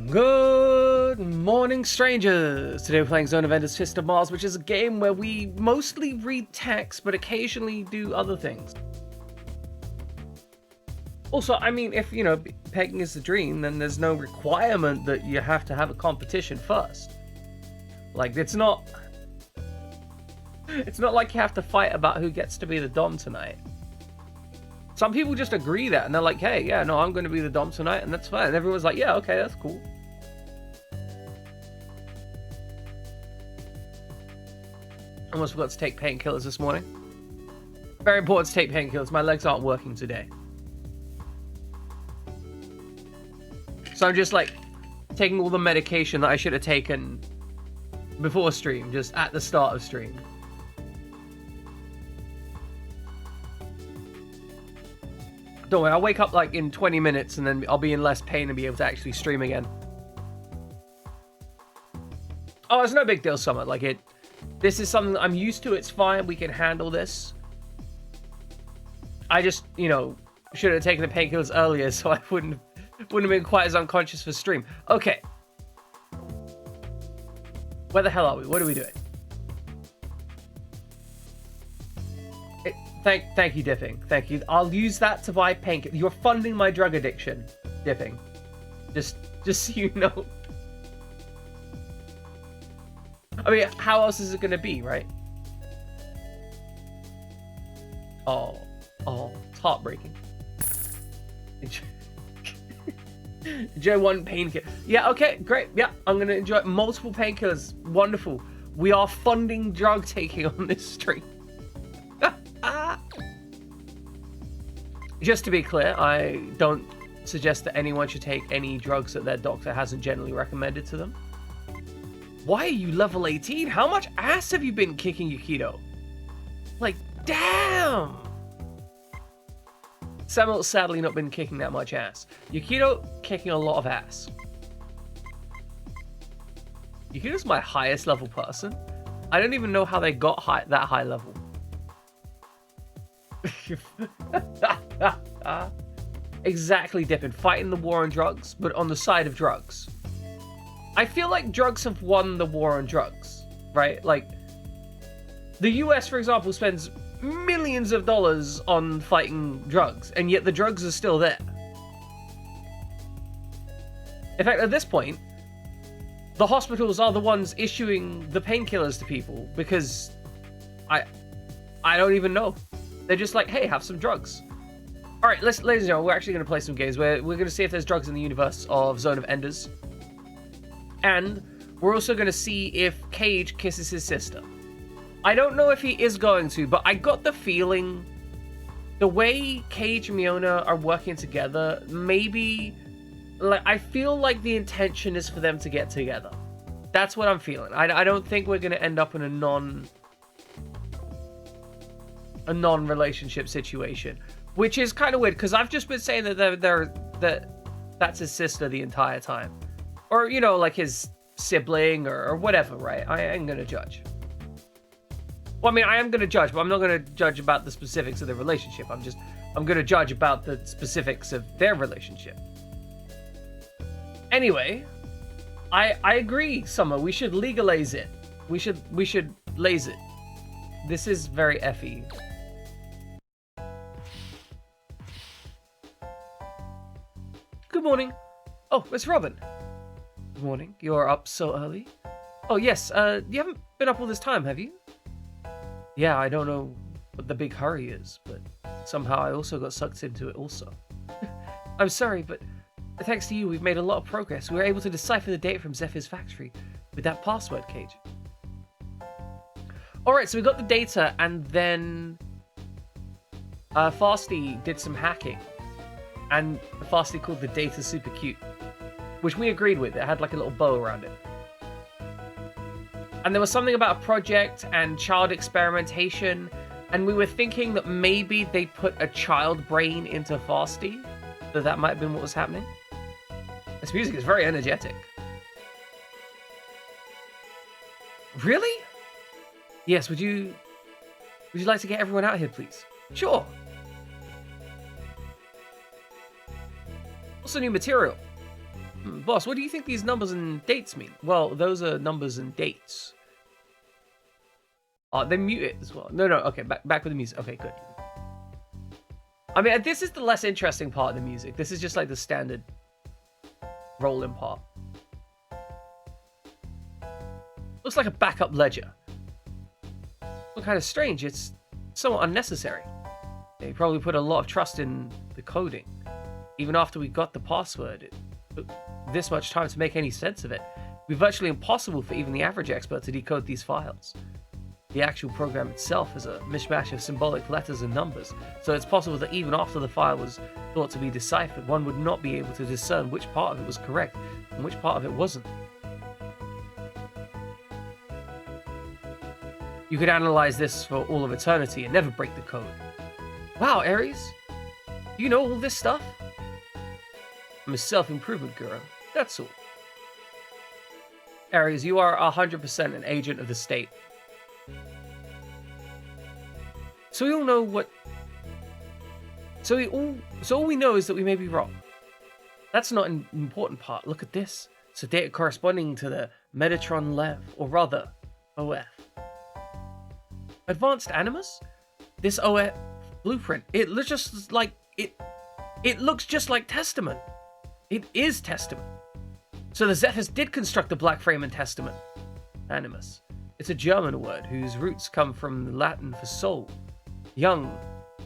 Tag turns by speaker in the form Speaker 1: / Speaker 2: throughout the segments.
Speaker 1: Good morning, strangers! Today we're playing Zone of Enders Fist of Mars, which is a game where we mostly read text, but occasionally do other things. Also, I mean, if, pegging is the dream, then there's no requirement that you have to have a competition first. Like, it's not like you have to fight about who gets to be the Dom tonight. Some people just agree that, and they're like, hey, yeah, no, I'm going to be the Dom tonight, and that's fine. And everyone's like, yeah, okay, that's cool. Almost forgot to take painkillers this morning. Very important to take painkillers. My legs aren't working today. So I'm just, like, taking all the medication that I should have taken before stream, just at the start of stream. Don't worry, I'll wake up like in 20 minutes and then I'll be in less pain and be able to actually stream again. Oh, it's no big deal, Summer. Like, this is something I'm used to. It's fine. We can handle this. I just, should have taken the painkillers earlier so I wouldn't have been quite as unconscious for stream. Okay. Where the hell are we? What are we doing? Thank you, Dipping. Thank you. I'll use that to buy painkillers. You're funding my drug addiction, Dipping. Just so you know. I mean, how else is it going to be, right? Oh, it's heartbreaking. Enjoy one painkiller. Yeah, okay, great. Yeah, I'm going to enjoy multiple painkillers. Wonderful. We are funding drug taking on this stream. Just to be clear, I don't suggest that anyone should take any drugs that their doctor hasn't generally recommended to them. Why are you level 18? How much ass have you been kicking, Yukito? Like, damn! Samuel's sadly not been kicking that much ass. Yukito kicking a lot of ass. Yukito's my highest level person. I don't even know how they got that high level. Exactly, Dippin. Fighting the war on drugs, but on the side of drugs. I feel like drugs have won the war on drugs, right? Like, the US, for example, spends millions of dollars on fighting drugs, and yet the drugs are still there. In fact, at this point, the hospitals are the ones issuing the painkillers to people because I don't even know. They're just like, hey, have some drugs. All right, ladies and gentlemen, we're actually going to play some games. We're going to see if there's drugs in the universe of Zone of Enders. And we're also going to see if Cage kisses his sister. I don't know if he is going to, but I got the feeling the way Cage and Miona are working together, maybe, like, I feel like the intention is for them to get together. That's what I'm feeling. I don't think we're going to end up in a non-relationship situation, which is kind of weird because I've just been saying that that's his sister the entire time, or like his sibling or whatever, right? I ain't gonna judge. Well, I mean, I am gonna judge, but I'm not gonna judge about the specifics of the relationship. I'm gonna judge about the specifics of their relationship. Anyway, I agree, Summer. We should legalize it. We should laze it. This is very effy. Good morning. Oh, it's Robin. Good morning. You're up so early? Oh, yes. You haven't been up all this time, have you? Yeah, I don't know what the big hurry is, but somehow I also got sucked into it also. I'm sorry, but thanks to you, we've made a lot of progress. We were able to decipher the data from Zephyr's factory with that password, Cage. Alright, so we got the data, and then Fasty did some hacking. And Fasty called the data super cute, which we agreed with. It had like a little bow around it. And there was something about a project and child experimentation, and we were thinking that maybe they put a child brain into Fasty, that might have been what was happening. This music is very energetic. Really? Yes, would you like to get everyone out here, please? Sure. What's the new material? Boss, what do you think these numbers and dates mean? Well, those are numbers and dates. Oh, they mute it as well. No, okay, back with the music. Okay, good. I mean, this is the less interesting part of the music. This is just like the standard rolling part. Looks like a backup ledger. Well, kind of strange. It's somewhat unnecessary. They probably put a lot of trust in the coding. Even after we got the password, it took this much time to make any sense of it. It'd be virtually impossible for even the average expert to decode these files. The actual program itself is a mishmash of symbolic letters and numbers, so it's possible that even after the file was thought to be deciphered, one would not be able to discern which part of it was correct and which part of it wasn't. You could analyze this for all of eternity and never break the code. Wow, Ares, you know all this stuff? I'm a self-improvement guru, that's all. Ares, you are 100% an agent of the state. So we all know what... So all we know is that we may be wrong. That's not an important part. Look at this. It's a data corresponding to the Metatron Lev, or rather, OF. Advanced Animus? This OF blueprint, it looks just like... It looks just like Testament. It is Testament. So the Zephyrs did construct the Black Frame and Testament. Animus. It's a German word whose roots come from the Latin for soul. Jung,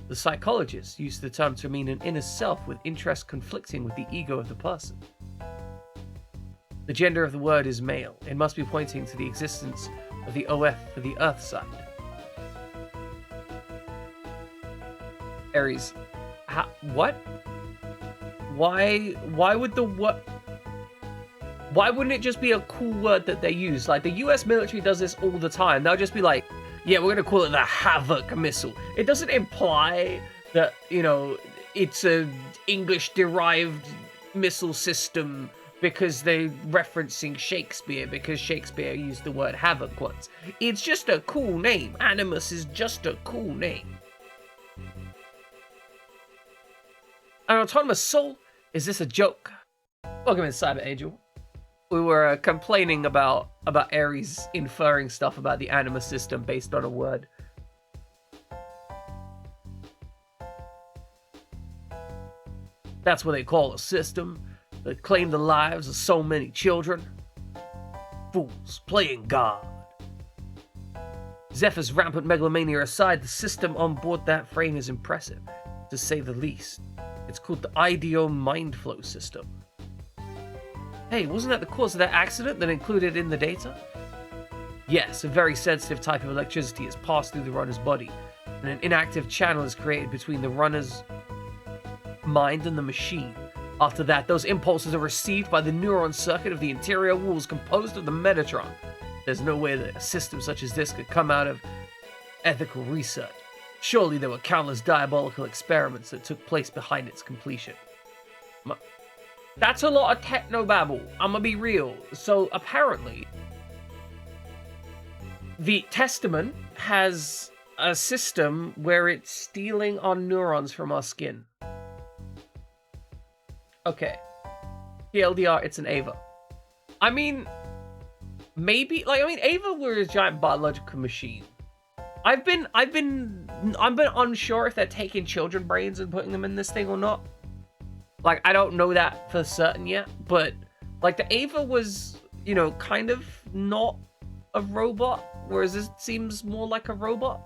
Speaker 1: the psychologist, used the term to mean an inner self with interests conflicting with the ego of the person. The gender of the word is male. It must be pointing to the existence of the OF for the Earth side. Ares, what? Why would the what? Why wouldn't it just be a cool word that they use? Like, the US military does this all the time. They'll just be like, yeah, we're going to call it the Havoc missile. It doesn't imply that, you know, it's a English-derived missile system because they're referencing Shakespeare, because Shakespeare used the word Havoc once. It's just a cool name. Animus is just a cool name. An autonomous soul? Is this a joke? Welcome in, Cyber Angel. We were complaining about Ares inferring stuff about the Animus system based on a word. That's what they call a system that claimed the lives of so many children. Fools playing God. Zephyr's rampant megalomania aside, the system on board that frame is impressive, to say the least. It's called the IDEO Mindflow system. Hey, wasn't that the cause of that accident that included in the data? Yes, a very sensitive type of electricity is passed through the runner's body, and an inactive channel is created between the runner's mind and the machine. After that, those impulses are received by the neuron circuit of the interior walls composed of the Metatron. There's no way that a system such as this could come out of ethical research. Surely there were countless diabolical experiments that took place behind its completion. That's a lot of technobabble, I'ma be real. So apparently, the Testament has a system where it's stealing our neurons from our skin. Okay. TLDR, it's an Ava. I mean, maybe, like, Ava were a giant biological machine. I've been unsure if they're taking children brains and putting them in this thing or not. Like, I don't know that for certain yet, but, like, the Ava was, you know, kind of not a robot, whereas this seems more like a robot.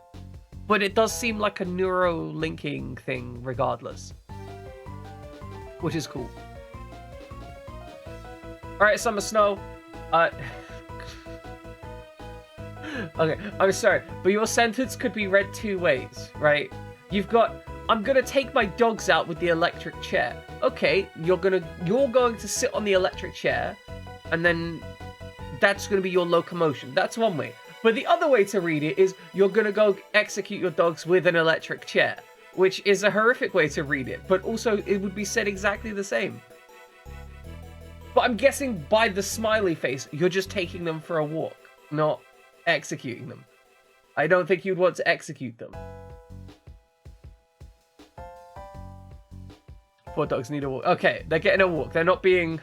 Speaker 1: But it does seem like a neuro-linking thing regardless. Which is cool. Alright, Summer Snow. Okay, I'm sorry, but your sentence could be read two ways, right? You've got, I'm gonna take my dogs out with the electric chair. Okay, you're going to sit on the electric chair, and then that's gonna be your locomotion. That's one way. But the other way to read it is you're gonna go execute your dogs with an electric chair, which is a horrific way to read it, but also it would be said exactly the same. But I'm guessing by the smiley face, you're just taking them for a walk, not executing them. I don't think you'd want to execute them. Poor dogs need a walk. Okay, they're getting a walk. They're not being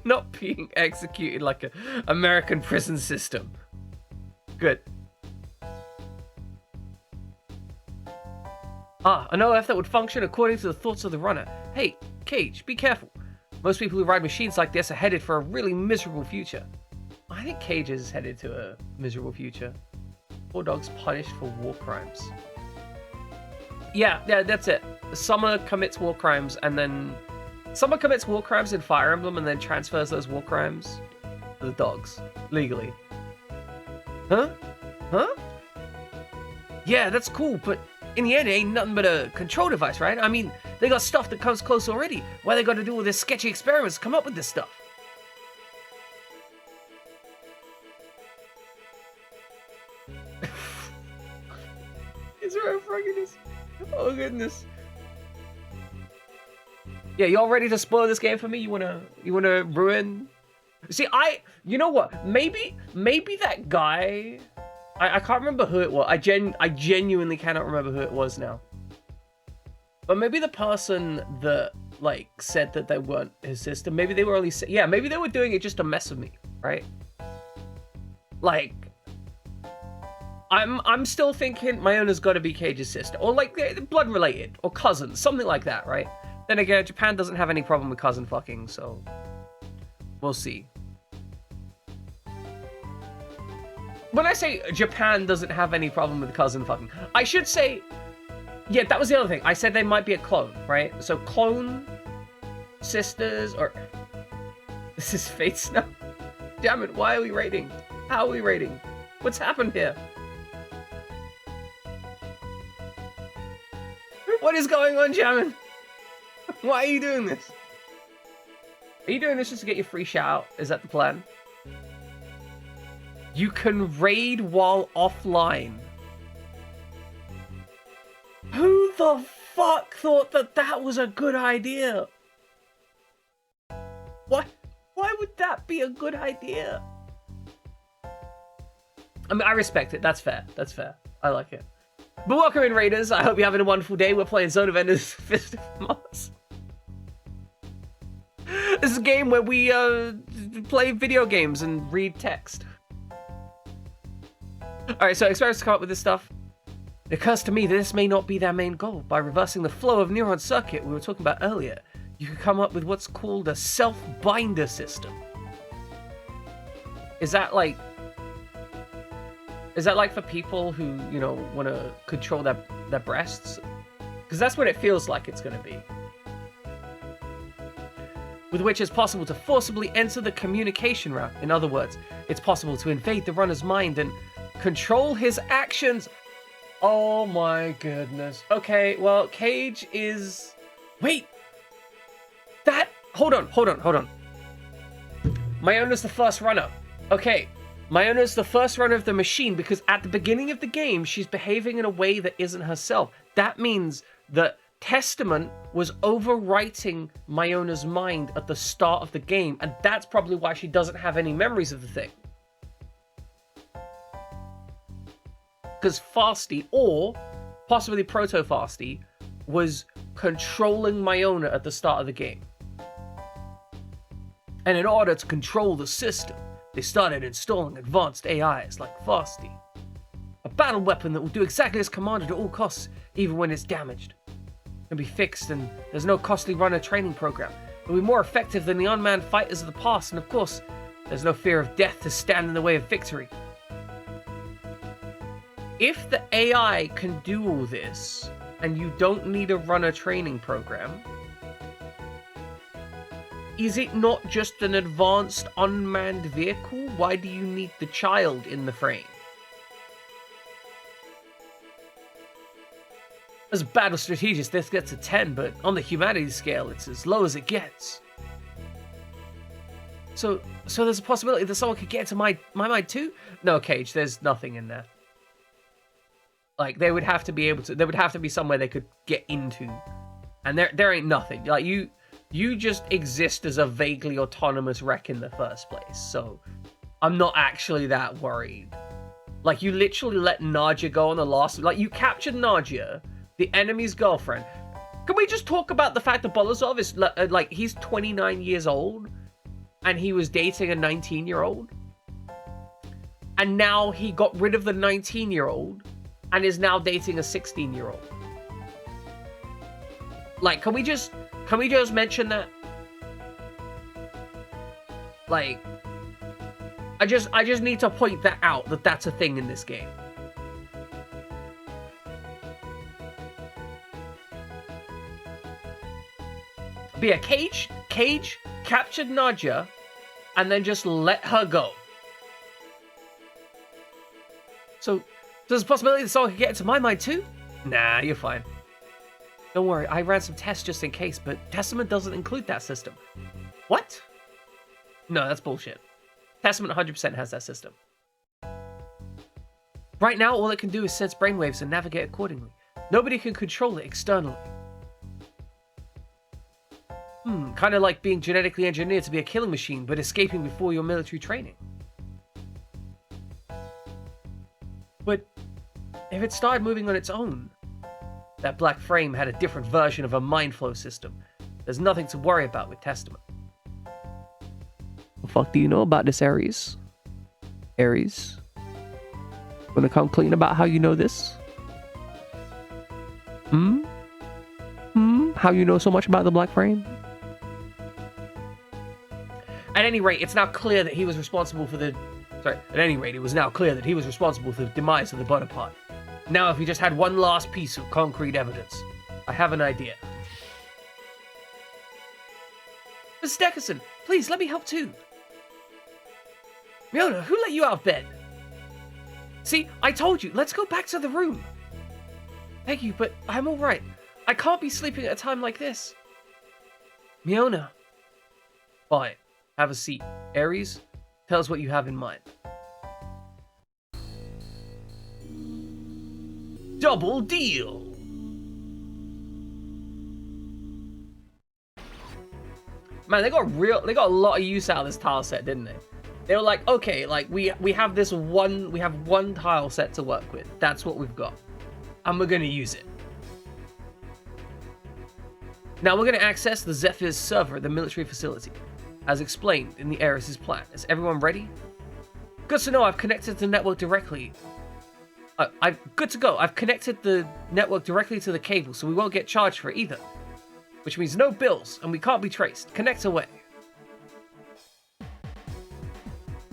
Speaker 1: Not being executed like a American prison system. Good. An OF that would function according to the thoughts of the runner. Hey, Cage, be careful. Most people who ride machines like this are headed for a really miserable future. I think Cage is headed to a miserable future. 4 dogs punished for war crimes. Yeah, that's it. Summer commits war crimes, and then... Summer commits war crimes in Fire Emblem and then transfers those war crimes to the dogs. Legally. Huh? Huh? Yeah, that's cool, but in the end, it ain't nothing but a control device, right? I mean, they got stuff that comes close already. Why they gotta do all this sketchy experiments to come up with this stuff? Is there a fucking... Oh, goodness. Yeah, y'all ready to spoil this game for me? You wanna ruin? See, you know what? Maybe that guy. I can't remember who it was. I genuinely cannot remember who it was now. But maybe the person that like said that they weren't his sister. Maybe they were only maybe they were doing it just to mess with me, right? Like, I'm still thinking Myona's got to be Cage's sister, or like blood related, or cousin, something like that, right? Then again, Japan doesn't have any problem with cousin fucking, so we'll see. When I say Japan doesn't have any problem with cousin fucking, I should say, yeah, that was the other thing. I said they might be a clone, right? So clone sisters, or this is Fate Snow. Damn it! Why are we rating? How are we rating? What's happened here? What is going on, Jamin? Why are you doing this? Are you doing this just to get your free shout? Is that the plan? You can raid while offline. Who the fuck thought that was a good idea? Why would that be a good idea? I mean, I respect it. That's fair. That's fair. I like it. But welcome in, Raiders. I hope you're having a wonderful day. We're playing Zone of Enders Fist of Mars. This is a game where we play video games and read text. Alright, so experiments to come up with this stuff. It occurs to me that this may not be their main goal. By reversing the flow of neuron circuit we were talking about earlier, you could come up with what's called a self-binder system. Is that like for people who, you know, want to control their breasts? Because that's what it feels like it's going to be. With which it's possible to forcibly enter the communication route. In other words, it's possible to invade the runner's mind and control his actions. Oh my goodness. Okay, well, Cage is... Wait! Hold on. Myona's the first runner. Okay, Myona's the first runner of the machine because at the beginning of the game, she's behaving in a way that isn't herself. That means that Testament was overwriting Myona's mind at the start of the game, and that's probably why she doesn't have any memories of the thing. Because Fasty, or possibly Proto-Fasty, was controlling Myona at the start of the game. And in order to control the system, they started installing advanced AIs like Fasty. A battle weapon that will do exactly as commanded at all costs, even when it's damaged. It can be fixed, and there's no costly runner training program. It will be more effective than the unmanned fighters of the past, and of course, there's no fear of death to stand in the way of victory. If the AI can do all this, and you don't need a runner training program, is it not just an advanced unmanned vehicle? Why do you need the child in the frame? As a battle strategist, this gets a 10, but on the humanity scale, it's as low as it gets. So there's a possibility that someone could get into my mind too? No, Cage, there's nothing in there. Like, they would have to be able to, there would have to be somewhere they could get into. And there ain't nothing. Like, you just exist as a vaguely autonomous wreck in the first place. So I'm not actually that worried. Like, you literally let Nadia go on the last, like, you captured Nadia, the enemy's girlfriend. Can we just talk about the fact that Bolazov is, like, he's 29 years old? and he was dating a 19-year-old. And now he got rid of the 19-year-old and is now dating a 16-year-old. Like, can we just mention that? Like, I just need to point that out, that that's a thing in this game. But yeah, Cage captured Nadja and then just let her go. So, there's a possibility the song could get into my mind too? Nah, you're fine. Don't worry, I ran some tests just in case, but Testament doesn't include that system. What? No, that's bullshit. Testament 100% has that system. Right now, all it can do is sense brainwaves and navigate accordingly. Nobody can control it externally. Kind of like being genetically engineered to be a killing machine, but escaping before your military training. But if it started moving on its own, that black frame had a different version of a mind flow system. There's nothing to worry about with Testament. The fuck do you know about this, Ares? Ares? Wanna come clean about how you know this? How you know so much about the black frame? At any rate, it's now clear that he was responsible for the... Sorry, at any rate, it was now clear that he was responsible for the demise of the Bonaparte. Now, if we just had one last piece of concrete evidence, I have an idea. Mrs. Deckerson, please, let me help too. Miona, who let you out of bed? See, I told you, let's go back to the room. Thank you, but I'm alright. I can't be sleeping at a time like this. Miona. Fine. Have a seat. Ares, tell us what you have in mind. Double deal! Man, they got a lot of use out of this tile set, didn't they? They were like, okay, like we have one tile set to work with. That's what we've got. And we're gonna use it. Now we're gonna access the Zephyr's server at the military facility, as explained in the Ares' plan. Is everyone ready? Good to know, I've connected the network directly. Good to go. I've connected the network directly to the cable, so we won't get charged for it either. Which means no bills, and we can't be traced. Connect away.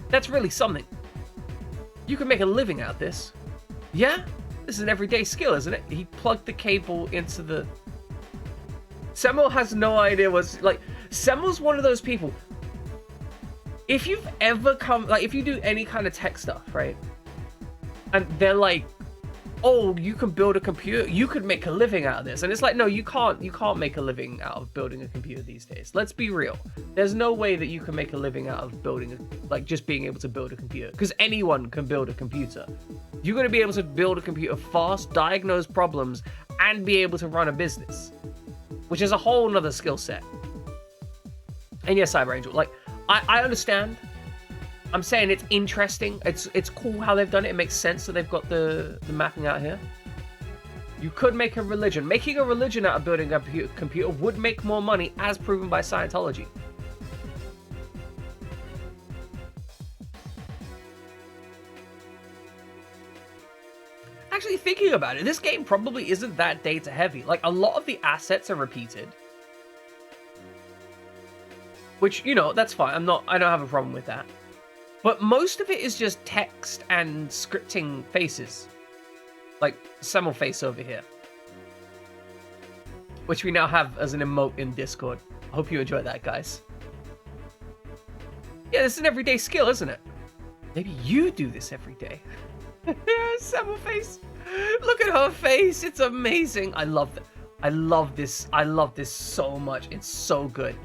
Speaker 1: That's really something. You can make a living out of this. Yeah? This is an everyday skill, isn't it? He plugged the cable into the... Semel has no idea what's... Like, Semel's one of those people... If you've ever come... Like, if you do any kind of tech stuff, right? And they're like, oh, you can build a computer, you could make a living out of this. And it's like, no, you can't make a living out of building a computer these days. Let's be real. There's no way that you can make a living out of just being able to build a computer. Because anyone can build a computer. You're going to be able to build a computer fast, diagnose problems, and be able to run a business. Which is a whole nother skill set. And yes, Cyber Angel, like, I understand. I'm saying it's interesting. It's cool how they've done it. It makes sense that they've got the mapping out here. You could make a religion. Making a religion out of building a computer would make more money, as proven by Scientology. Actually, thinking about it, this game probably isn't that data heavy. Like, a lot of the assets are repeated. Which, you know, that's fine. I don't have a problem with that. But most of it is just text and scripting faces. Like Semel face over here. Which we now have as an emote in Discord. I hope you enjoy that, guys. Yeah, this is an everyday skill, isn't it? Maybe you do this every day. Semel face. Look at her face. It's amazing. I love that. I love this. I love this so much. It's so good.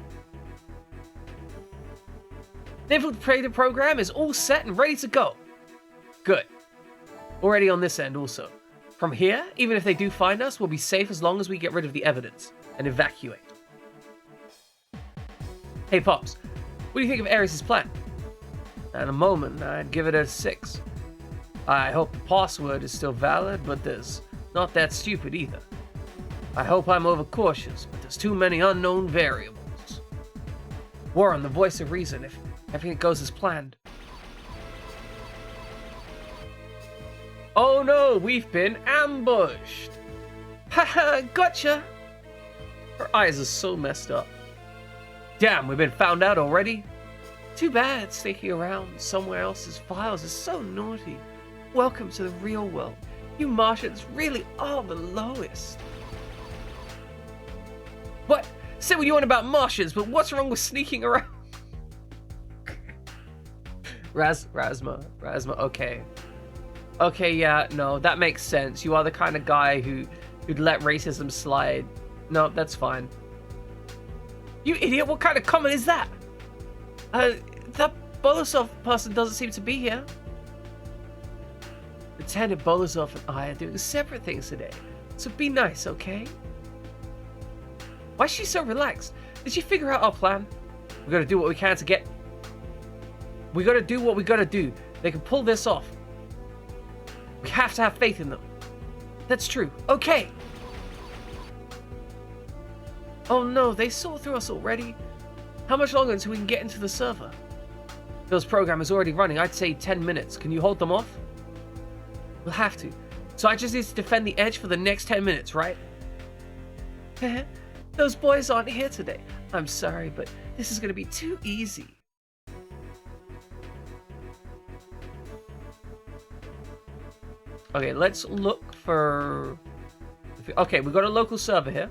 Speaker 1: The infiltrator program is all set and ready to go. Good. Already on this end also. From here, even if they do find us, we'll be safe as long as we get rid of the evidence and evacuate. Hey Pops, what do you think of Ares' plan? At the moment, I'd give it a 6. I hope the password is still valid, but there's not that stupid either. I hope I'm overcautious, but there's too many unknown variables. Warren, the voice of reason, if everything goes as planned. Oh no, we've been ambushed! Haha, gotcha! Her eyes are so messed up. Damn, we've been found out already? Too bad, sneaking around somewhere else's files is so naughty. Welcome to the real world. You Martians really are the lowest. What? Say what you want about Martians, but what's wrong with sneaking around? Rasma, okay. Okay, yeah, no, that makes sense. You are the kind of guy who'd let racism slide. No, that's fine. You idiot, what kind of comment is that? That Bolusov person doesn't seem to be here. Lieutenant Bolusov and I are doing separate things today, so be nice, okay? Why is she so relaxed? Did she figure out our plan? We gotta do what we can to get... We gotta do what we gotta do. They can pull this off. We have to have faith in them. That's true. Okay. Oh no, they saw through us already. How much longer until we can get into the server? Bill's program is already running. I'd say 10 minutes. Can you hold them off? We'll have to. So I just need to defend the edge for the next 10 minutes, right? Those boys aren't here today. I'm sorry, but this is going to be too easy. Okay, let's look for... Okay, we've got a local server here.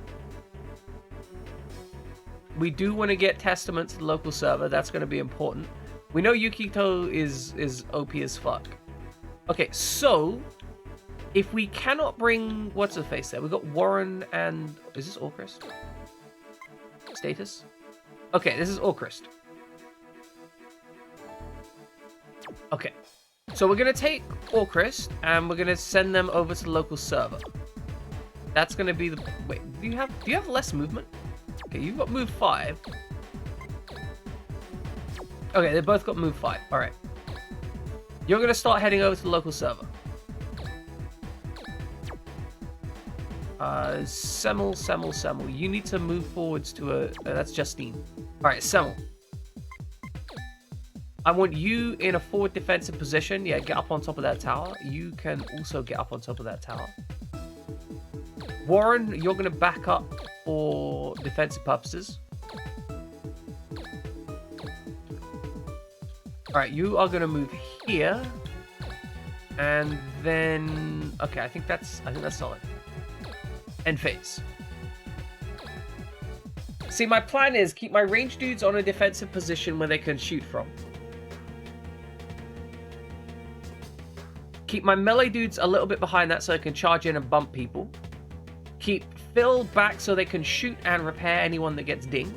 Speaker 1: We do want to get Testament to the local server. That's going to be important. We know Yukito is OP as fuck. Okay, so... If we cannot bring... What's the face there? We've got Warren and... Is this Orchrist? Status? Okay, this is Orchrist. Okay. So we're going to take Orchrist and we're going to send them over to the local server. That's going to be the... Wait, do you have less movement? Okay, you've got move 5. Okay, they both got move 5. Alright. You're going to start heading over to the local server. Semmel. You need to move forwards to a... that's Justine. Alright, Semmel. I want you in a forward defensive position. Yeah, get up on top of that tower. You can also get up on top of that tower. Warren, you're going to back up for defensive purposes. Alright, you are going to move here. And then... Okay, I think that's solid. End phase. See, my plan is keep my range dudes on a defensive position where they can shoot from. Keep my melee dudes a little bit behind that so they can charge in and bump people. Keep Phil back so they can shoot and repair anyone that gets dinged.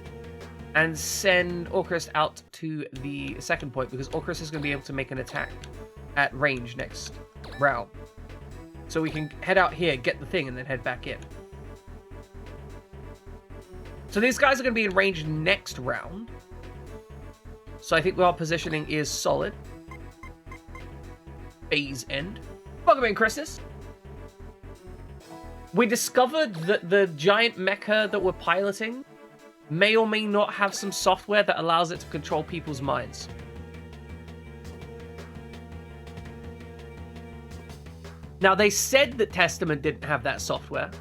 Speaker 1: And send Orchrist out to the second point because Orchrist is going to be able to make an attack at range next round. So we can head out here, get the thing, and then head back in. So these guys are going to be in range next round. So I think our positioning is solid. Phase end. Welcome in, Christus. We discovered that the giant mecha that we're piloting may or may not have some software that allows it to control people's minds. Now, they said that Testament didn't have that software,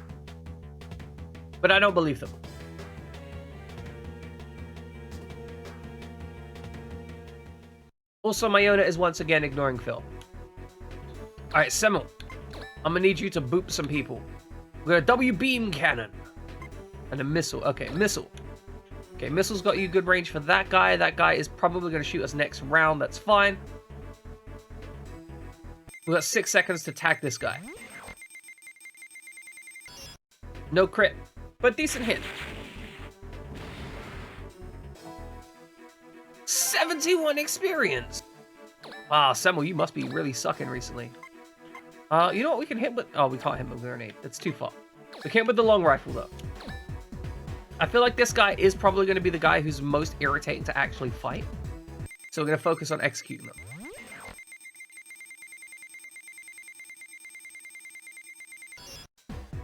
Speaker 1: but I don't believe them. Also, Mayona is once again ignoring Phil. Alright, Semmel. I'm gonna need you to boop some people. We're gonna W-beam cannon. And a missile. Okay, missile. Okay, missile's got you good range for that guy. That guy is probably gonna shoot us next round. That's fine. We've got 6 seconds to tag this guy. No crit, but decent hit. 71 experience. Wow, Semmel, you must be really sucking recently. You know what? We can hit with... Oh, we can't hit with a grenade. That's too far. We can hit with the long rifle, though. I feel like this guy is probably going to be the guy who's most irritating to actually fight. So we're going to focus on executing them.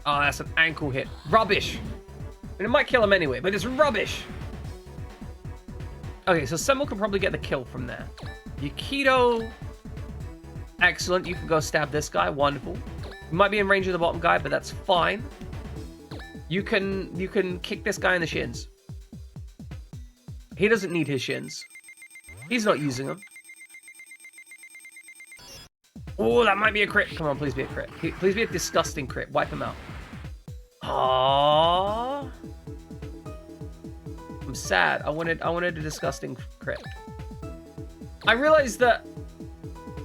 Speaker 1: Oh, that's an ankle hit. Rubbish. I mean, it might kill him anyway, but it's rubbish. Okay, so Semel can probably get the kill from there. Yakido, excellent. You can go stab this guy. Wonderful. You might be in range of the bottom guy, but that's fine. You can kick this guy in the shins. He doesn't need his shins. He's not using them. Oh, that might be a crit. Come on, please be a crit. Please be a disgusting crit. Wipe him out. Aww. I'm sad. I wanted a disgusting crit. I realized that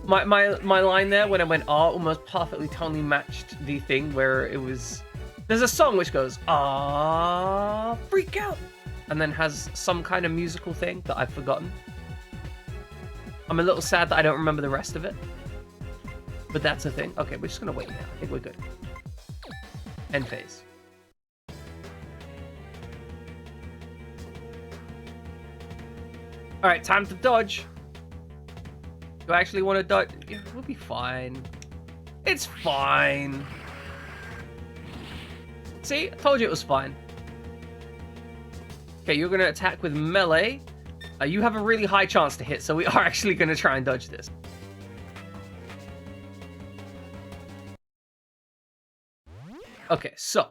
Speaker 1: my line there when I went almost perfectly tonally matched the thing where it was. There's a song which goes freak out, and then has some kind of musical thing that I've forgotten. I'm a little sad that I don't remember the rest of it. But that's a thing. Okay, we're just gonna wait now. I think we're good. End phase. Alright, time to dodge. Do I actually want to dodge? Yeah, we'll be fine. It's fine. See? I told you it was fine. Okay, you're gonna attack with melee. You have a really high chance to hit, so we are actually gonna try and dodge this. Okay, so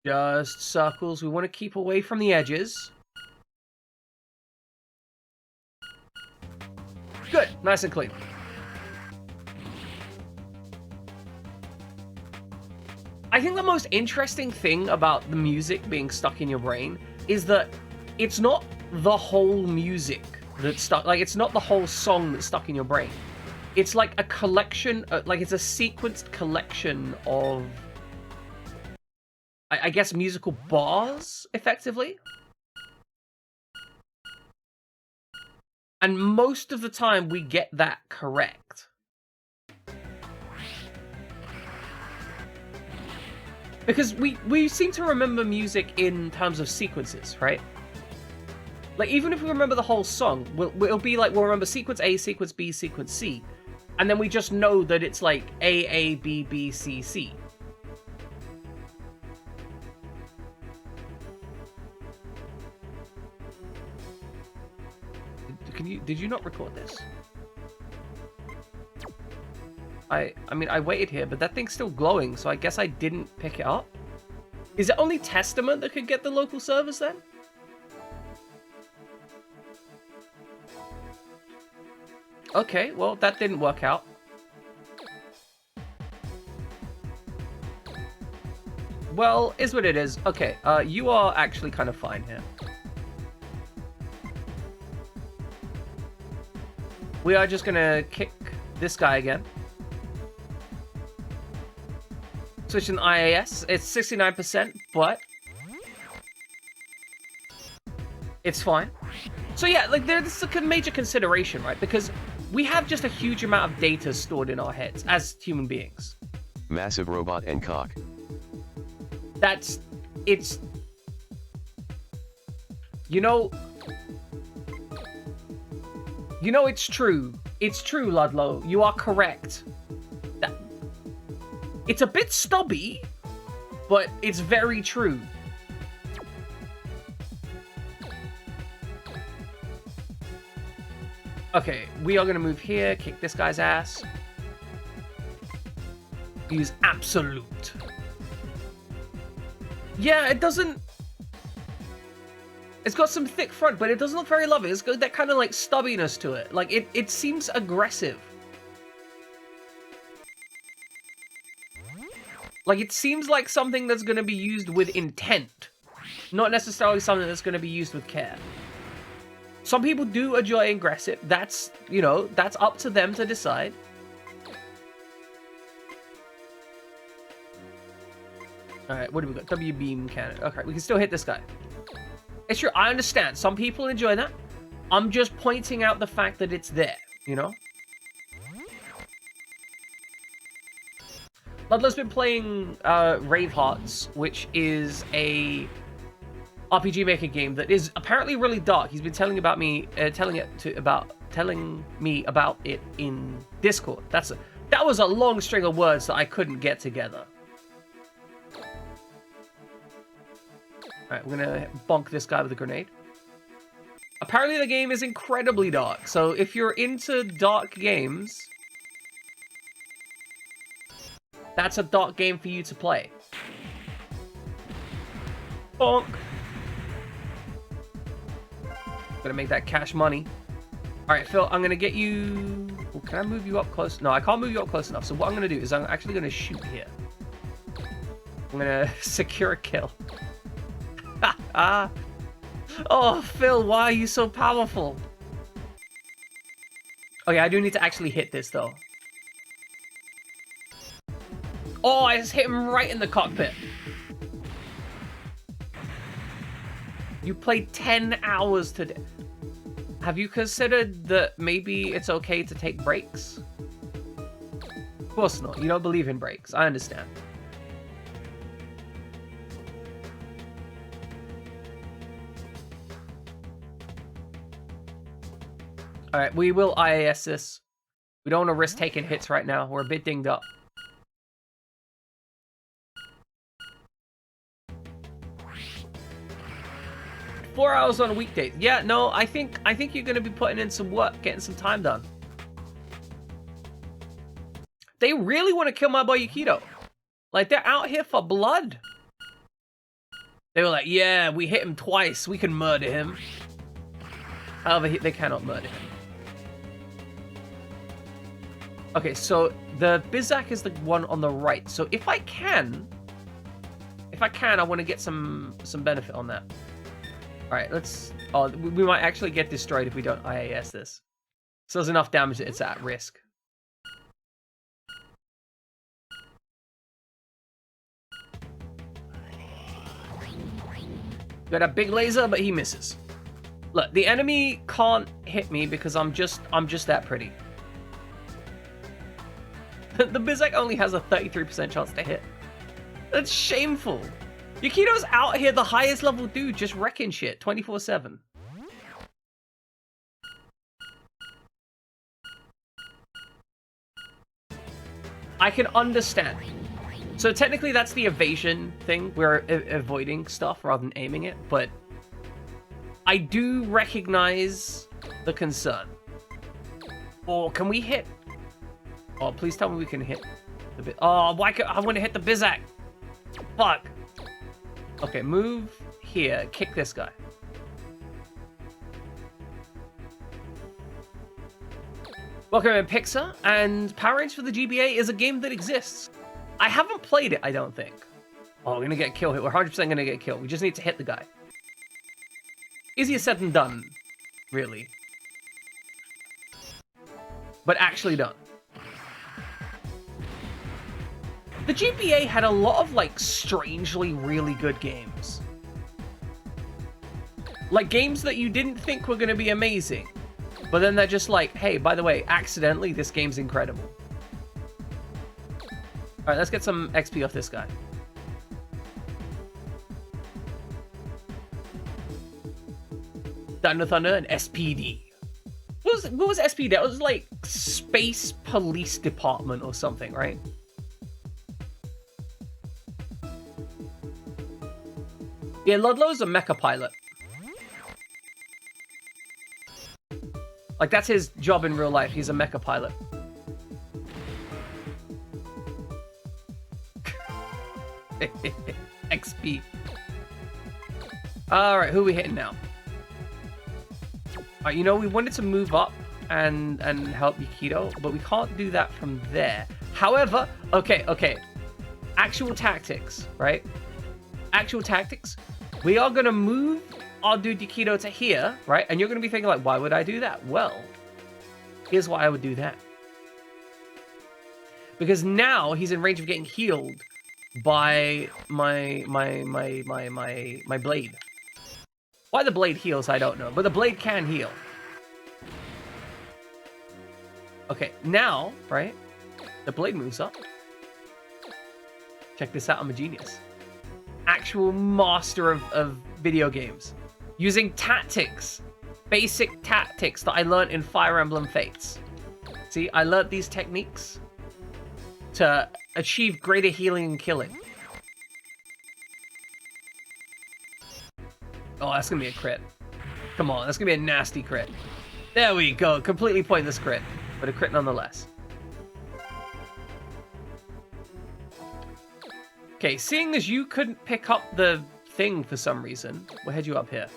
Speaker 1: just circles. We want to keep away from the edges. Good, nice and clean. I think the most interesting thing about the music being stuck in your brain is that it's not the whole music that's stuck. Like, it's not the whole song that's stuck in your brain. It's like a collection, like it's a sequenced collection of, I guess, musical bars, effectively. And most of the time, we get that correct. Because we seem to remember music in terms of sequences, right? Like, even if we remember the whole song, it'll be like, we'll remember sequence A, sequence B, sequence C. And then we just know that it's like A, B, B, C, C. Did you not record this? I mean, I waited here, but that thing's still glowing, so I guess I didn't pick it up. Is it only Testament that could get the local servers then? Okay, well, that didn't work out. Well, is what it is. Okay, you are actually kind of fine here. We are just gonna kick this guy again. Switch in IAS. It's 69%, but it's fine. So yeah, like, this is a major consideration, right? Because we have just a huge amount of data stored in our heads as human beings.
Speaker 2: Massive robot and cock.
Speaker 1: It's... You know, it's true. It's true, Ludlow. You are correct. It's a bit stubby, but it's very true. Okay, we are going to move here, kick this guy's ass. Use absolute. Yeah, it doesn't... It's got some thick front, but it doesn't look very lovely. It's got that kind of, like, stubbiness to it. Like, it seems aggressive. Like, it seems like something that's going to be used with intent. Not necessarily something that's going to be used with care. Some people do enjoy aggressive. That's, you know, that's up to them to decide. Alright, what do we got? W-beam cannon. Okay, we can still hit this guy. It's true, I understand. Some people enjoy that. I'm just pointing out the fact that it's there, you know? Ludlow's been playing Rave Hearts, which is a RPG Maker game that is apparently really dark. He's been telling me about it in Discord. That was a long string of words that I couldn't get together. Alright, we're gonna bonk this guy with a grenade. Apparently the game is incredibly dark, so if you're into dark games, that's a dark game for you to play. Bonk. Gonna make that cash money. All right, Phil, I'm gonna get you... Oh, can I move you up close? No, I can't move you up close enough. So what I'm gonna do is I'm actually gonna shoot here. I'm gonna secure a kill. Oh, Phil, why are you so powerful? Okay, I do need to actually hit this, though. Oh, I just hit him right in the cockpit. You played 10 hours today. Have you considered that maybe it's okay to take breaks? Of course not. You don't believe in breaks. I understand. All right, we will IAS this. We don't want to risk taking hits right now. We're a bit dinged up. Four hours on a weekday. Yeah, no, I think you're gonna be putting in some work, getting some time done. They really want to kill my boy Yukito. Like, they're out here for blood. They were like, yeah, we hit him twice. We can murder him. However, they cannot murder him. Okay, so the Bizak is the one on the right. So if I can, I want to get some benefit on that. All right, let's... Oh, we might actually get destroyed if we don't IAS this. So there's enough damage that it's at risk. Got a big laser, but he misses. Look, the enemy can't hit me because I'm just that pretty. The Bizak only has a 33% chance to hit. That's shameful. Yukito's out here, the highest level dude, just wrecking shit 24/7. I can understand. So technically that's the evasion thing. We're avoiding stuff rather than aiming it, but I do recognize the concern. Or can we hit? Oh, please tell me we can hit the bit. Oh, why I want to hit the Bizak. Fuck. Okay, move here. Kick this guy. Welcome to Pixar, and Power Rangers for the GBA is a game that exists. I haven't played it, I don't think. Oh, we're gonna get killed. We're 100% gonna get killed. We just need to hit the guy. Easier said than done, really. But actually done. The GBA had a lot of, like, strangely really good games. Like, games that you didn't think were gonna be amazing. But then they're just like, hey, by the way, accidentally, this game's incredible. Alright, let's get some XP off this guy. Thunder and SPD. What was SPD? That was like Space Police Department or something, right? Yeah, Ludlow's a mecha pilot. Like, that's his job in real life. He's a mecha pilot. XP. Alright, who are we hitting now? Alright, you know, we wanted to move up and help Yukito, but we can't do that from there. However, okay. Actual tactics, right? Actual tactics. We are going to move our dude Yukito to here, right? And you're going to be thinking, like, why would I do that? Well, here's why I would do that. Because now he's in range of getting healed by my blade. Why the blade heals, I don't know. But the blade can heal. Okay, now, right? The blade moves up. Check this out, I'm a genius. Actual master of video games. Using tactics. Basic tactics that I learned in Fire Emblem Fates. See, I learned these techniques to achieve greater healing and killing. Oh, that's gonna be a crit. Come on, that's gonna be a nasty crit. There we go, completely pointless crit, but a crit nonetheless. Okay, seeing as you couldn't pick up the thing for some reason, we'll head you up here.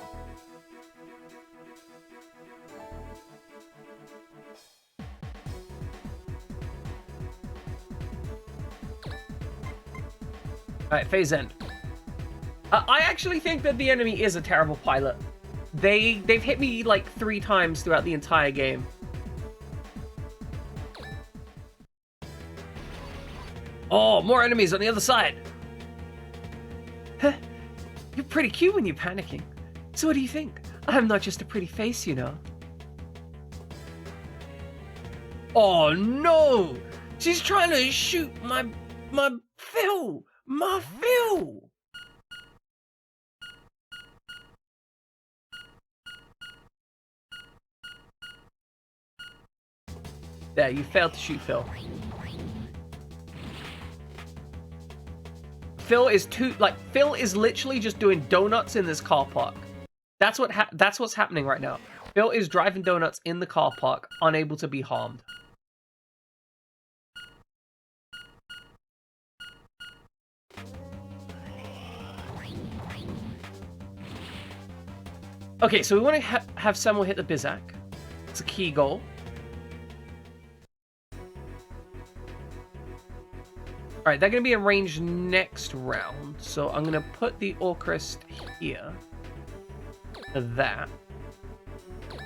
Speaker 1: Alright, phase end. I actually think that the enemy is a terrible pilot. They've hit me like 3 times throughout the entire game. Oh, more enemies on the other side. Huh. You're pretty cute when you're panicking. So what do you think? I'm not just a pretty face, you know. Oh no! She's trying to shoot my Phil! My Phil! There, you failed to shoot Phil. Phil is literally just doing donuts in this car park. That's what's happening right now. Phil is driving donuts in the car park, unable to be harmed. Okay, so we want to have Samuel hit the Bizak. It's a key goal. Alright, they're going to be in range next round, so I'm going to put the Orcrist here. To that.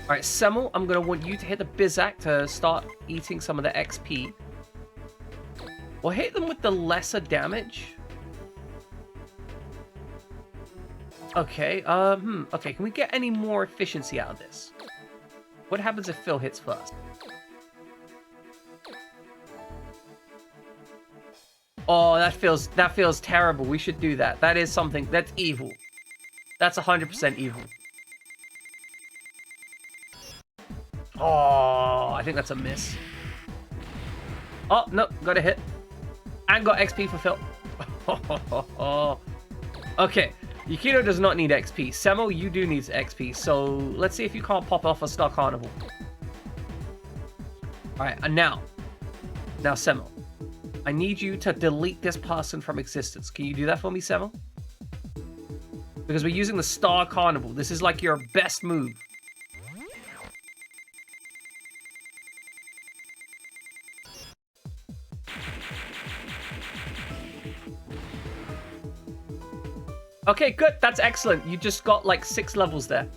Speaker 1: Alright, Semmel, I'm going to want you to hit the Bizak to start eating some of the XP. We'll hit them with the lesser damage. Okay, okay, can we get any more efficiency out of this? What happens if Phil hits first? Oh, that feels terrible. We should do that. That is something. That's evil. That's 100% evil. Oh, I think that's a miss. Oh, no, got a hit. And got XP for Phil. Okay, Yukino does not need XP. Semo, you do need XP, so let's see if you can't pop off a Star Carnival. Alright, and now Semo. I need you to delete this person from existence. Can you do that for me, Semo? Because we're using the Star Carnival. This is like your best move. Okay, good. That's excellent. You just got like 6 levels there.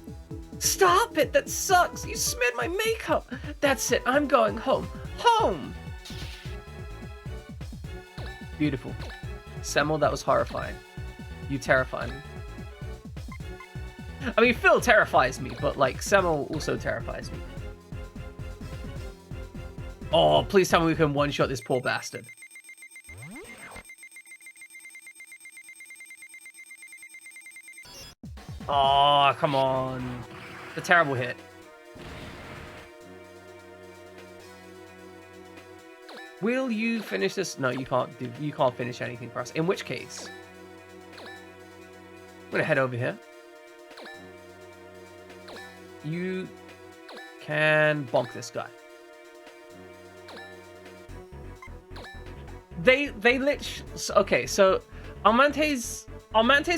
Speaker 1: Stop it! That sucks! You smeared my makeup! That's it. I'm going home. Home! Beautiful. Semmel, that was horrifying. You terrify me. I mean, Phil terrifies me, but, like, Semmel also terrifies me. Oh, please tell me we can one-shot this poor bastard. Oh, come on. The terrible hit. Will you finish this? No, you can't. You can't finish anything for us. In which case, I'm gonna head over here. You can bonk this guy. They okay. So Almante's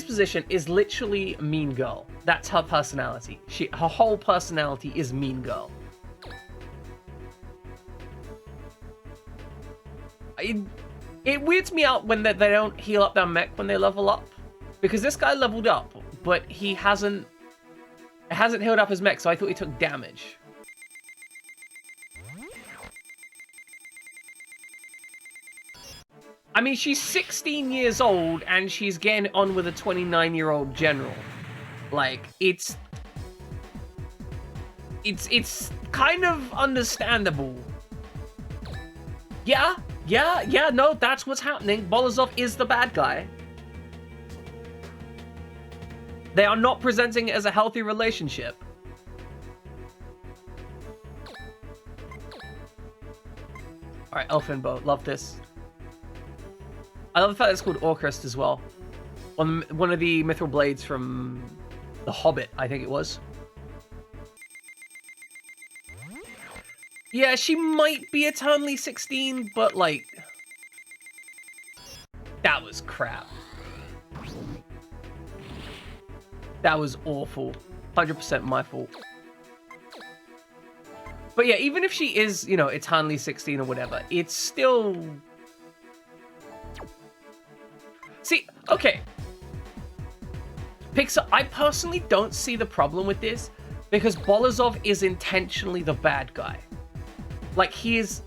Speaker 1: position is literally mean girl. That's her personality. Her whole personality is mean girl. It weirds me out when they don't heal up their mech when they level up, because this guy leveled up, but he hasn't healed up his mech, so I thought he took damage. I mean, she's 16 years old and she's getting on with a 29-year-old general. Like, it's kind of understandable. Yeah, no, that's what's happening. Bolozov is the bad guy. They are not presenting it as a healthy relationship. Alright, Elfin Bow, love this. I love the fact that it's called Orcrist as well. One of the mithril blades from The Hobbit, I think it was. Yeah, she might be eternally 16, but like, that was crap. That was awful. 100% my fault. But yeah, even if she is, you know, eternally 16 or whatever, it's still... See, okay. Pixar, I personally don't see the problem with this because Bolazov is intentionally the bad guy. Like, he is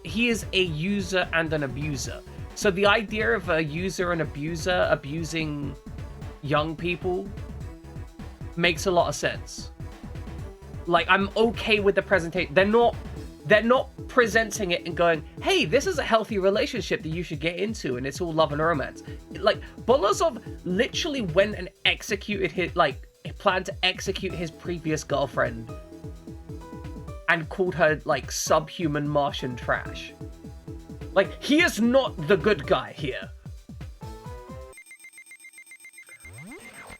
Speaker 1: a user and an abuser. So the idea of a user and abuser abusing young people makes a lot of sense. Like, I'm okay with the presentation. They're not presenting it and going, hey, this is a healthy relationship that you should get into and it's all love and romance. Like, Bolazov literally went and executed his, like, planned to execute his previous girlfriend and called her, like, subhuman Martian trash. Like, he is not the good guy here.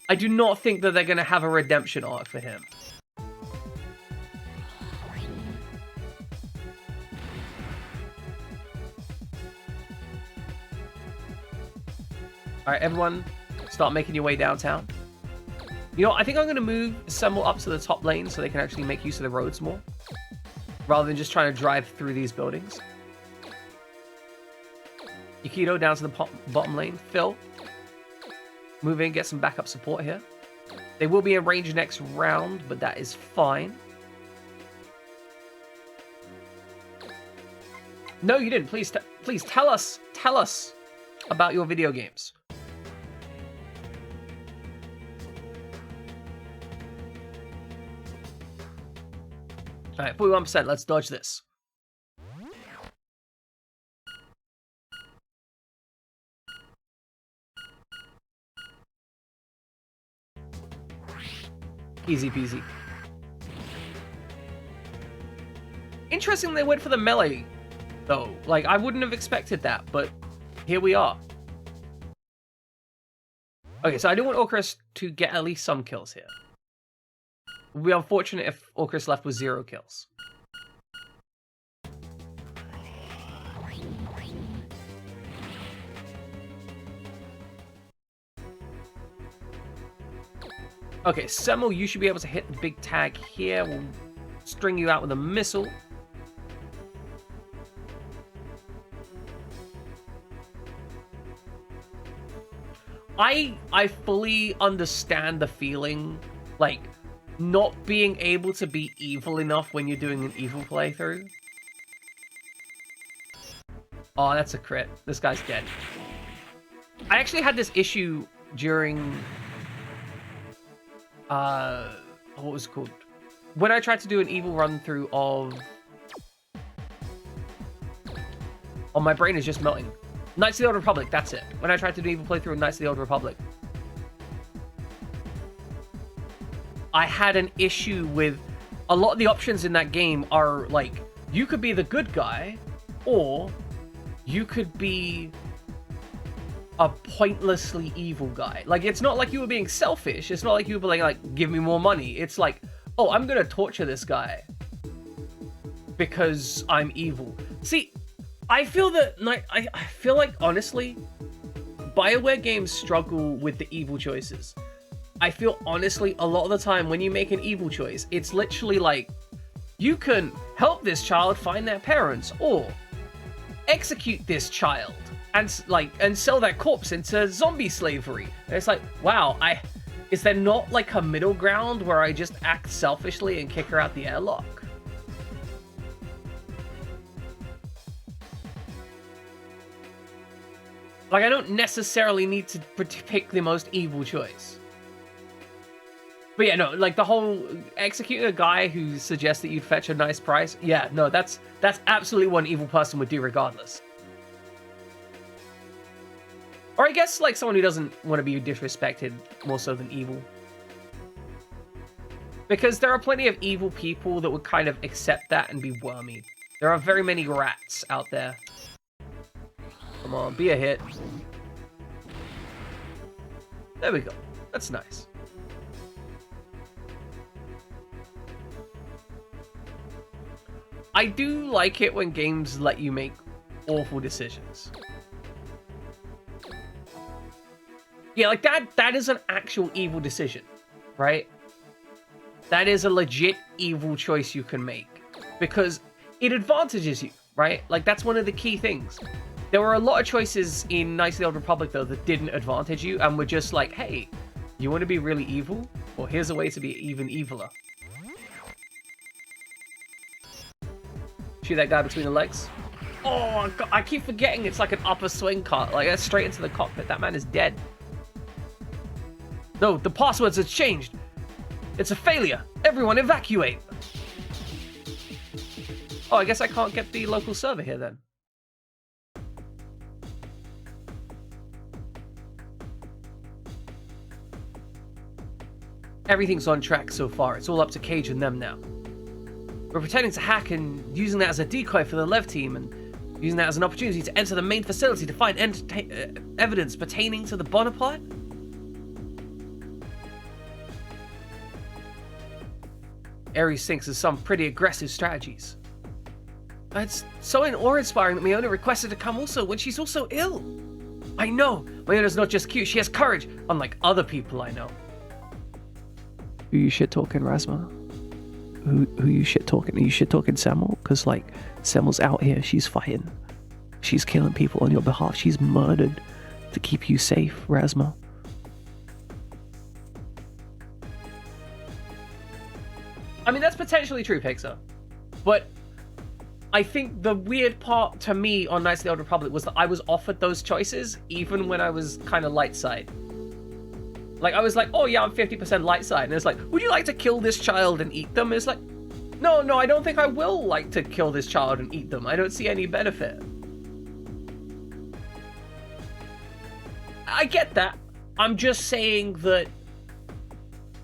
Speaker 1: I do not think that they're going to have a redemption arc for him. Alright, everyone, start making your way downtown. You know, I think I'm going to move Semmel up to the top lane so they can actually make use of the roads more, rather than just trying to drive through these buildings. Yukito down to the bottom lane. Phil, move in, get some backup support here. They will be in range next round, but that is fine. No, you didn't. Please tell us about your video games. All right, 41%. Let's dodge this. Easy peasy. Interesting they went for the melee, though. Like, I wouldn't have expected that, but here we are. Okay, so I do want Orcris to get at least some kills here. It would be unfortunate if Orcris left with 0 kills. Okay, Semmel, you should be able to hit the big tag here. We'll string you out with a missile. I fully understand the feeling, like, not being able to be evil enough when you're doing an evil playthrough. Oh, that's a crit. This guy's dead. I actually had this issue during... what was it called? When I tried to do an evil run-through of... Oh, my brain is just melting. Knights of the Old Republic, that's it. When I tried to do evil playthrough of Knights of the Old Republic. I had an issue with... A lot of the options in that game are, like, you could be the good guy, or you could be a pointlessly evil guy. Like, it's not like you were being selfish. It's not like you were like, give me more money. It's like, oh, I'm gonna torture this guy because I'm evil. See, I feel that, I feel like, honestly, BioWare games struggle with the evil choices. I feel, honestly, a lot of the time when you make an evil choice, it's literally like, you can help this child find their parents, or execute this child and sell that corpse into zombie slavery. And it's like, wow, is there not like a middle ground where I just act selfishly and kick her out the airlock? Like, I don't necessarily need to pick the most evil choice. But yeah, no, like the whole executing a guy who suggests that you'd fetch a nice price. Yeah, no, that's absolutely what an evil person would do regardless. Or I guess like someone who doesn't want to be disrespected more so than evil. Because there are plenty of evil people that would kind of accept that and be wormy. There are very many rats out there. Come on, be a hit. There we go. That's nice. I do like it when games let you make awful decisions. Yeah, like that is an actual evil decision, right? That is a legit evil choice you can make because it advantages you, right? Like that's one of the key things. There were a lot of choices in Knights of the Old Republic though that didn't advantage you and were just like, hey, you want to be really evil? Well, here's a way to be even eviler. Shoot that guy between the legs. Oh, God, I keep forgetting it's like an upper swing cut. Like, that's straight into the cockpit. That man is dead. No, the passwords have changed. It's a failure. Everyone evacuate. Oh, I guess I can't get the local server here then. Everything's on track so far. It's all up to Cage and them now. We're pretending to hack and using that as a decoy for the Lev team and using that as an opportunity to enter the main facility to find evidence pertaining to the Bonaparte? Ares thinks of some pretty aggressive strategies. It's so awe-inspiring that Miona requested to come also when she's also ill. I know, Miona's not just cute, she has courage, unlike other people I know. Who you shit-talking, Razma? Who you shit-talking? Are you shit-talking Samuel? Because, like, Samuel's out here, she's fighting. She's killing people on your behalf. She's murdered to keep you safe, Razma. I mean, that's potentially true, Pixar. But I think the weird part to me on Knights of the Old Republic was that I was offered those choices even when I was kind of light side. Like, I was like, oh yeah, I'm 50% light side. And it's like, would you like to kill this child and eat them? And it's like, no, I don't think I will like to kill this child and eat them. I don't see any benefit. I get that. I'm just saying that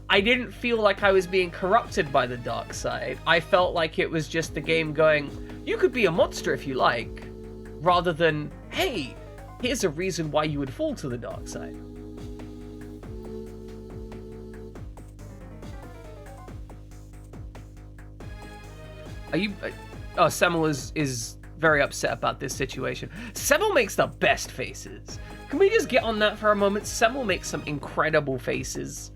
Speaker 1: I didn't feel like I was being corrupted by the dark side. I felt like it was just the game going, you could be a monster if you like, rather than, hey, here's a reason why you would fall to the dark side. Are you... Oh, Semmel is very upset about this situation. Semmel makes the best faces. Can we just get on that for a moment? Semmel makes some incredible faces.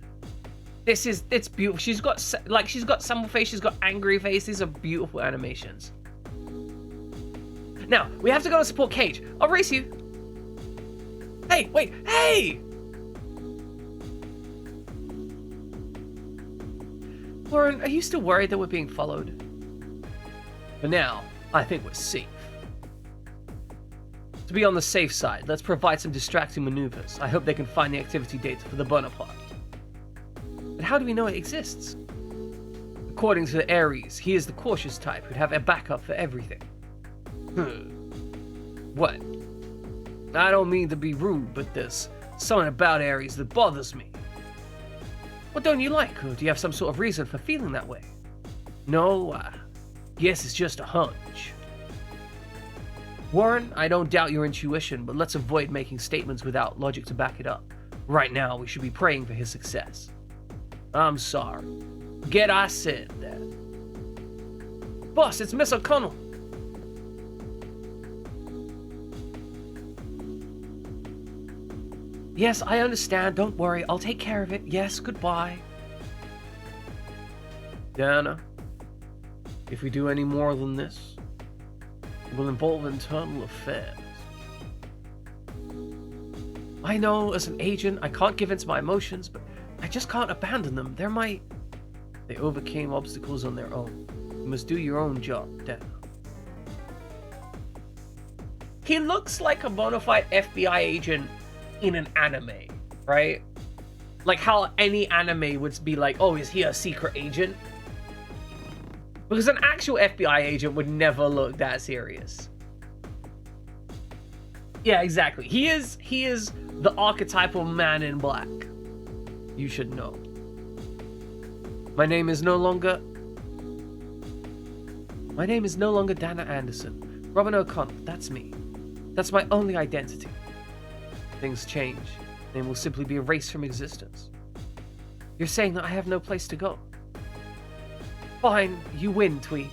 Speaker 1: It's beautiful. She's got Semmel face, she's got angry face. These are beautiful animations. Now, we have to go and support Cage. I'll race you. Hey, wait, hey! Lauren, are you still worried that we're being followed? For now, I think we're safe. To be on the safe side, let's provide some distracting maneuvers. I hope they can find the activity data for the Bonaparte. But how do we know it exists? According to the Ares, he is the cautious type who'd have a backup for everything. What? I don't mean to be rude, but there's something about Ares that bothers me. What don't you like, or do you have some sort of reason for feeling that way? No, guess it's just a hunch. Warren, I don't doubt your intuition, but let's avoid making statements without logic to back it up. Right now, we should be praying for his success. I'm sorry. Forget I said that. Boss, it's Miss O'Connell. Yes, I understand. Don't worry. I'll take care of it. Yes, goodbye. Dana, if we do any more than this, it will involve internal affairs. I know, as an agent, I can't give in to my emotions, but I just can't abandon them. They overcame obstacles on their own. You must do your own job, Dana. He looks like a bona fide FBI agent in an anime, right? Like how any anime would be like, oh, is he a secret agent? Because an actual FBI agent would never look that serious. Yeah, exactly. He is the archetypal man in black. You should know. My name is no longer Dana Anderson. Robin O'Connell, that's me. That's my only identity. Things change. Name will simply be erased from existence. You're saying that I have no place to go. Fine, you win, Tweed.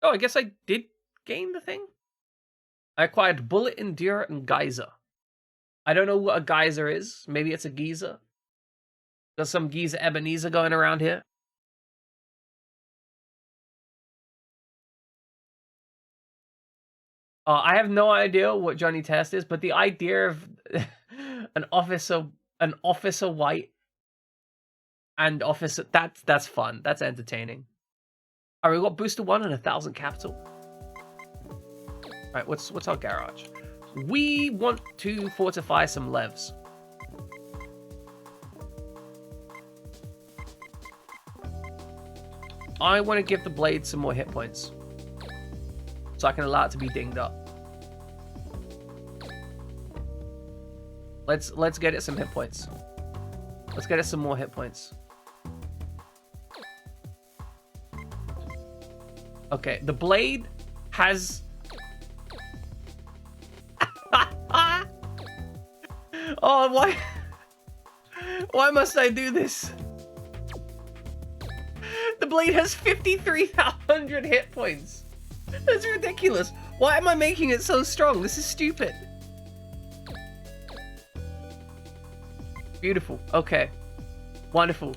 Speaker 1: Oh, I guess I did gain the thing. I acquired Bullet, Endure, and Geyser. I don't know what a geyser is. Maybe it's a geyser. There's some geezer Ebenezer going around here. I have no idea what Johnny Test is, but the idea of an officer white and officer, that's fun. That's entertaining. All right, we got booster 1 and 1,000 capital. All right, what's our garage? We want to fortify some levs. I want to give the blade some more hit points, so I can allow it to be dinged up. Let's get it some hit points. Let's get it some more hit points. Okay, the blade has... Oh, why? Why must I do this? The blade has 5,300 hit points. That's ridiculous. Why am I making it so strong? This is stupid. Beautiful. Okay. Wonderful.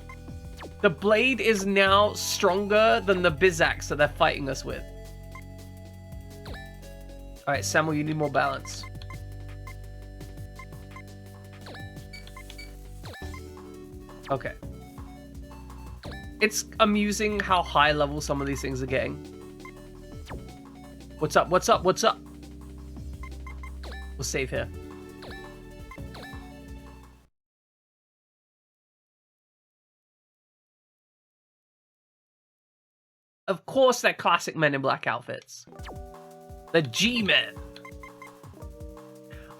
Speaker 1: The blade is now stronger than the Bizax that they're fighting us with. Alright, Samuel, you need more balance. Okay. It's amusing how high level some of these things are getting. What's up? What's up? What's up? We'll save here. Of course, they're classic Men in Black outfits. The G-Men.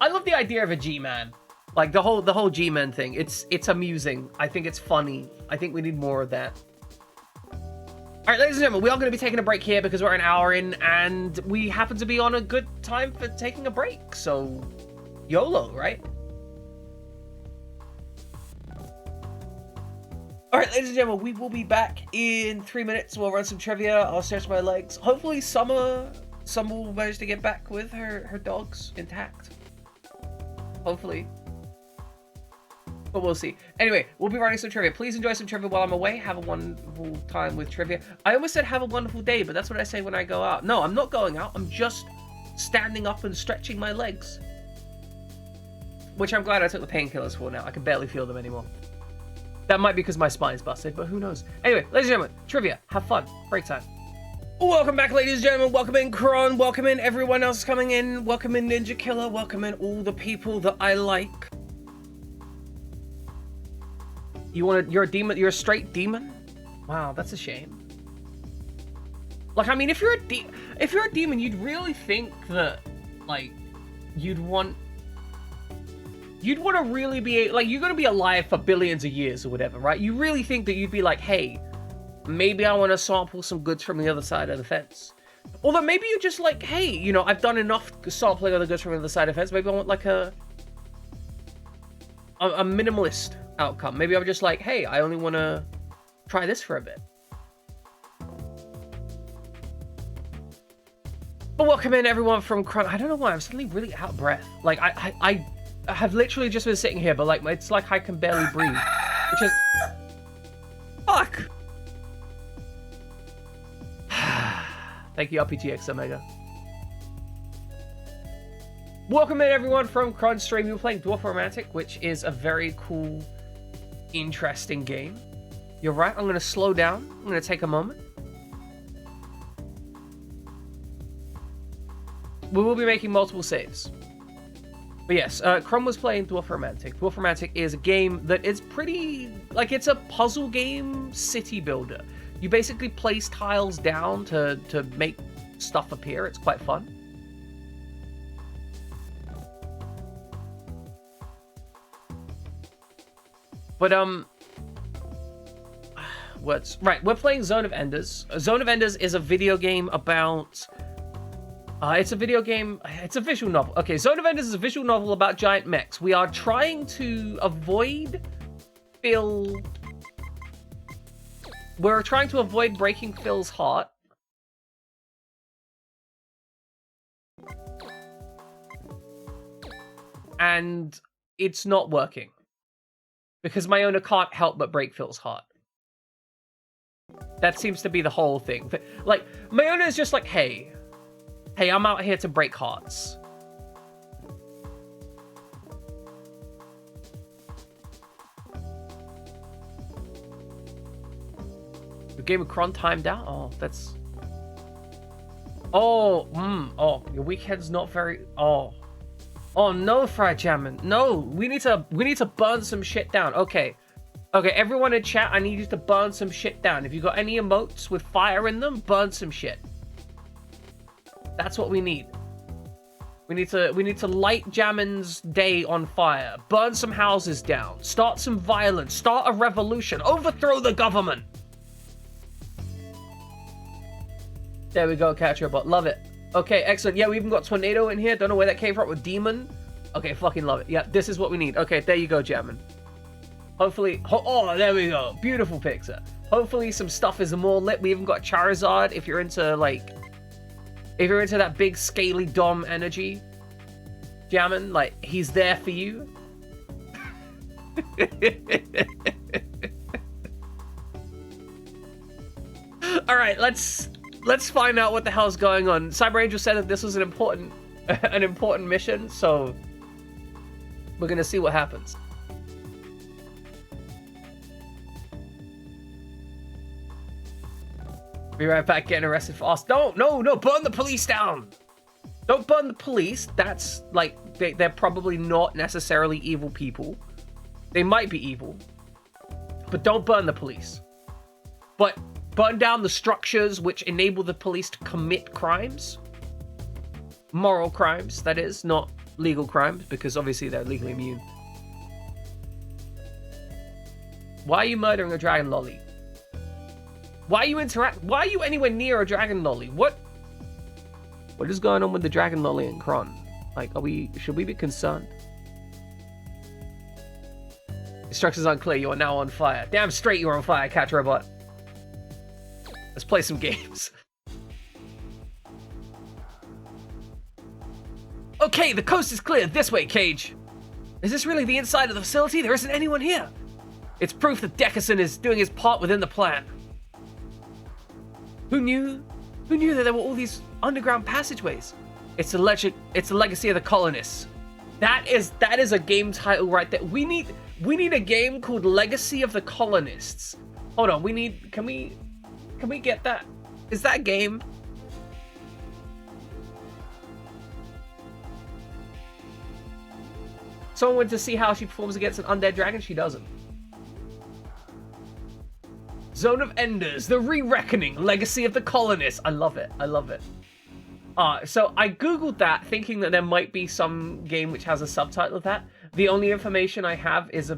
Speaker 1: I love the idea of a G-Man. Like the whole G-Men thing. It's amusing. I think it's funny. I think we need more of that. All right, ladies and gentlemen, we are going to be taking a break here because we're an hour in, and we happen to be on a good time for taking a break. So, YOLO, right? All right, ladies and gentlemen, we will be back in 3 minutes. We'll run some trivia. I'll stretch my legs. Hopefully, Summer will manage to get back with her dogs intact. Hopefully. But we'll see. Anyway, we'll be running some trivia. Please enjoy some trivia while I'm away. Have a wonderful time with trivia. I almost said have a wonderful day, but that's what I say when I go out. No, I'm not going out. I'm just standing up and stretching my legs. Which I'm glad I took the painkillers for now. I can barely feel them anymore. That might be because my spine's busted, but who knows. Anyway, ladies and gentlemen, trivia. Have fun. Break time. Welcome back, ladies and gentlemen. Welcome in, Kron. Welcome in everyone else coming in. Welcome in, Ninja Killer. Welcome in all the people that I like. You're a demon? You're a straight demon? Wow, that's a shame. Like, I mean, if you're a demon, you'd really think that, like, you'd want to really be, like, you're gonna be alive for billions of years or whatever, right? You really think that you'd be like, hey, maybe I want to sample some goods from the other side of the fence. Although maybe you're just like, hey, you know, I've done enough sampling of the goods from the other side of the fence. Maybe I want like a minimalist outcome. Maybe I'm just like, hey, I only want to try this for a bit. But welcome in everyone from I don't know why I'm suddenly really out of breath. Like I have literally just been sitting here, but like it's like I can barely breathe, which is fuck. Thank you, RPGX Omega. Welcome in everyone from Cron Stream. We were playing Dwarf Romantic, which is a very cool, interesting game. You're right, I'm gonna slow down. I'm gonna take a moment. We will be making multiple saves. But yes, Cron was playing Dwarf Romantic. Dwarf Romantic is a game that is pretty, like, it's a puzzle game city builder. You basically place tiles down to make stuff appear. It's quite fun. But, right, we're playing Zone of Enders. Zone of Enders is a video game about, it's a visual novel. Okay, Zone of Enders is a visual novel about giant mechs. We are trying to avoid We're trying to avoid breaking Phil's heart and it's not working. Because Myona can't help but break Phil's heart. That seems to be the whole thing. Like, Myona is just like, hey, I'm out here to break hearts. The game of Cron timed out? Oh, that's... Oh, your weekend's not very... Oh no, Fried Jammin'. No, we need to burn some shit down. Okay, everyone in chat, I need you to burn some shit down. If you got any emotes with fire in them, burn some shit. That's what we need. We need to light Jammin's day on fire. Burn some houses down. Start some violence. Start a revolution. Overthrow the government. There we go, Catch Robot. Love it. Okay, excellent. Yeah, we even got Tornado in here. Don't know where that came from with Demon. Okay, fucking love it. Yeah, this is what we need. Okay, there you go, Jammin. Hopefully... Oh, there we go. Beautiful picture. Hopefully some stuff is more lit. We even got Charizard if you're into, like... If you're into that big, scaly Dom energy. Jammin, like, he's there for you. Alright, let's find out what the hell's going on. Cyber Angel said that this was an important mission, so we're gonna see what happens. Be right back, getting arrested for us. No, burn the police down. Don't burn the police. That's like, they're probably not necessarily evil people. They might be evil, but don't burn the police. But burn down the structures which enable the police to commit crimes. Moral crimes, that is, not legal crimes, because obviously they're legally immune. Why are you murdering a dragon lolly? Why are you anywhere near a dragon lolly? What is going on with the dragon lolly and Kron? Like, should we be concerned? Instructions unclear, you are now on fire. Damn straight you're on fire, Catch Robot. Let's play some games. Okay, the coast is clear. This way, Cage. Is this really the inside of the facility? There isn't anyone here. It's proof that Deckerson is doing his part within the plan. Who knew that there were all these underground passageways? It's a legacy of the colonists. That is a game title right there. We need a game called Legacy of the Colonists. Hold on, can we get that? Is that a game? Someone went to see how she performs against an undead dragon. She doesn't. Zone of Enders, The Re-Reckoning, Legacy of the Colonists. I love it. I love it. So I googled that thinking that there might be some game which has a subtitle of that. The only information I have is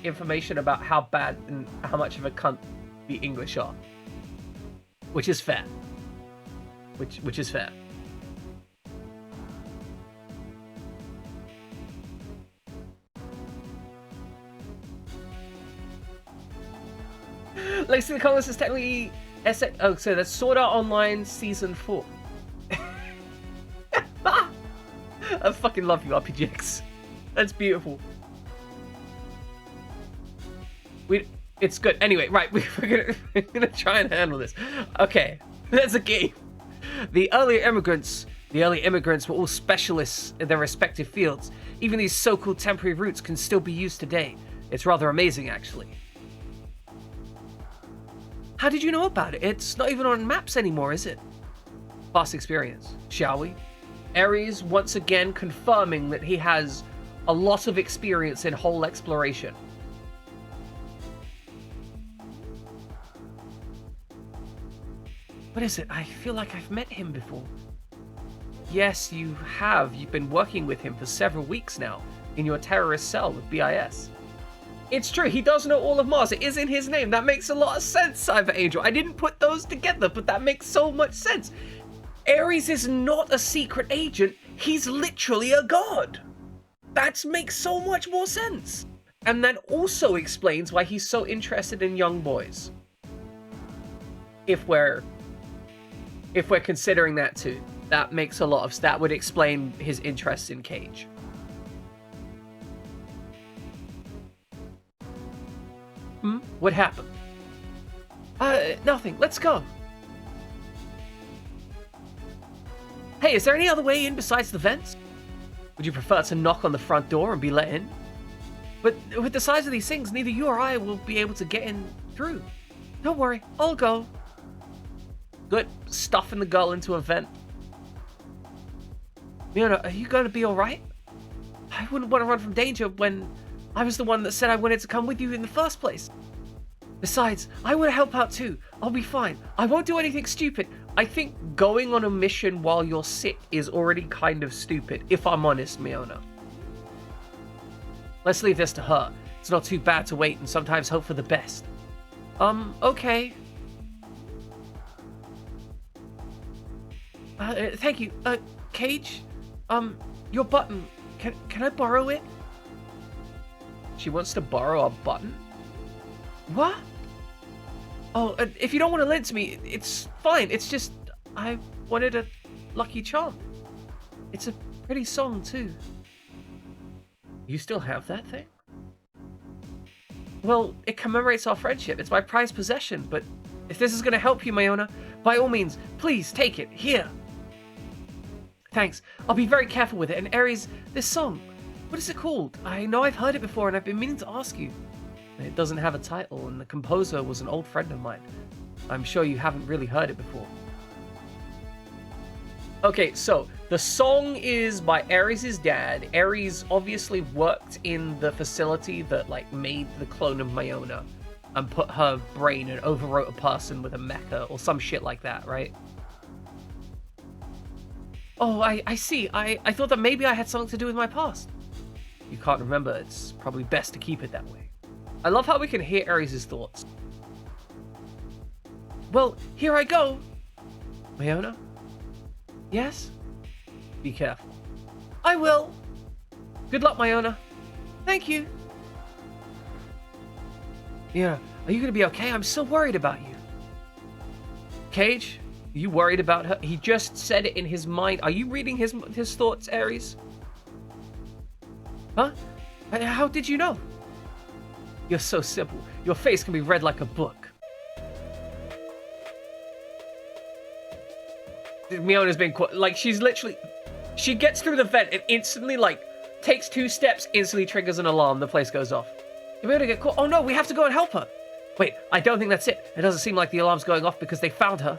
Speaker 1: information about how bad and how much of a cunt the English are. Which is fair. Which is fair. Legacy of the Colonists is technically oh, so that's Sword Art Online Season 4. I fucking love you, RPGX. That's beautiful. It's good. Anyway, right, we're gonna try and handle this. Okay, there's a game. The early immigrants were all specialists in their respective fields. Even these so-called temporary routes can still be used today. It's rather amazing, actually. How did you know about it? It's not even on maps anymore, is it? Past experience, shall we? Ares once again confirming that he has a lot of experience in whole exploration. What is it? I feel like I've met him before. Yes, you have. You've been working with him for several weeks now, in your terrorist cell with BIS. It's true, he does know all of Mars. It is in his name. That makes a lot of sense, Cyber Angel. I didn't put those together, but that makes so much sense. Ares is not a secret agent. He's literally a god. That makes so much more sense. And that also explains why he's so interested in young boys. If we're considering that too. That makes a lot of... That would explain his interest in Cage. What happened? Nothing. Let's go. Hey, is there any other way in besides the vents? Would you prefer to knock on the front door and be let in? But with the size of these things, neither you or I will be able to get in through. Don't worry, I'll go. Good. Stuffing the girl into a vent. Miona, are you going to be alright? I wouldn't want to run from danger when I was the one that said I wanted to come with you in the first place. Besides, I want to help out too. I'll be fine. I won't do anything stupid. I think going on a mission while you're sick is already kind of stupid, if I'm honest, Miona. Let's leave this to her. It's not too bad to wait and sometimes hope for the best. Okay. Thank you. Cage? Your button. Can I borrow it? She wants to borrow a button? What? Oh, if you don't want to lend to me, it's fine. It's just, I wanted a Lucky Charm. It's a pretty song, too. You still have that thing? Well, it commemorates our friendship. It's my prized possession, but if this is going to help you, Miona, by all means, please take it. Here. Thanks. I'll be very careful with it. And Ares, this song, what is it called? I know I've heard it before, and I've been meaning to ask you. It doesn't have a title, and the composer was an old friend of mine. I'm sure you haven't really heard it before. Okay, so the song is by Ares' dad. Ares obviously worked in the facility that made the clone of Miona and put her brain and overwrote a person with a mecha or some shit like that, right? Oh, I see. I thought that maybe I had something to do with my past. You can't remember. It's probably best to keep it that way. I love how we can hear Ares' thoughts. Well, here I go. Miona? Yes? Be careful. I will. Good luck, Miona. Thank you. Yeah, are you gonna be okay? I'm so worried about you. Cage, are you worried about her? He just said it in his mind. Are you reading his thoughts, Ares? Huh? How did you know? You're so simple. Your face can be read like a book. Miona's been she's literally, she gets through the vent and instantly takes 2 steps, instantly triggers an alarm. The place goes off. You're going to get caught. Oh no, we have to go and help her. Wait, I don't think that's it. It doesn't seem like the alarm's going off because they found her.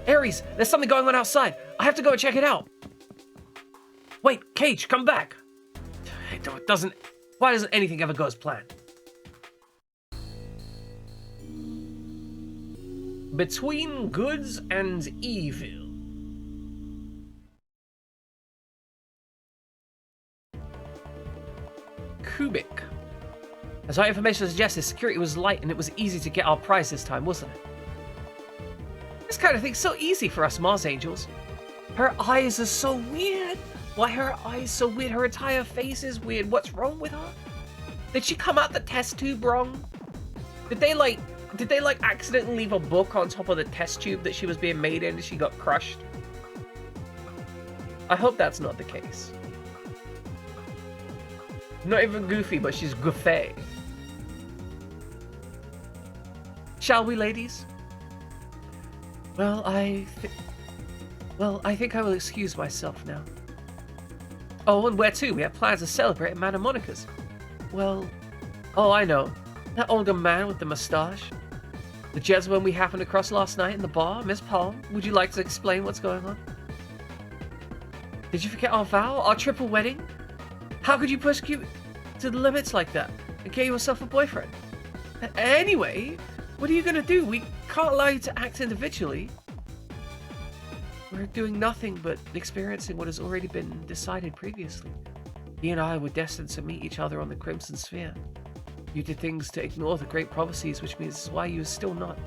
Speaker 1: Ares, there's something going on outside. I have to go and check it out. Wait, Cage, come back. Why doesn't anything ever go as planned? Between goods and evil. Cubic. As our information suggests, the security was light and it was easy to get our prize this time, wasn't it? This kind of thing's so easy for us Mars Angels. Her eyes are so weird. Why are her eyes so weird? Her entire face is weird. What's wrong with her? Did she come out the test tube wrong? Did they accidentally leave a book on top of the test tube that she was being made in and she got crushed? I hope that's not the case. Not even goofy, but she's goofy. Shall we, ladies? Well, I think I will excuse myself now. Oh, and where to? We have plans to celebrate at Madame Monica's. Well, oh, I know. That older man with the mustache. The gentleman we happened across last night in the bar, Miss Palm. Would you like to explain what's going on? Did you forget our vow? Our triple wedding? How could you push Q to the limits like that and get yourself a boyfriend? Anyway, what are you gonna do? We can't allow you to act individually. We're doing nothing but experiencing what has already been decided previously. He and I were destined to meet each other on the Crimson Sphere. You did things to ignore the great prophecies, which means why you are still not.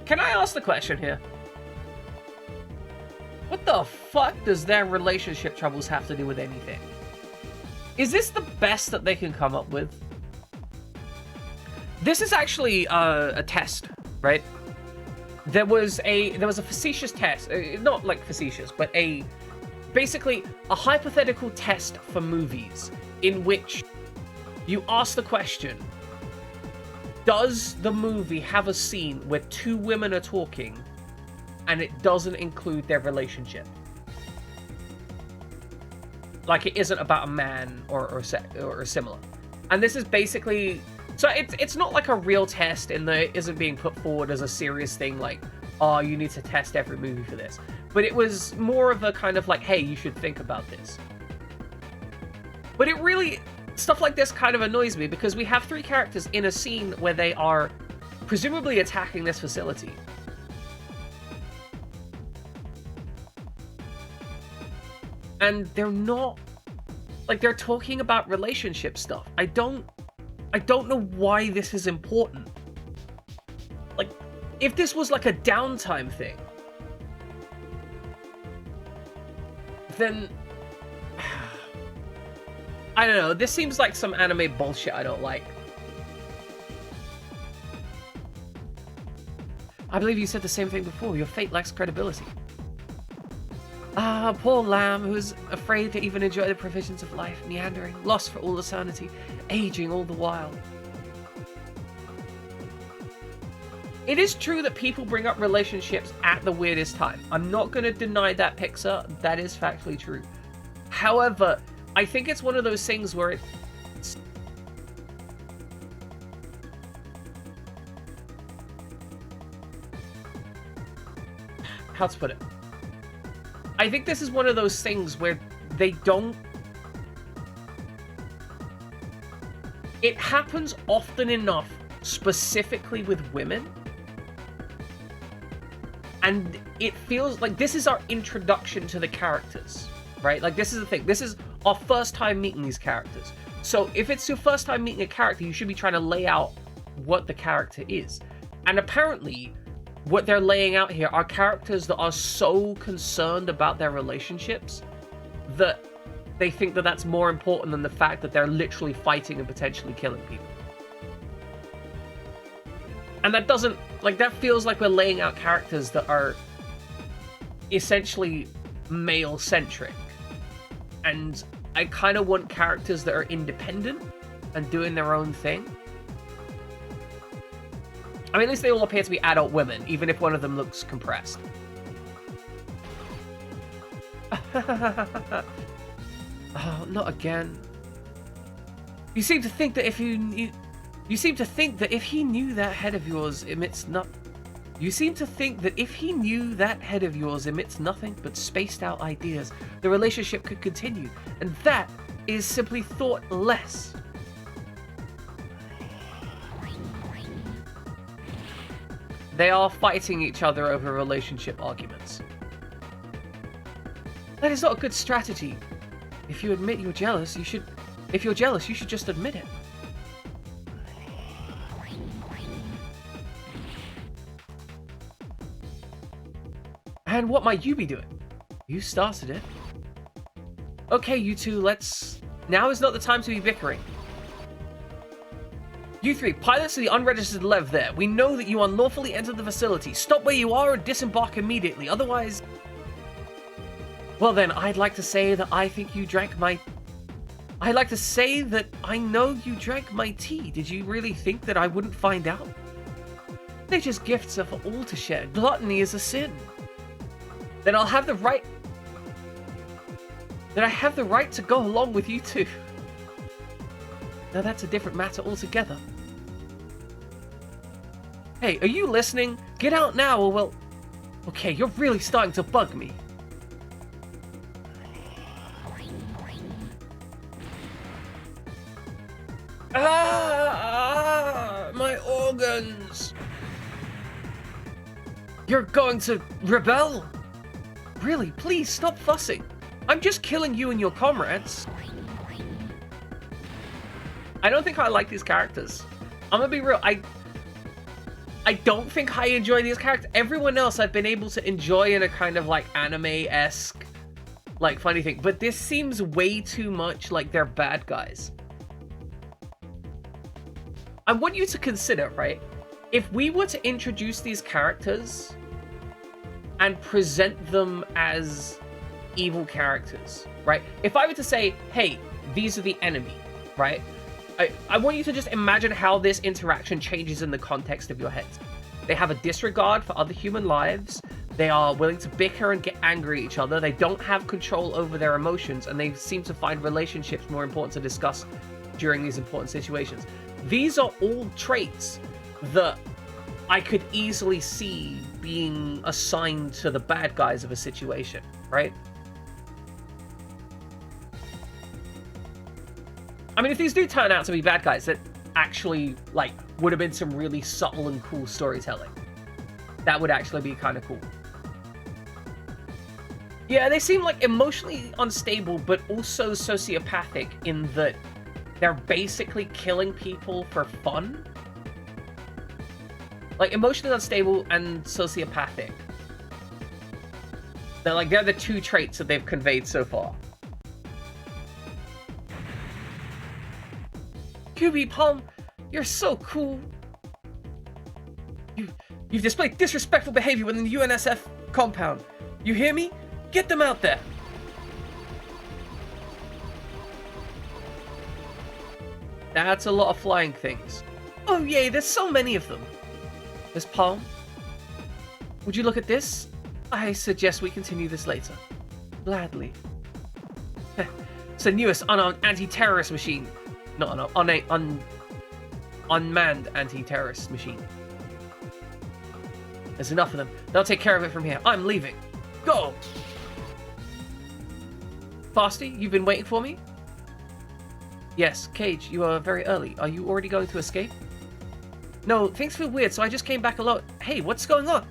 Speaker 1: Can I ask the question here? What the fuck does their relationship troubles have to do with anything? Is this the best that they can come up with? This is actually a test, right? There was a facetious test, not like facetious, but basically a hypothetical test for movies in which You ask the question, does the movie have a scene where two women are talking and it doesn't include their relationship? Like, it isn't about a man or similar. And this is basically... So it's not like a real test in that it isn't being put forward as a serious thing, like, oh, you need to test every movie for this. But it was more of a kind of like, hey, you should think about this. But it really... Stuff like this kind of annoys me, because we have three characters in a scene where they are presumably attacking this facility. And they're not... Like, they're talking about relationship stuff. I don't know why this is important. Like, if this was like a downtime thing, then... I don't know, this seems like some anime bullshit I don't like. I believe you said the same thing before. Your fate lacks credibility. Ah, poor lamb who's afraid to even enjoy the provisions of life, meandering, lost for all eternity, aging all the while. It is true that people bring up relationships at the weirdest time. I'm not going to deny that, Pixar. That is factually true. However, I think it's one of those things where it's... How to put it? I think this is one of those things where they don't... It happens often enough, specifically with women. And it feels like this is our introduction to the characters, right? Like, this is the thing. This is our first time meeting these characters. So if it's your first time meeting a character, you should be trying to lay out what the character is. And apparently, what they're laying out here are characters that are so concerned about their relationships that they think that that's more important than the fact that they're literally fighting and potentially killing people. And that doesn't... Like, that feels like we're laying out characters that are essentially male-centric. And I kind of want characters that are independent and doing their own thing. I mean, at least they all appear to be adult women, even if one of them looks compressed. Oh, not again. You seem to think that if he knew that head of yours emits nothing but spaced out ideas, the relationship could continue, and that is simply thoughtless. They are fighting each other over relationship arguments. That is not a good strategy. If you admit you're jealous, you should... If you're jealous, you should just admit it. And what might you be doing? You started it. Okay, you two, let's... Now is not the time to be bickering. You three, pilots of the unregistered Lev there. We know that you unlawfully entered the facility. Stop where you are and disembark immediately, otherwise... Well then, I'd like to say that I think you drank my... I'd like to say that I know you drank my tea. Did you really think that I wouldn't find out? Nature's gifts are for all to share. Gluttony is a sin. Then I'll have the right... Then I have the right to go along with you two. Now that's a different matter altogether. Hey, are you listening? Get out now or we'll... Okay, you're really starting to bug me. My organs! You're going to rebel? Really, please stop fussing. I'm just killing you and your comrades. I don't think I like these characters. I'm gonna be real, I don't think I enjoy these characters. Everyone else I've been able to enjoy in a kind of like anime-esque, like funny thing. But this seems way too much like they're bad guys. I want you to consider, right? If we were to introduce these characters and present them as evil characters, right? If I were to say, hey, these are the enemy, right? I want you to just imagine how this interaction changes in the context of your heads. They have a disregard for other human lives. They are willing to bicker and get angry at each other. They don't have control over their emotions, and they seem to find relationships more important to discuss during these important situations. These are all traits that I could easily see being assigned to the bad guys of a situation, right? I mean, if these do turn out to be bad guys that actually, like, would have been some really subtle and cool storytelling, that would actually be kind of cool. Yeah, they seem like emotionally unstable, but also sociopathic in that they're basically killing people for fun. Like, emotionally unstable and sociopathic. They're the two traits that they've conveyed so far. QB Palm, you're so cool. You've displayed disrespectful behavior within the UNSF compound. You hear me? Get them out there. That's a lot of flying things. Oh yay, there's so many of them. Miss Palm, would you look at this? I suggest we continue this later. Gladly. It's the newest unarmed anti-terrorist machine. Not unmanned anti-terrorist machine. There's enough of them. They'll take care of it from here. I'm leaving. Go! Fasty, you've been waiting for me? Yes, Cage, you are very early. Are you already going to escape? No, things feel weird, so I just came back alone. Hey, what's going on?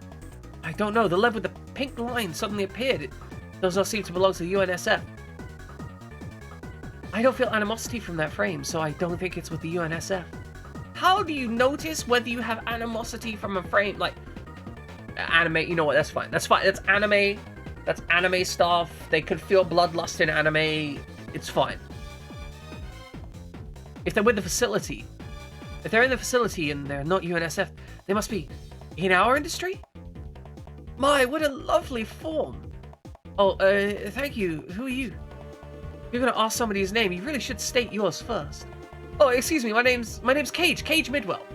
Speaker 1: I don't know. The lev with the pink line suddenly appeared. It does not seem to belong to the UNSF. I don't feel animosity from that frame, so I don't think it's with the UNSF. How do you notice whether you have animosity from a frame? Like, anime, you know what, that's fine. That's fine. That's anime. That's anime stuff. They could feel bloodlust in anime. It's fine. If they're with the facility, if they're in the facility and they're not UNSF, they must be in our industry? My, what a lovely form. Oh, thank you. Who are you? If you're gonna ask somebody his name, you really should state yours first. Oh, excuse me, my name's Cage. Cage Midwell.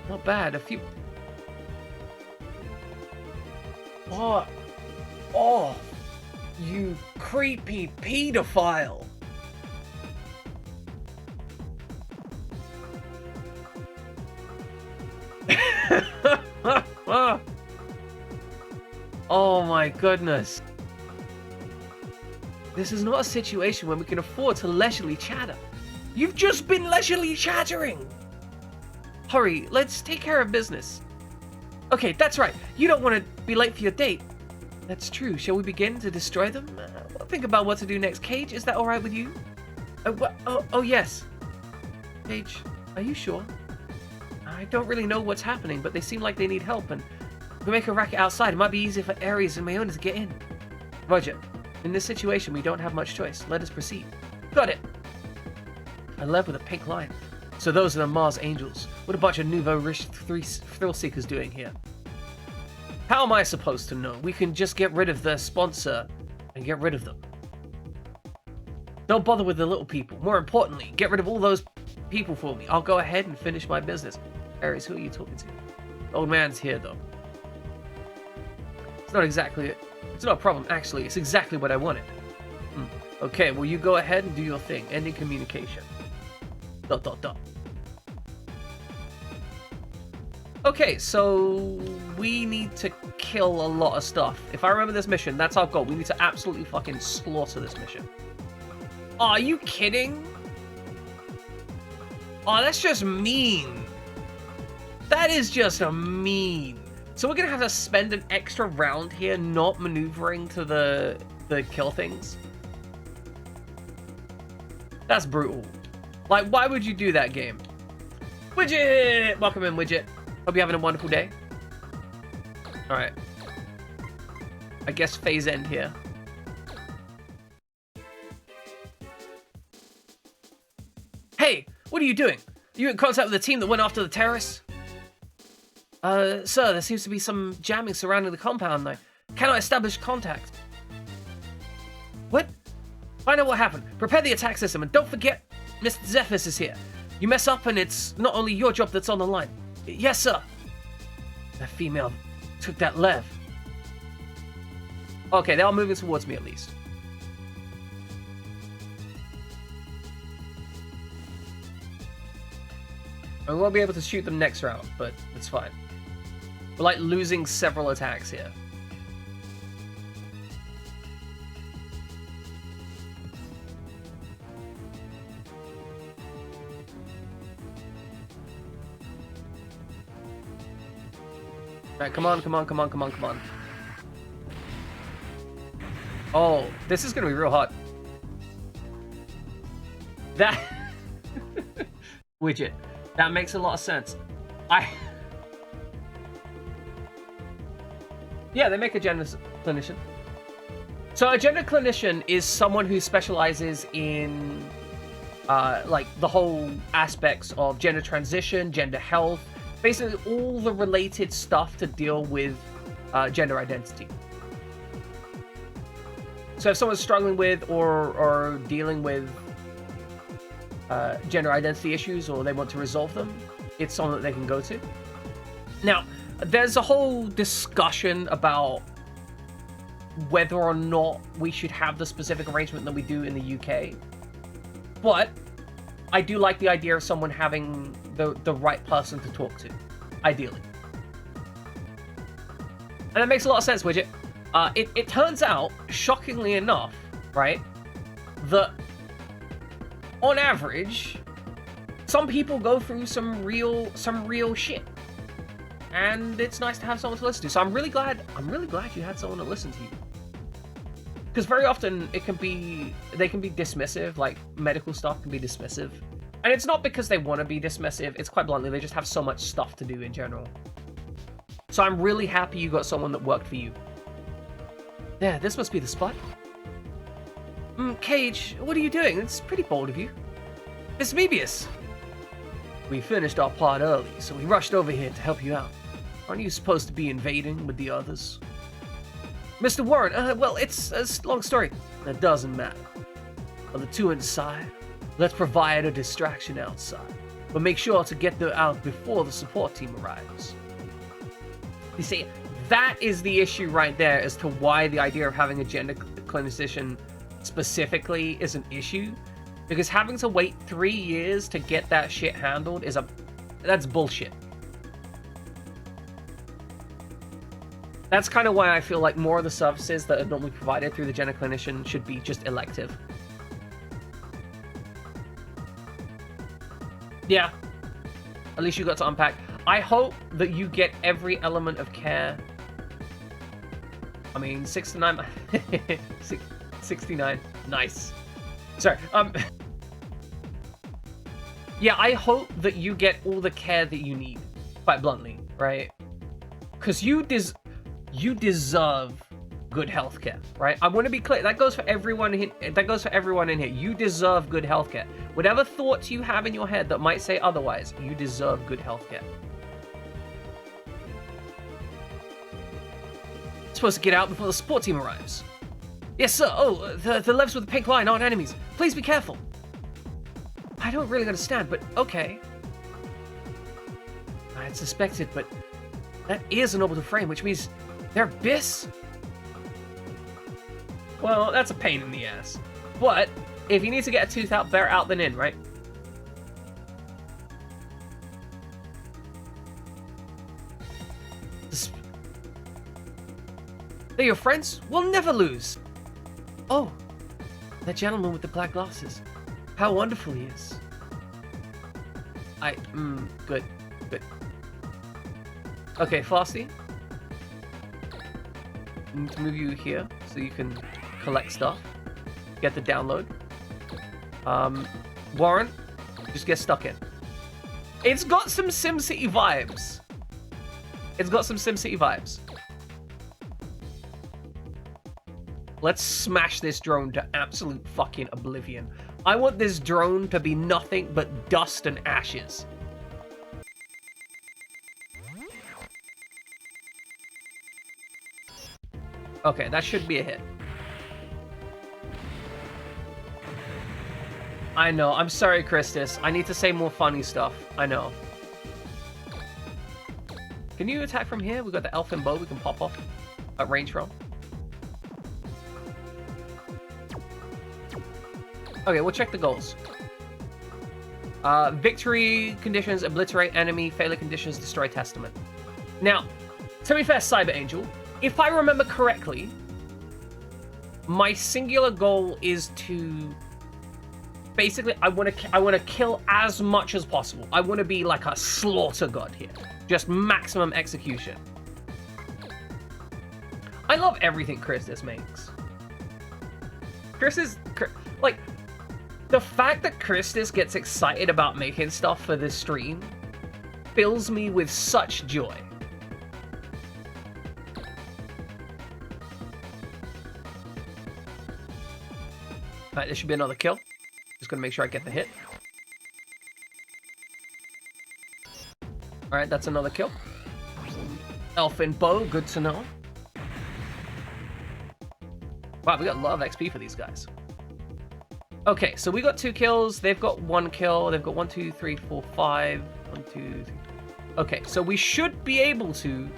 Speaker 1: Not bad. A few. Oh, you creepy pedophile. Oh my goodness. This is not a situation where we can afford to leisurely chatter. You've just been leisurely chattering! Hurry, let's take care of business. Okay, that's right. You don't want to be late for your date. That's true. Shall we begin to destroy them? We'll think about what to do next. Cage, is that alright with you? Oh, yes. Cage, are you sure? I don't really know what's happening, but they seem like they need help, and if we make a racket outside, it might be easier for Ares and Mayona to get in. Roger. In this situation, we don't have much choice. Let us proceed. Got it. I left with a pink line. So those are the Mars Angels. What a bunch of nouveau-riche thrill-seekers doing here. How am I supposed to know? We can just get rid of the sponsor and get rid of them. Don't bother with the little people. More importantly, get rid of all those people for me. I'll go ahead and finish my business. Ares, who are you talking to? The old man's here, though. It's not exactly it. It's not a problem, actually. It's exactly what I wanted. Okay, well, you go ahead and do your thing. Ending communication. ... Okay, so we need to kill a lot of stuff. If I remember this mission, that's our goal. We need to absolutely fucking slaughter this mission. Are you kidding? Oh, that's just mean. That is just a mean. So we're gonna have to spend an extra round here not maneuvering to the kill things. That's brutal. Like, why would you do that, game? Widget! Welcome in, Widget. Hope you're having a wonderful day. Alright. I guess phase end here. Hey! What are you doing? Are you in contact with the team that went after the terrorists? Sir, there seems to be some jamming surrounding the compound. I cannot establish contact. What? Find out what happened. Prepare the attack system, and don't forget Mr. Zephyrus is here. You mess up and it's not only your job that's on the line. Yes, sir. That female took that left. Okay, they are moving towards me at least. I won't be able to shoot them next round, but it's fine. We're like losing several attacks here. Alright, come on, come on, come on, come on, come on. Oh, this is gonna be real hot. That... Widget. That makes a lot of sense. Yeah, they make a gender clinician. So a gender clinician is someone who specializes in like the whole aspects of gender transition, gender health, basically all the related stuff to deal with gender identity. So if someone's struggling with or dealing with gender identity issues, or they want to resolve them, it's someone that they can go to. Now, there's a whole discussion about whether or not we should have the specific arrangement that we do in the UK, but I do like the idea of someone having the right person to talk to, ideally. And that makes a lot of sense, Widget. It turns out, shockingly enough, right, that on average, some people go through some real shit, and it's nice to have someone to listen to. So I'm really glad you had someone to listen to you, because very often they can be dismissive. Like medical stuff can be dismissive, and it's not because they want to be dismissive. It's quite bluntly, they just have so much stuff to do in general. So I'm really happy you got someone that worked for you. Yeah, this must be the spot. Cage, what are you doing? It's pretty bold of you. Miss Mebius! We finished our part early, so we rushed over here to help you out. Aren't you supposed to be invading with the others? Mr. Warren, well, it's a long story. That doesn't matter. Are the two inside? Let's provide a distraction outside, but make sure to get them out before the support team arrives. You see, that is the issue right there as to why the idea of having a gender clinician specifically is an issue, because having to wait 3 years to get that shit handled that's bullshit. That's kind of why I feel like more of the services that are normally provided through the gender clinician should be just elective. Yeah, at least you got to unpack. I hope that you get every element of care. I mean, 69. 69. Nice. Sorry. Yeah, I hope that you get all the care that you need, quite bluntly, right? Because you deserve good healthcare, right? I want to be clear. That goes for everyone. That goes for everyone in here. You deserve good healthcare. Whatever thoughts you have in your head that might say otherwise, you deserve good healthcare. Supposed to get out before the support team arrives. Yes, sir. Oh, the levs with the pink line aren't enemies. Please be careful. I don't really understand, but okay. I had suspected, but that is an orbital frame, which means they're abyss. Well, that's a pain in the ass. But if you need to get a tooth out, better out than in, right? They're your friends? We'll never lose. Oh, that gentleman with the black glasses. How wonderful he is. Good. Okay, Frosty. I need to move you here so you can collect stuff. Get the download. Warren, just get stuck in. It's got some SimCity vibes. Let's smash this drone to absolute fucking oblivion. I want this drone to be nothing but dust and ashes. Okay, that should be a hit. I know. I'm sorry, Christus. I need to say more funny stuff. I know. Can you attack from here? We've got the elfin bow we can pop off at range from. Okay, we'll check the goals. Victory conditions, obliterate enemy, failure conditions, destroy testament. Now, to be fair, Cyber Angel, if I remember correctly, my singular goal is to basically I want to kill as much as possible. I want to be like a slaughter god here, just maximum execution. I love everything Christus makes. Like, the fact that Christus gets excited about making stuff for this stream fills me with such joy. Alright, there should be another kill. Just gonna make sure I get the hit. Alright, that's another kill. Elfin bow, good to know. Wow, we got a lot of XP for these guys. Okay, so we got 2 kills. They've got 1 kill. They've got 1, 2, 3, 4, 5. 1, 2, 3. Okay, so we should be able to,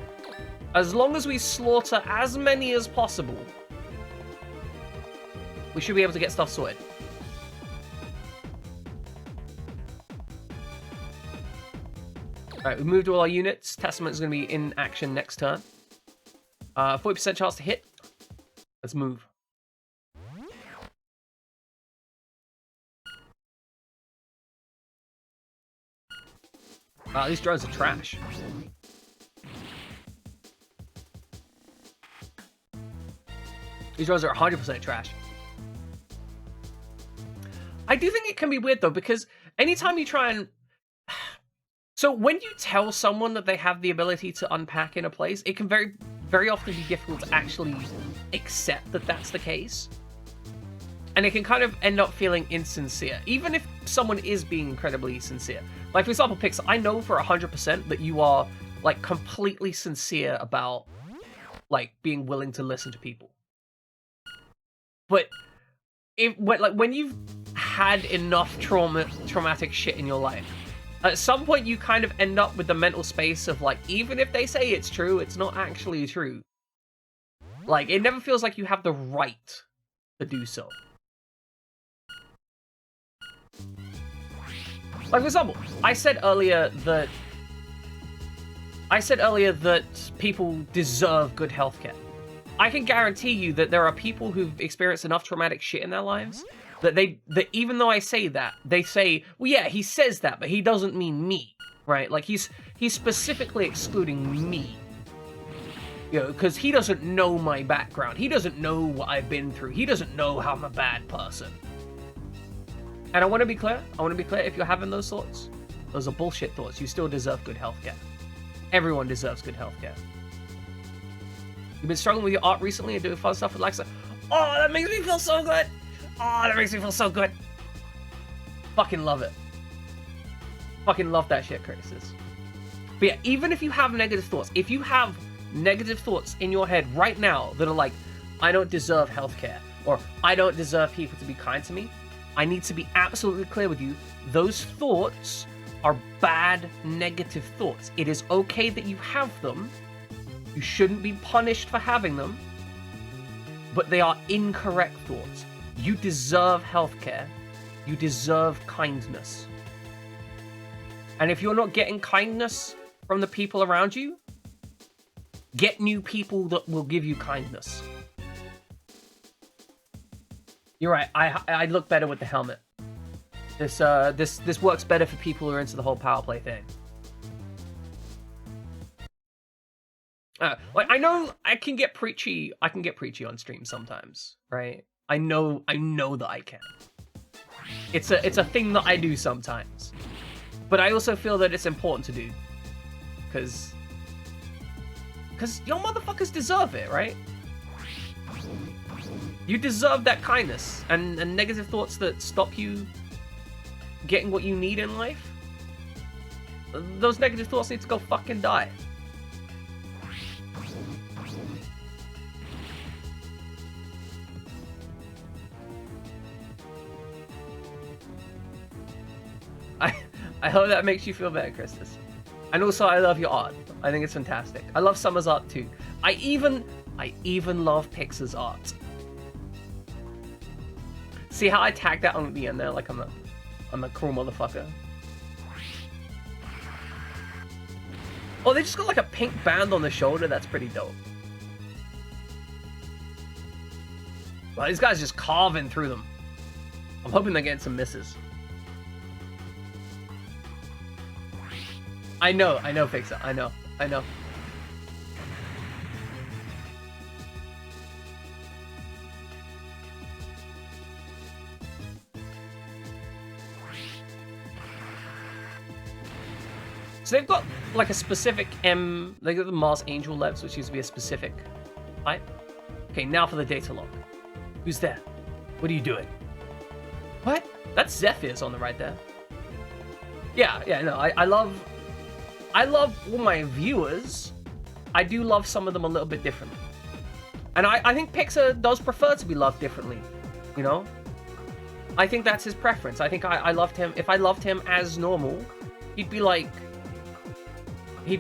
Speaker 1: as long as we slaughter as many as possible, we should be able to get stuff sorted. Alright, we moved all our units. Testament is going to be in action next turn. 40% chance to hit. Let's move. Wow, these drones are trash. These drones are 100% trash. I do think it can be weird though, because anytime you try and... So when you tell someone that they have the ability to unpack in a place, it can very often be difficult to actually accept that that's the case. And it can kind of end up feeling insincere, even if someone is being incredibly sincere. Like, for example, Pix, I know for 100% that you are, like, completely sincere about, like, being willing to listen to people. But when you've had enough traumatic shit in your life, at some point you kind of end up with the mental space of, like, even if they say it's true, it's not actually true. Like, it never feels like you have the right to do so. Like, for example, I said earlier that people deserve good healthcare. I can guarantee you that there are people who've experienced enough traumatic shit in their lives that even though I say that, they say, well, yeah, he says that, but he doesn't mean me, right? Like, he's specifically excluding me. You know, because he doesn't know my background. He doesn't know what I've been through. He doesn't know how I'm a bad person. And I want to be clear, if you're having those thoughts, those are bullshit thoughts. You still deserve good healthcare. Everyone deserves good healthcare. You've been struggling with your art recently and doing fun stuff with Alexa. Oh, that makes me feel so good. Oh, that makes me feel so good. Fucking love it. Fucking love that shit, Curtis. But yeah, even if you have negative thoughts, if you have negative thoughts in your head right now that are like, I don't deserve healthcare, or I don't deserve people to be kind to me, I need to be absolutely clear with you. Those thoughts are bad, negative thoughts. It is okay that you have them. You shouldn't be punished for having them. But they are incorrect thoughts. You deserve healthcare. You deserve kindness. And if you're not getting kindness from the people around you, get new people that will give you kindness. You're right. I look better with the helmet. This works better for people who are into the whole power play thing. Like, I know I can get preachy. I can get preachy on stream sometimes, right? I know that I can. It's a thing that I do sometimes, but I also feel that it's important to do, because y'all motherfuckers deserve it, right? You deserve that kindness and negative thoughts that stop you getting what you need in life. Those negative thoughts need to go fucking die. I hope that makes you feel better, Christus. And also, I love your art. I think it's fantastic. I love Summer's art too. I even love Pixar's art. See how I tagged that on at the end there, like I'm a cruel motherfucker. Oh, they just got like a pink band on the shoulder. That's pretty dope. Well, these guys just carving through them. I'm hoping they're getting some misses. I know, Pixar. I know. So they've got like a specific they got the Mars Angel levels, which used to be a specific type. Okay, now for the data log. Who's there? What are you doing? What? That's Zephyr's on the right there. Yeah, no, I love all my viewers. I do love some of them a little bit differently. And I think Pixar does prefer to be loved differently, you know? I think that's his preference. I think I loved him. If I loved him as normal, he'd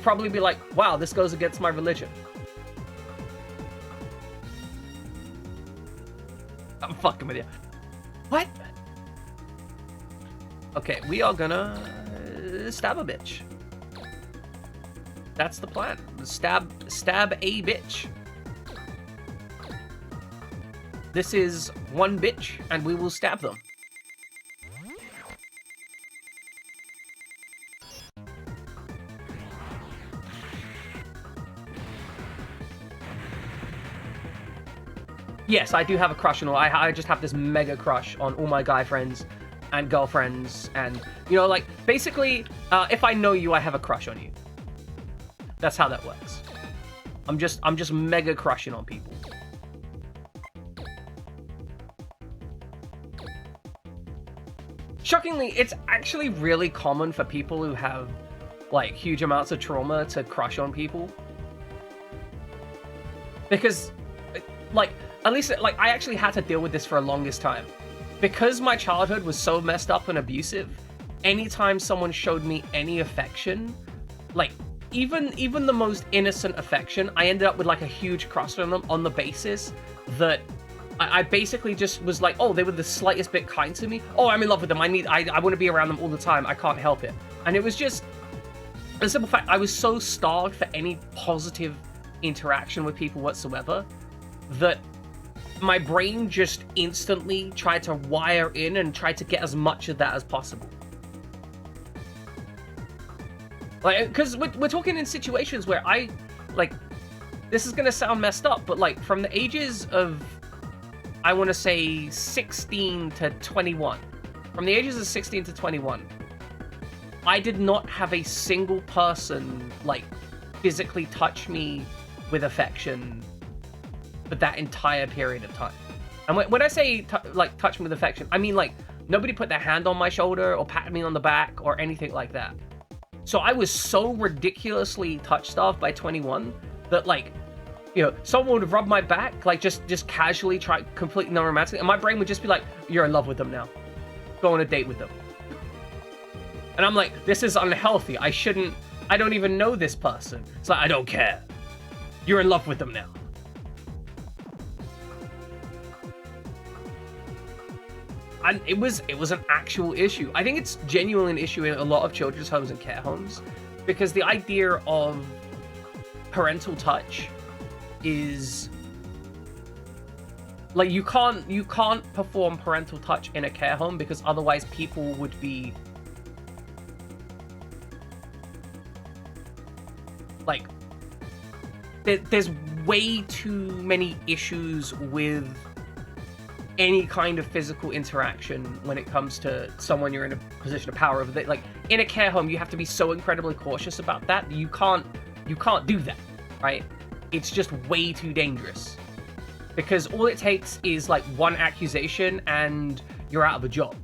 Speaker 1: probably be like, wow, this goes against my religion. I'm fucking with you. What? Okay, we are gonna stab a bitch. That's the plan. Stab a bitch. This is one bitch, and we will stab them. Yes, I do have a crush on all. I just have this mega crush on all my guy friends and girlfriends, and you know, like basically, if I know you, I have a crush on you. That's how that works. I'm just mega crushing on people. Shockingly, it's actually really common for people who have like huge amounts of trauma to crush on people. Because like, at least like I actually had to deal with this for the longest time. Because my childhood was so messed up and abusive, anytime someone showed me any affection, like even the most innocent affection, I ended up with like a huge crush on them on the basis that I basically just was like, oh, they were the slightest bit kind to me. Oh, I'm in love with them. I want to be around them all the time. I can't help it. And it was just the simple fact I was so starved for any positive interaction with people whatsoever that my brain just instantly tried to wire in and try to get as much of that as possible. Like, because we're talking in situations where this is gonna sound messed up, but like from the ages of, I want to say 16 to 21. From the ages of 16 to 21, I did not have a single person like physically touch me with affection for that entire period of time. And when I say touch me with affection, I mean like nobody put their hand on my shoulder or patted me on the back or anything like that. So I was so ridiculously touch-starved by 21 that like, you know, someone would rub my back, like just casually, try completely non-romantic, and my brain would just be like, you're in love with them now. Go on a date with them. And I'm like, this is unhealthy. I don't even know this person. It's like, I don't care. You're in love with them now. And it was an actual issue. I think it's genuinely an issue in a lot of children's homes and care homes, because the idea of parental touch is like you can't perform parental touch in a care home because otherwise people would be like there's way too many issues with any kind of physical interaction when it comes to someone you're in a position of power over. Like in a care home, you have to be so incredibly cautious about that. You can't do that, right? It's just way too dangerous, because all it takes is like one accusation and you're out of a job.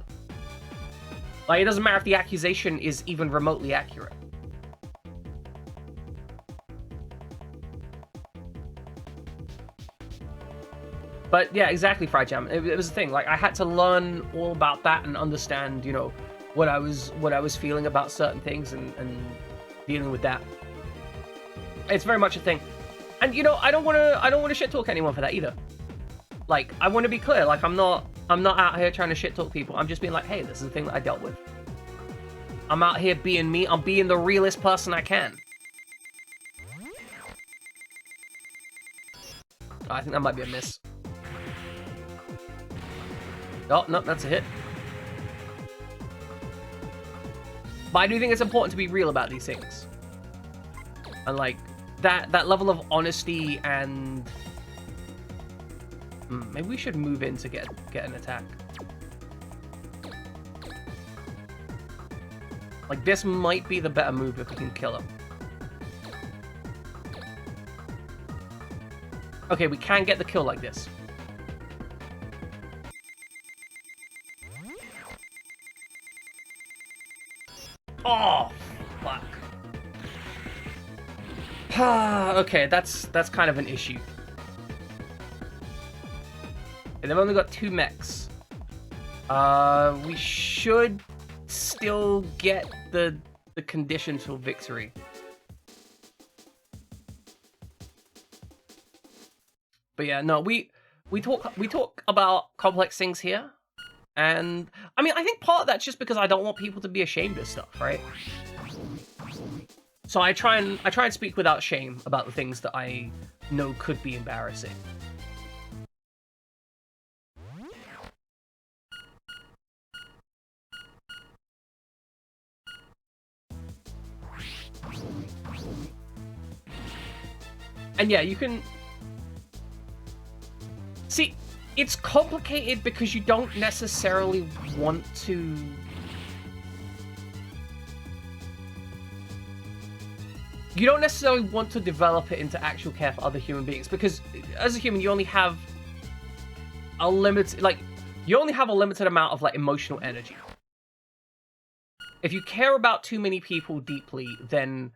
Speaker 1: Like it doesn't matter if the accusation is even remotely accurate. But yeah, exactly, Fried Jam. It was the thing. Like I had to learn all about that and understand, you know, what I was feeling about certain things and dealing with that. It's very much a thing. And you know, I don't want to shit talk anyone for that either. Like, I want to be clear, like I'm not out here trying to shit talk people. I'm just being like, hey, this is the thing that I dealt with. I'm out here being me. I'm being the realest person I can. Oh, I think that might be a miss. Oh, no, that's a hit. But I do think it's important to be real about these things. And like, that level of honesty and... maybe we should move in to get an attack. Like, this might be the better move if we can kill him. Okay, we can get the kill like this. Oh, fuck. Okay, that's kind of an issue. And they've only got 2 mechs. We should still get the conditions for victory. But yeah, no, we talk about complex things here. And I mean, I think part of that's just because I don't want people to be ashamed of stuff, right? So I try and speak without shame about the things that I know could be embarrassing. And yeah, you can see, it's complicated because you don't necessarily want to... You don't necessarily want to develop it into actual care for other human beings, because as a human, you only have a limited, like, you only have a limited amount of, like, emotional energy. If you care about too many people deeply, then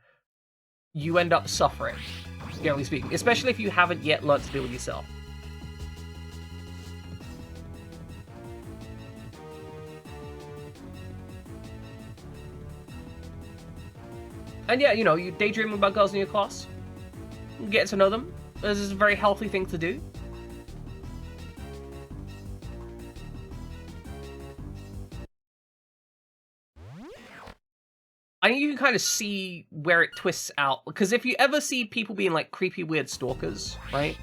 Speaker 1: you end up suffering, generally speaking, especially if you haven't yet learned to deal with yourself. And yeah, you know, you daydream about girls in your class, get to know them. This is a very healthy thing to do. I think you can kind of see where it twists out, because if you ever see people being like creepy, weird stalkers, right?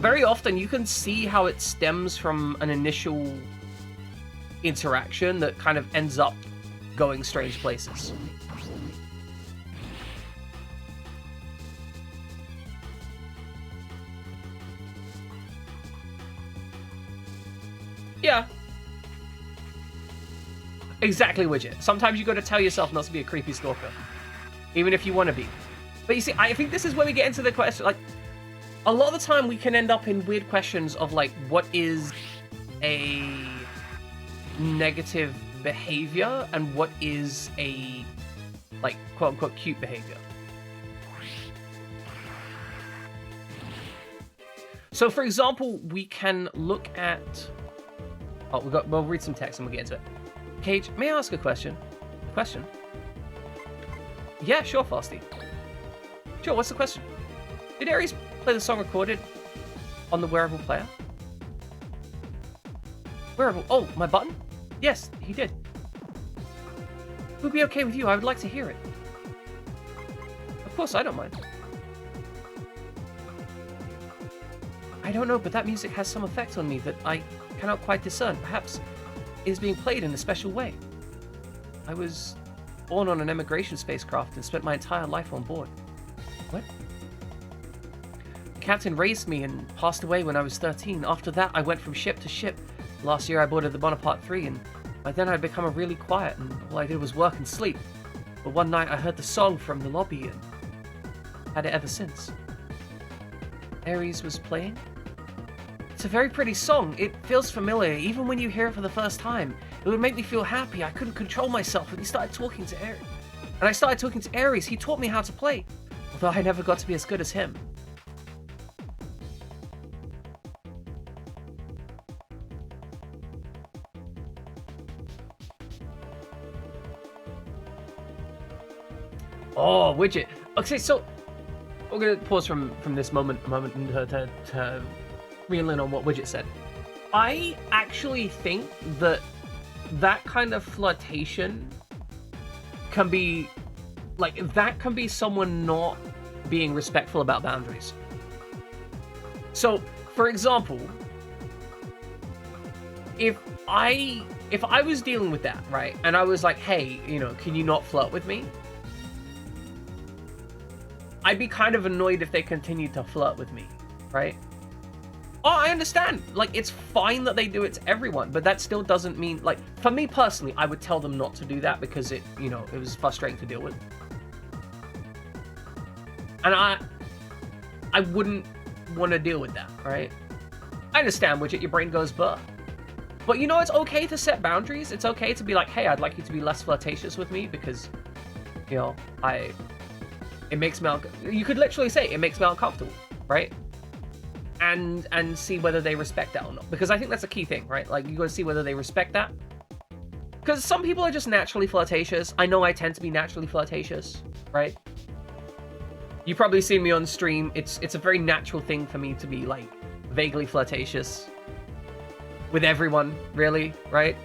Speaker 1: Very often you can see how it stems from an initial interaction that kind of ends up going strange places. Yeah. Exactly, Widget. Sometimes you got to tell yourself not to be a creepy stalker, even if you want to be. But you see, I think this is where we get into the question. Like, a lot of the time we can end up in weird questions of like, what is a negative behavior and what is a, like, quote unquote cute behavior. So, for example, we can look at. Oh, we'll read some text and we'll get into it. Cage, may I ask a question? Question? Yeah, sure, Frosty. Sure, what's the question? Did Ares play the song recorded on the wearable player? Wearable? Oh, my button? Yes, he did. It would be okay with you. I would like to hear it. Of course, I don't mind. I don't know, but that music has some effect on me that I cannot quite discern. Perhaps it is being played in a special way. I was born on an emigration spacecraft and spent my entire life on board. What? The captain raised me and passed away when I was 13. After that, I went from ship to ship. Last year, I boarded the Bonaparte 3, and by then I'd become really quiet, and all I did was work and sleep. But one night, I heard the song from the lobby, and had it ever since. Ares was playing. It's a very pretty song. It feels familiar, even when you hear it for the first time. It would make me feel happy. I couldn't control myself, and he started talking to Ares. And I started talking to Ares. He taught me how to play, although I never got to be as good as him. Oh, widget. Okay, so we're gonna pause from this moment a moment to reel in on what Widget said. I actually think that kind of flirtation can be someone not being respectful about boundaries. So, for example, if I was dealing with that, right, and I was like, hey, can you not flirt with me? I'd be kind of annoyed if they continued to flirt with me, right? Oh, I understand. Like, it's fine that they do it to everyone, but that still doesn't mean, like, for me personally, I would tell them not to do that because it was frustrating to deal with. And I wouldn't want to deal with that, right? I understand, Widget, your brain goes burr. But it's okay to set boundaries. It's okay to be like, hey, I'd like you to be less flirtatious with me because, it makes me, you could literally say, it makes me uncomfortable, right? And see whether they respect that or not. Because I think that's a key thing, right? Like, you gotta see whether they respect that. Because some people are just naturally flirtatious. I know I tend to be naturally flirtatious, right? You've probably seen me on stream. It's a very natural thing for me to be, like, vaguely flirtatious. With everyone, really, right?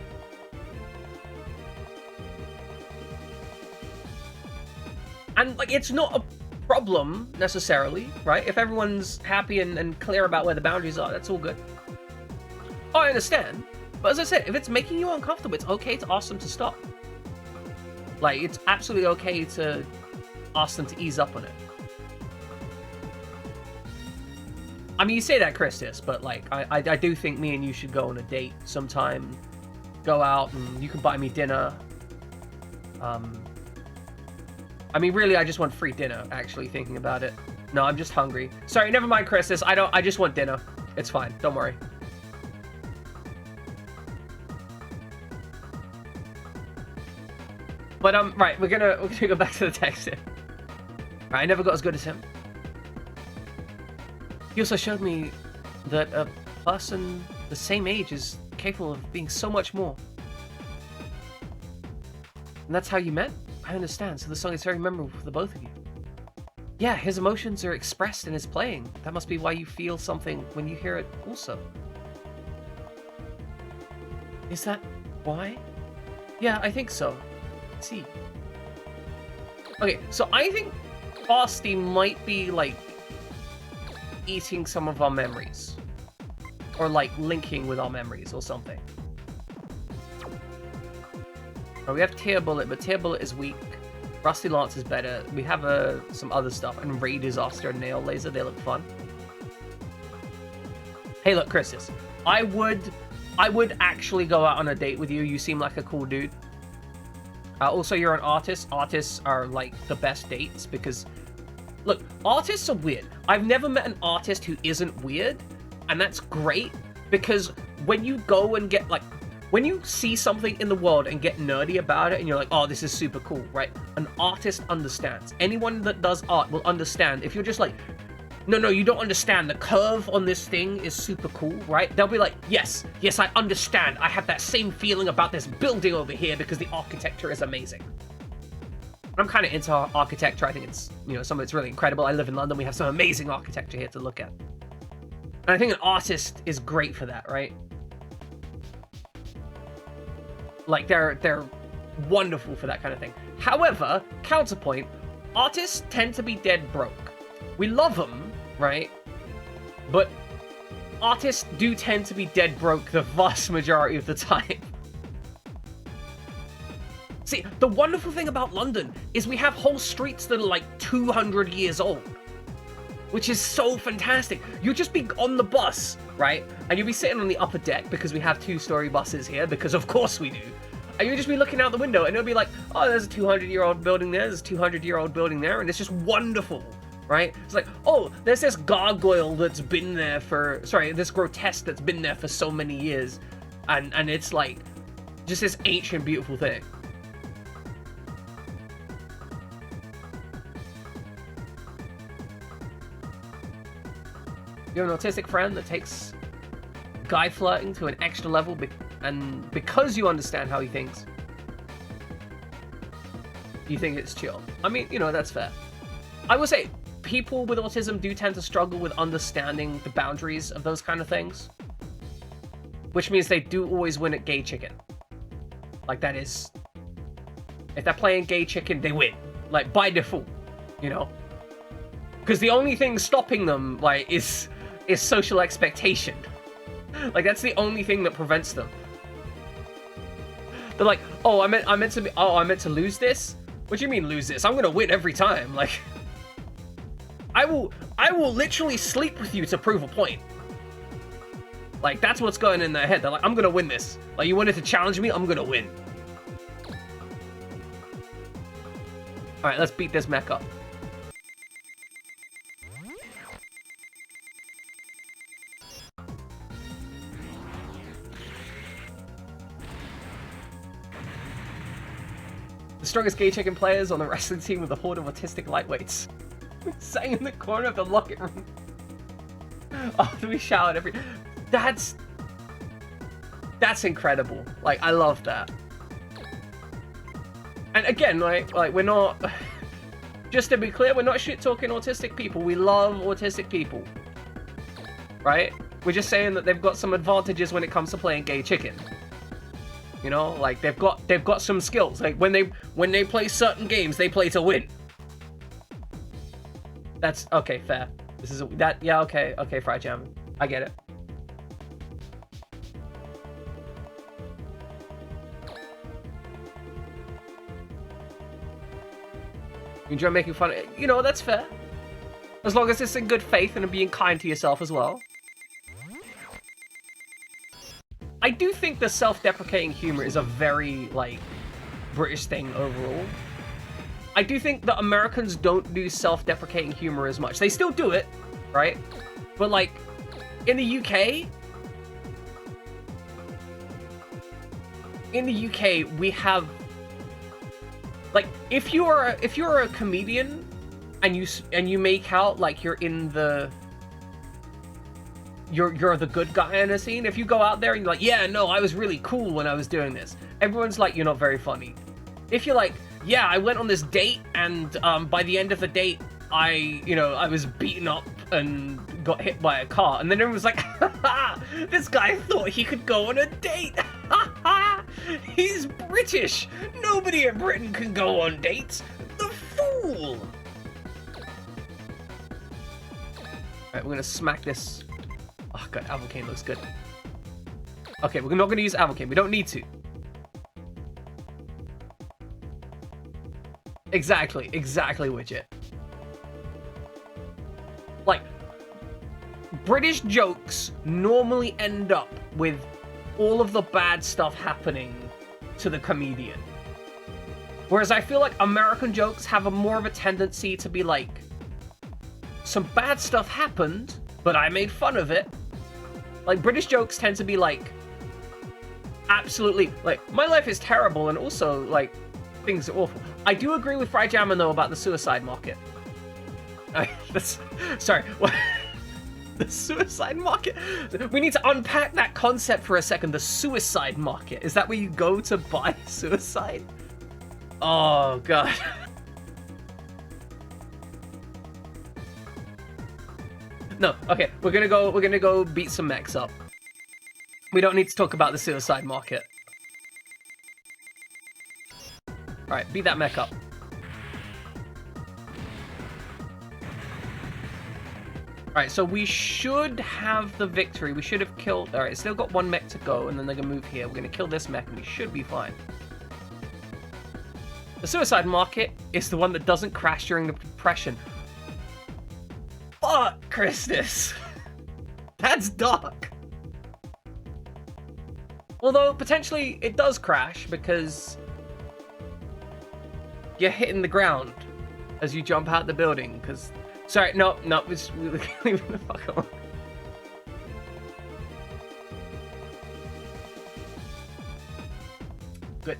Speaker 1: And, like, it's not a problem, necessarily, right? If everyone's happy and clear about where the boundaries are, that's all good. Oh, I understand. But as I said, if it's making you uncomfortable, it's okay to ask them to stop. Like, it's absolutely okay to ask them to ease up on it. I mean, you say that, Christus, but, like, I do think me and you should go on a date sometime. Go out, and you can buy me dinner. I mean, really, I just want free dinner, actually, thinking about it. No, I'm just hungry. Sorry, never mind, Christus. I just want dinner. It's fine. Don't worry. But, right, we're gonna go back to the text here. Right, I never got as good as him. He also showed me that a person the same age is capable of being so much more. And that's how you met? I understand, so the song is very memorable for the both of you. Yeah, his emotions are expressed in his playing. That must be why you feel something when you hear it also. Is that why? Yeah, I think so. Let's see. Okay, so I think Basti might be, like, eating some of our memories. Or, like, linking with our memories or something. Oh, we have Tear Bullet, but Tear Bullet is weak. Rusty Lance is better. We have some other stuff. And Raid is Oscar and Nail Laser. They look fun. Hey, look, Christus. I would actually go out on a date with you. You seem like a cool dude. Also, you're an artist. Artists are, like, the best dates because... Look, artists are weird. I've never met an artist who isn't weird. And that's great because when you go and get, like... When you see something in the world and get nerdy about it and you're like, oh, this is super cool, right? An artist understands. Anyone that does art will understand. If you're just like, no, you don't understand. The curve on this thing is super cool, right? They'll be like, yes, I understand. I have that same feeling about this building over here because the architecture is amazing. I'm kind of into architecture. I think it's, some of it's really incredible. I live in London. We have some amazing architecture here to look at. And I think an artist is great for that, right? Like, they're wonderful for that kind of thing. However, counterpoint, artists tend to be dead broke. We love them, right? But artists do tend to be dead broke the vast majority of the time. See, the wonderful thing about London is we have whole streets that are like 200 years old. Which is so fantastic. You'll just be on the bus, right? And you'll be sitting on the upper deck because we have 2-story buses here, because of course we do. And you'll just be looking out the window and it'll be like, oh, there's a 200-year-old building there, there's a 200-year-old building there, and it's just wonderful, right? It's like, oh, there's this gargoyle that's been there for, this grotesque that's been there for so many years. And it's like, just this ancient, beautiful thing. You have an autistic friend that takes guy flirting to an extra level, and because you understand how he thinks. You think it's chill. I mean, you know, that's fair. I will say, people with autism do tend to struggle with understanding the boundaries of those kind of things. Which means they do always win at gay chicken. Like, that is... If they're playing gay chicken, they win. Like, by default, you know? Because the only thing stopping them, like, is social expectation. Like, that's the only thing that prevents them. They're like, oh, I meant to lose this? What do you mean lose this? I'm gonna win every time. Like, I will literally sleep with you to prove a point. Like, that's what's going in their head. They're like, I'm gonna win this. Like, you wanted to challenge me? I'm gonna win. Alright, let's beat this mech up. The strongest gay chicken players on the wrestling team with a horde of autistic lightweights. Sitting in the corner of the locker room. After we showered every... That's incredible. Like, I love that. And again, like we're not... Just to be clear, we're not shit-talking autistic people. We love autistic people. Right? We're just saying that they've got some advantages when it comes to playing gay chicken. You know, like they've got some skills. Like when they play certain games, they play to win. That's okay, fair. This is that. Yeah, okay, Fried Jam. I get it. You enjoy making fun of it? You know, that's fair. As long as it's in good faith and being kind to yourself as well. I do think the self-deprecating humor is a very, like, British thing overall. I do think that Americans don't do self-deprecating humor as much. They still do it, right? But, like, in the UK... we have... Like, if you're a comedian and you make out like you're in the... You're the good guy in a scene. If you go out there and you're like, yeah, no, I was really cool when I was doing this. Everyone's like, you're not very funny. If you're like, yeah, I went on this date and by the end of the date, I was beaten up and got hit by a car. And then everyone's like, this guy thought he could go on a date. He's British. Nobody in Britain can go on dates. The fool. Alright, we're gonna smack this. Oh god, Avocane looks good. Okay, we're not going to use Avocane. We don't need to. Exactly, Widget. Like, British jokes normally end up with all of the bad stuff happening to the comedian. Whereas I feel like American jokes have more of a tendency to be like, some bad stuff happened, but I made fun of it. Like, British jokes tend to be like, absolutely, like, my life is terrible and also, like, things are awful. I do agree with Fried Jammin, though, about the suicide market. Sorry, what? The suicide market? We need to unpack that concept for a second. The suicide market. Is that where you go to buy suicide? Oh, God. No, okay, we're gonna go beat some mechs up. We don't need to talk about the suicide market. Alright, beat that mech up. Alright, so we should have the victory. We should have killed... Alright, still got one mech to go, and then they're gonna move here. We're gonna kill this mech, and we should be fine. The suicide market is the one that doesn't crash during the depression. Fuck, Christus. That's dark. Although, potentially, it does crash, because you're hitting the ground as you jump out the building, because... Sorry, no, we're leaving the fuck alone. Good.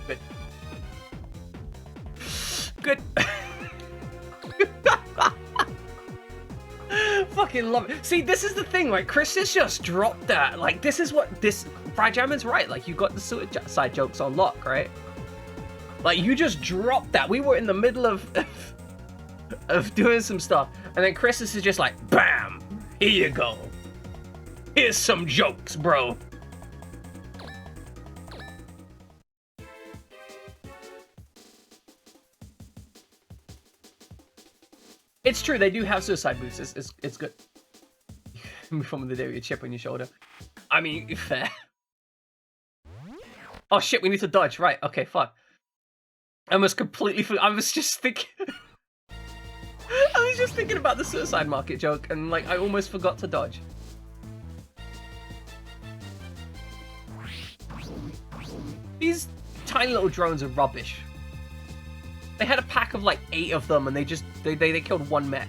Speaker 1: Good. Good. Fucking love it. See, this is the thing, like, Christus just dropped that. Like, this is what this... Fried Jammin's right, like, you got the suicide jokes on lock, right? Like, you just dropped that. We were in the middle of doing some stuff. And then Chris is just like, bam! Here you go. Here's some jokes, bro. It's true, they do have suicide boosts. It's good. Move on with the day with your chip on your shoulder. I mean, fair. Oh shit, we need to dodge. Right, okay, fuck. I was completely... I was just thinking... I was just thinking about the suicide market joke, and like, I almost forgot to dodge. These tiny little drones are rubbish. They had a pack of like 8 of them, and they just they killed 1 mech.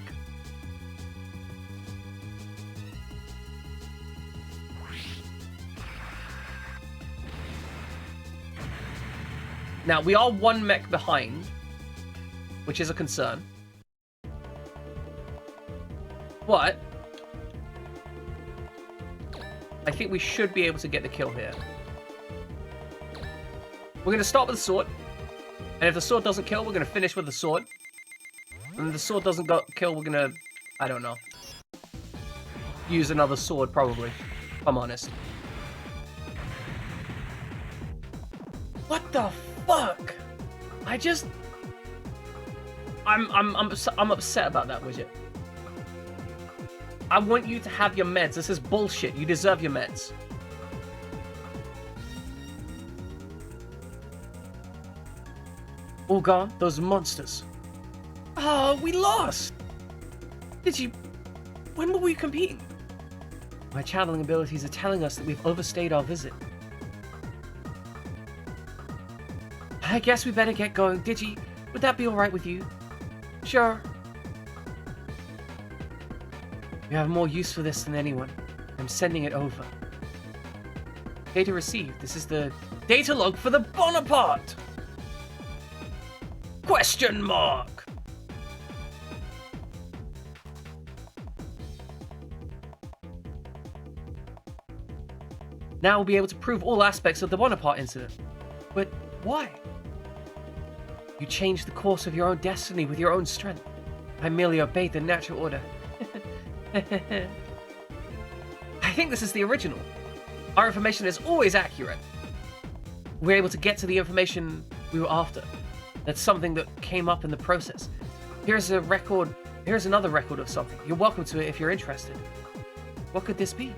Speaker 1: Now we are 1 mech behind, which is a concern. But I think we should be able to get the kill here. We're going to start with the sword. And if the sword doesn't kill, we're going to finish with the sword. And if the sword doesn't kill, we're going to... I don't know. Use another sword, probably. If I'm honest. What the fuck? I just... I'm upset about that, Widget. I want you to have your meds. This is bullshit. You deserve your meds. All gone? Those monsters. Oh, we lost! Did you... When were we competing? My channeling abilities are telling us that we've overstayed our visit. I guess we better get going. Digi, would that be alright with you? Sure. You have more use for this than anyone. I'm sending it over. Data received. This is the data log for the Bonaparte! Question mark! Now we'll be able to prove all aspects of the Bonaparte incident. But why? You changed the course of your own destiny with your own strength. I merely obeyed the natural order. I think this is the original. Our information is always accurate. We're able to get to the information we were after. That's something that came up in the process. Here's a record. Here's another record of something. You're welcome to it if you're interested. What could this be?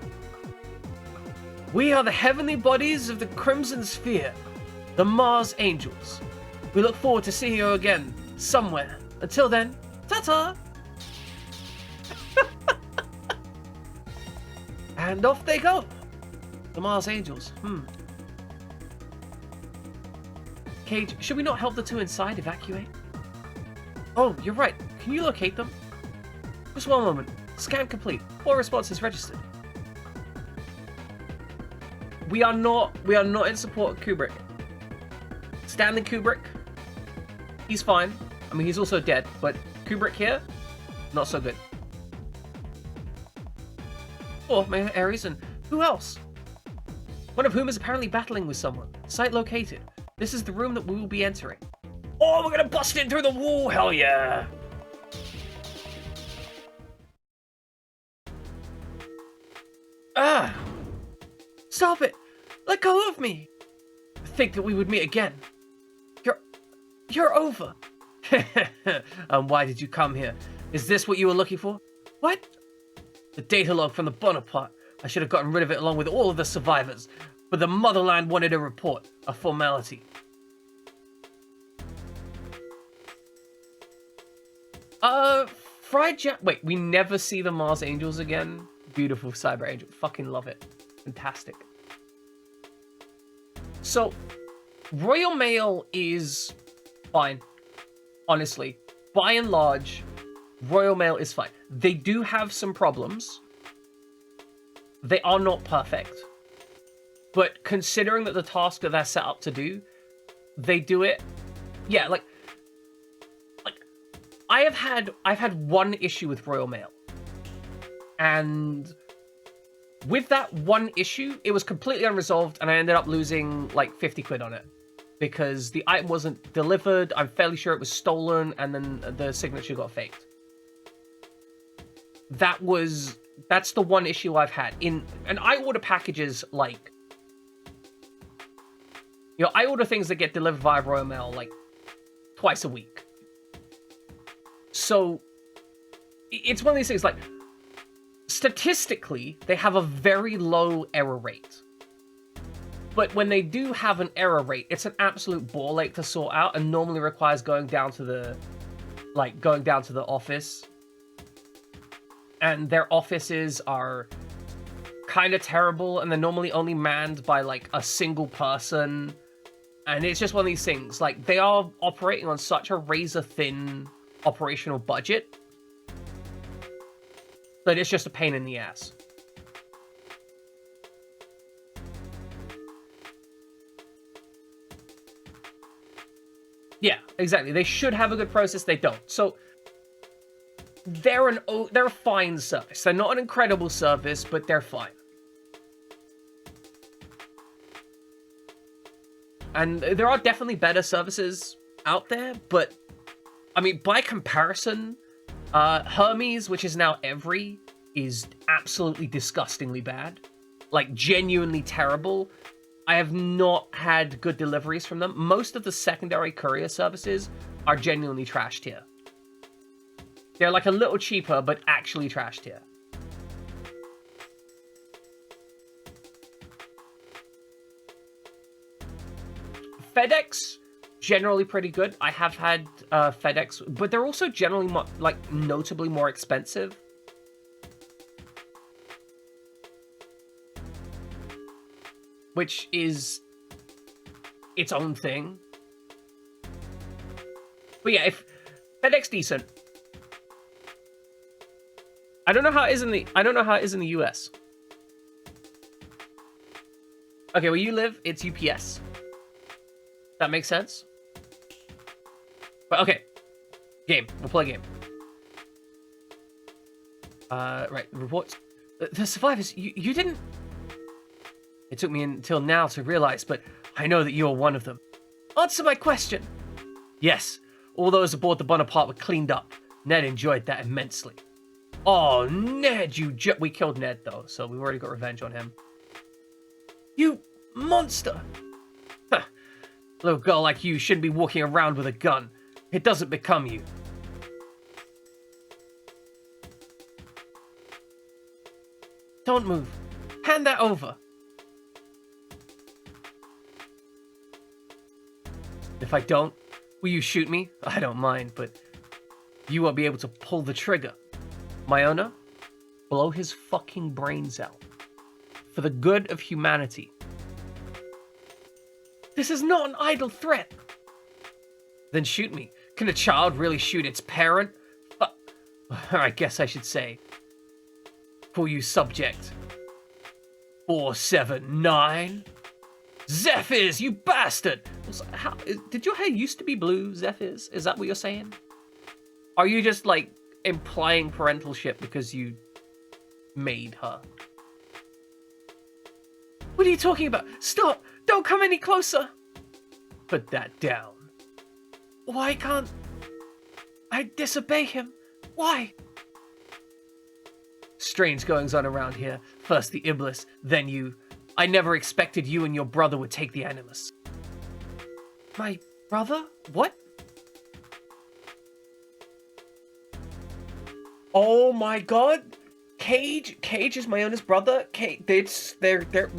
Speaker 1: We are the heavenly bodies of the Crimson Sphere, the Mars Angels. We look forward to seeing you again somewhere. Until then, ta-ta! And off they go. The Mars Angels. Cage, should we not help the 2 inside evacuate? Oh, you're right. Can you locate them? Just one moment. Scan complete. All responses registered. We are not in support of Kubrick. Stanley Kubrick, he's fine. I mean, he's also dead, but Kubrick here, not so good. Or Mayor Ares, and who else? One of whom is apparently battling with someone. Site located. This is the room that we will be entering. Oh, we're gonna bust in through the wall, hell yeah! Ah! Stop it! Let go of me! Think that we would meet again. You're over. And why did you come here? Is this what you were looking for? What? The data log from the Bonaparte. I should have gotten rid of it along with all of the survivors. But the motherland wanted a report. A formality. Fried jam. Wait, we never see the Mars Angels again? Beautiful Cyber Angel. Fucking love it. Fantastic. So, Royal Mail is fine. Honestly. By and large, Royal Mail is fine. They do have some problems. They are not perfect. But considering that the task that they're set up to do, they do it. Yeah, like I've had one issue with Royal Mail. And with that one issue, it was completely unresolved and I ended up losing like 50 quid on it. because the item wasn't delivered. I'm fairly sure it was stolen, and then the signature got faked. That's the one issue I've had. And I order packages like, I order things that get delivered via Royal Mail like twice a week. So it's one of these things, like, statistically, they have a very low error rate. But when they do have an error rate, it's an absolute ball ache to sort out, and normally requires going down to the office. And their offices are kind of terrible, and they're normally only manned by, like, a single person. And it's just one of these things, like, they are operating on such a razor-thin operational budget that it's just a pain in the ass. Yeah, exactly. They should have a good process. They don't. So they're a fine service. They're not an incredible service, but they're fine. And there are definitely better services out there, but I mean, by comparison, Hermes, which is now Every, is absolutely disgustingly bad. Like, genuinely terrible. I have not had good deliveries from them. Most of the secondary courier services are genuinely trashed here. They're like a little cheaper, but actually trashed here. FedEx, generally pretty good. I have had FedEx, but they're also generally notably more expensive. Which is its own thing. But yeah, if FedEx decent. I don't know how it is in the US. Okay, where you live, it's UPS. That makes sense. But okay. Game. We'll play a game. Right, reports. The survivors, you didn't... It took me until now to realize, but I know that you are one of them. Answer my question. Yes, all those aboard the Bonaparte were cleaned up. Ned enjoyed that immensely. Oh, Ned, we killed Ned, though, so we've already got revenge on him. You monster! Huh. A little girl like you shouldn't be walking around with a gun. It doesn't become you. Don't move. Hand that over. If I don't, will you shoot me? I don't mind, but you won't be able to pull the trigger. Myona, blow his fucking brains out. For the good of humanity. This is not an idle threat. Then shoot me. Can a child really shoot its parent? I guess I should say. For you subject. 479? Zephyrs, you bastard! Did your hair used to be blue, Zephyrs? Is that what you're saying? Are you just, like, implying parentalship because you made her? What are you talking about? Stop! Don't come any closer! Put that down. Why can't I disobey him? Why? Strange goings on around here. First the Iblis, then you. I never expected you and your brother would take the Animus. My brother? What? Oh my god! Cage is Myona's brother? They're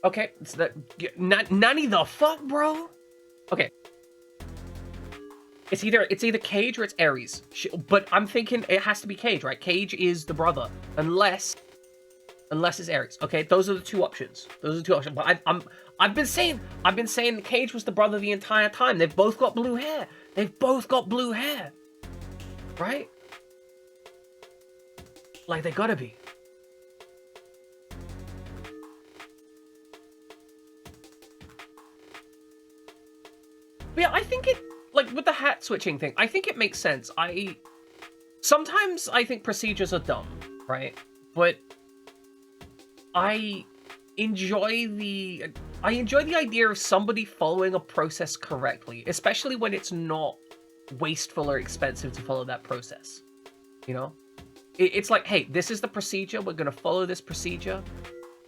Speaker 1: okay, so that... Nani the fuck, bro? Okay. It's either Cage or it's Ares. But I'm thinking it has to be Cage, right? Cage is the brother. Unless it's Ares. Okay, those are the two options. But I've been saying Cage was the brother the entire time. They've both got blue hair. Right? Like, they gotta be. But yeah, I think it, like, with the hat switching thing, I think it makes sense. Sometimes I think procedures are dumb, right? But I enjoy I enjoy the idea of somebody following a process correctly, especially when it's not wasteful or expensive to follow that process. You know? It's like, hey, this is the procedure. We're gonna follow this procedure.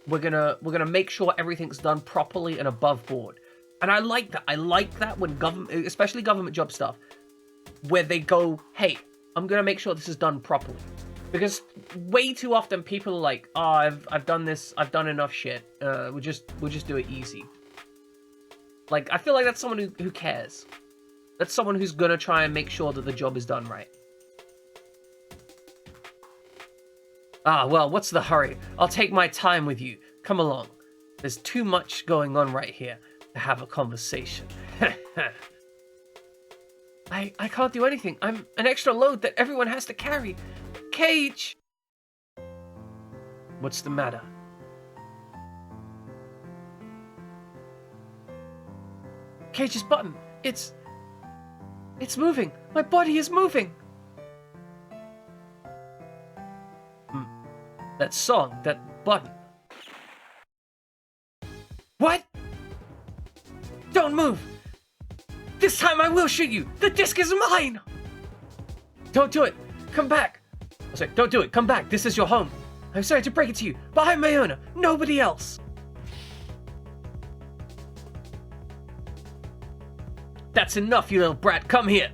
Speaker 1: We're gonna make sure everything's done properly and above board. And I like that. I like that when government, especially government job stuff, where they go, hey, I'm gonna make sure this is done properly. Because way too often people are like, oh, I've done this, I've done enough shit. We'll just do it easy. Like, I feel like that's someone who cares. That's someone who's gonna try and make sure that the job is done right. Ah, well, what's the hurry? I'll take my time with you. Come along. There's too much going on right here to have a conversation. I can't do anything. I'm an extra load that everyone has to carry. Cage! What's the matter? Cage's button. It's moving. My body is moving. That song, that button. What? Don't move! This time I will shoot you! The disc is mine! Don't do it! Come back! I was like, don't do it, come back, this is your home. I'm sorry to break it to you, but I'm Mayona, nobody else! That's enough, you little brat, come here!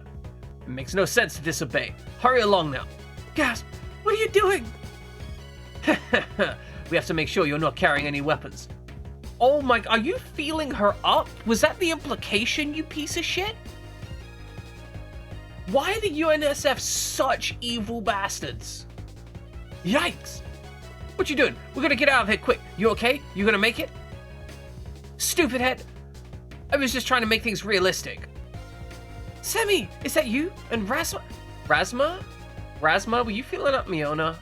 Speaker 1: It makes no sense to disobey. Hurry along now. Gasp! What are you doing? We have to make sure you're not carrying any weapons. Oh my, are you feeling her up? Was that the implication, you piece of shit? Why are the UNSF such evil bastards? Yikes. What you doing? We're gonna get out of here quick. You okay? You gonna make it? Stupid head. I was just trying to make things realistic. Semi, is that you? And Razma? Razma, were you feeling up, Miona?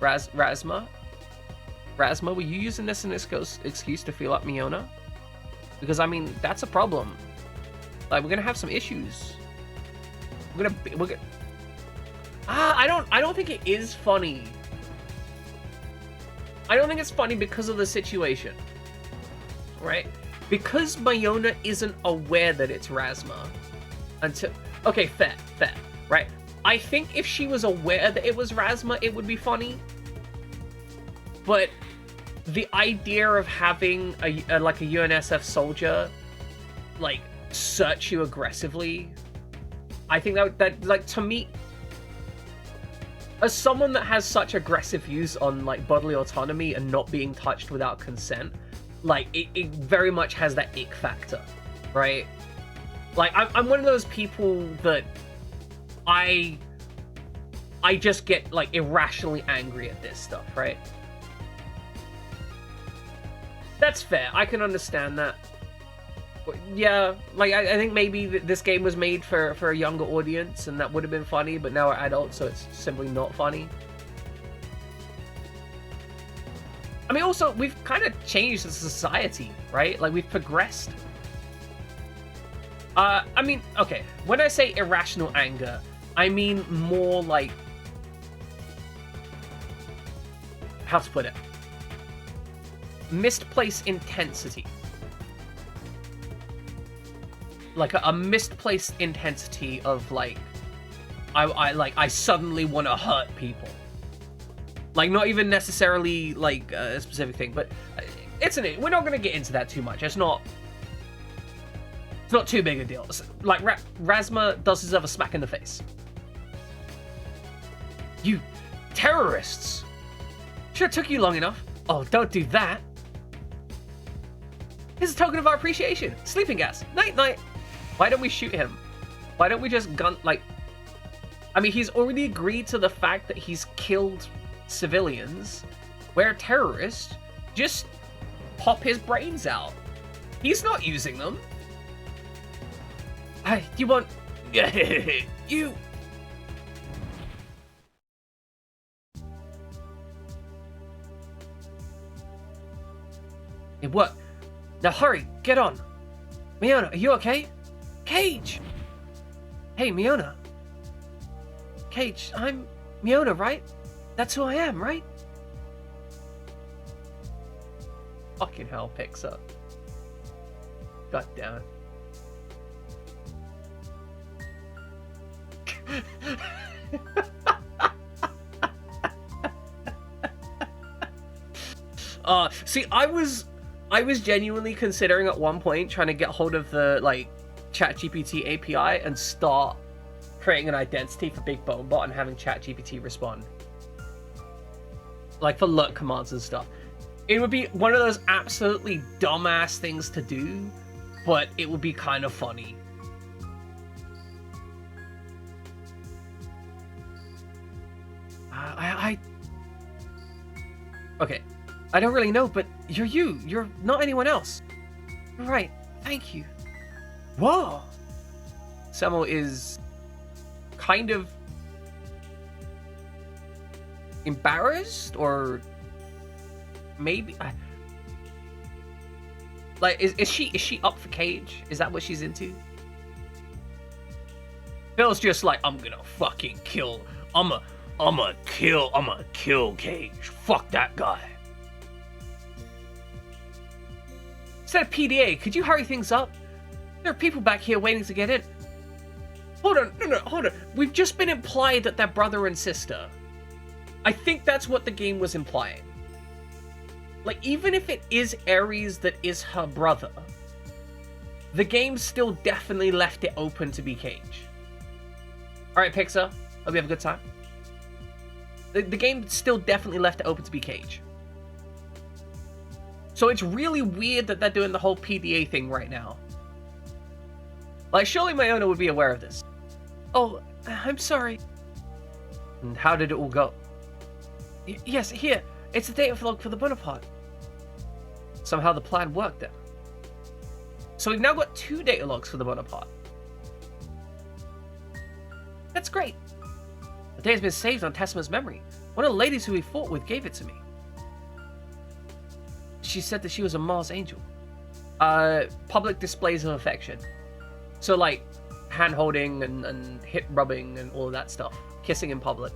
Speaker 1: Razma, were you using this as an excuse to feel up Miona? Because I mean, that's a problem. Like, we're gonna have some issues. We're gonna. I don't think it is funny. I don't think it's funny because of the situation, right? Because Mayona isn't aware that it's Razma until. Okay, fair, right? I think if she was aware that it was Razma, it would be funny. But the idea of having a UNSF soldier, like, search you aggressively, I think that like, to me, as someone that has such aggressive views on, like, bodily autonomy and not being touched without consent, like, it very much has that ick factor, right? Like, I'm one of those people that I just get, like, irrationally angry at this stuff, right? That's fair. I can understand that. But yeah, like, I think maybe this game was made for a younger audience, and that would have been funny, but now we're adults, so it's simply not funny. I mean, also, we've kind of changed as a society, right? Like, we've progressed. I mean, okay, when I say irrational anger, I mean more like... how to put it? Misplaced intensity. Like a misplaced intensity of, like, I suddenly want to hurt people. Like, not even necessarily like a specific thing, but we're not gonna get into that too much. It's not too big a deal. Like, Razma does deserve a smack in the face. You terrorists! Sure took you long enough. Oh, don't do that. Here's a token of our appreciation. Sleeping gas. Night, night. Why don't we shoot him? Why don't we just gun, like... I mean, he's already agreed to the fact that he's killed civilians. We're a terrorist. Just pop his brains out. He's not using them. Hey, you want... you... It worked. Now hurry, get on. Miona, are you okay? Cage! Hey, Miona. Cage, I'm Miona, right? That's who I am, right? Fucking hell, picks up. God damn it. See, I was genuinely considering at one point trying to get hold of the like ChatGPT API and start creating an identity for Big Bonebot and having ChatGPT respond, like for LUT commands and stuff. It would be one of those absolutely dumbass things to do, but it would be kind of funny. Okay. I don't really know, but you're you. You're not anyone else. You're right. Thank you. Whoa. Semo is kind of embarrassed, or maybe like is she up for Cage? Is that what she's into? Phil's just like, I'm gonna fucking kill. I'ma kill Cage. Fuck that guy. Instead of PDA, could you hurry things up? There are people back here waiting to get in. Hold on, no, hold on. We've just been implied that they're brother and sister. I think that's what the game was implying. Like, even if it is Ares that is her brother, the game still definitely left it open to be Cage. Alright, Pixar, hope you have a good time. The game still definitely left it open to be Cage. So it's really weird that they're doing the whole PDA thing right now. Like, surely my owner would be aware of this. Oh, I'm sorry. And how did it all go? Yes, here. It's a data log for the Bonaparte. Somehow the plan worked then. So we've now got 2 data logs for the Bonaparte. That's great. The data's been saved on Tessima's memory. One of the ladies who we fought with gave it to me. She said that she was a Mars angel. Public displays of affection. So like hand holding and hip rubbing and all of that stuff. Kissing in public.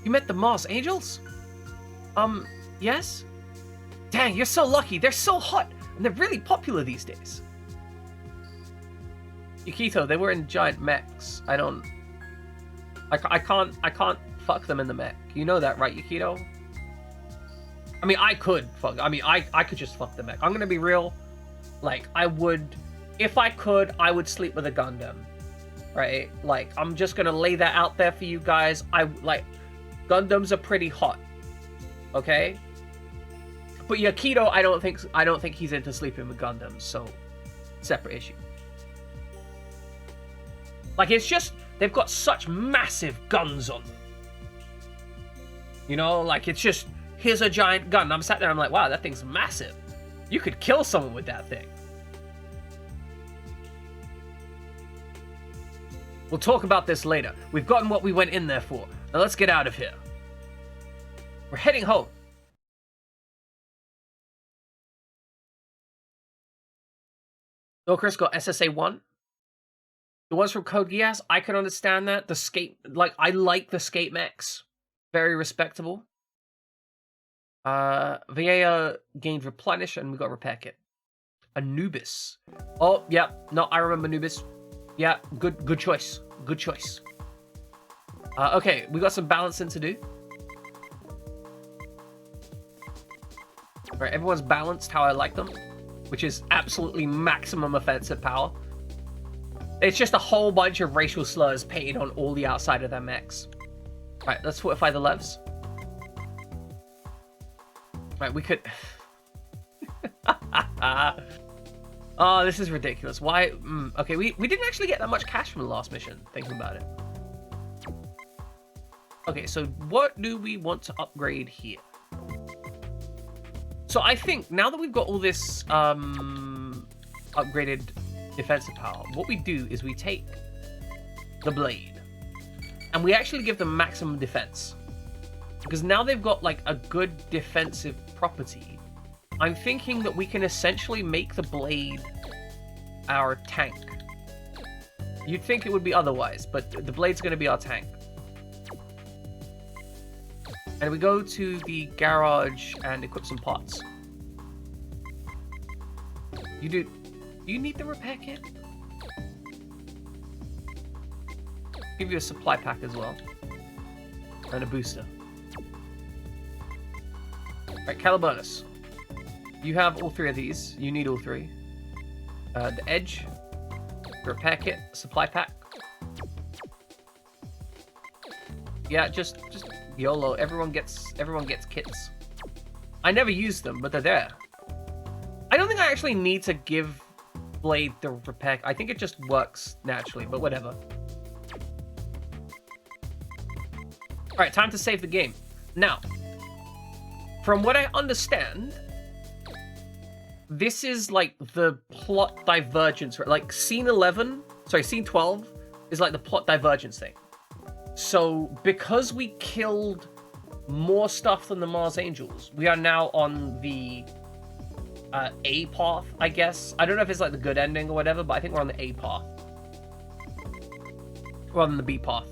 Speaker 1: You met the Mars angels? Yes? Dang, you're so lucky. They're so hot and they're really popular these days. Yukito, they were in giant mechs. I can't fuck them in the mech. You know that, right, Yukito? I mean, I could just fuck the mech. I'm gonna be real. Like, if I could, I would sleep with a Gundam. Right? Like, I'm just gonna lay that out there for you guys. Gundams are pretty hot. Okay? But Yukito, I don't think he's into sleeping with Gundams, so separate issue. Like, it's just, they've got such massive guns on them. You know, like, it's just, here's a giant gun. I'm sat there, I'm like, wow, that thing's massive. You could kill someone with that thing. We'll talk about this later. We've gotten what we went in there for. Now let's get out of here. We're heading home. Chris got SSA-1. The ones from Code Geass, I can understand that. The skate, like, I like the skate mechs. Very respectable. VA gained replenish and we got repair kit. Anubis. Oh, yeah. No, I remember Anubis. Yeah, good choice. Good choice. Okay, we got some balancing to do. Right, everyone's balanced how I like them, which is absolutely maximum offensive power. It's just a whole bunch of racial slurs painted on all the outside of their mechs. Right, let's fortify the levs. Right, we could... Oh, this is ridiculous. Why? Okay, we didn't actually get that much cash from the last mission, thinking about it. Okay, so what do we want to upgrade here? So I think, now that we've got all this upgraded defensive power, what we do is we take the blade and we actually give them maximum defense. Because now they've got like a good defensive property. I'm thinking that we can essentially make the blade our tank. You'd think it would be otherwise, but the blade's going to be our tank. And we go to the garage and equip some parts. Do you need the repair kit? Give you a supply pack as well. And a booster. Right, Caliburnus. You have all 3 of these. You need all 3. The edge, repair kit, supply pack. Yeah, just YOLO. Everyone gets kits. I never use them, but they're there. I don't think I actually need to give Blade the repair. I think it just works naturally, but whatever. All right, time to save the game. Now, from what I understand, this is like the plot divergence, like scene 12 is like the plot divergence thing. So because we killed more stuff than the Mars Angels, we are now on the A path, I guess. I don't know if it's like the good ending or whatever, but I think we're on the A path rather than the B path.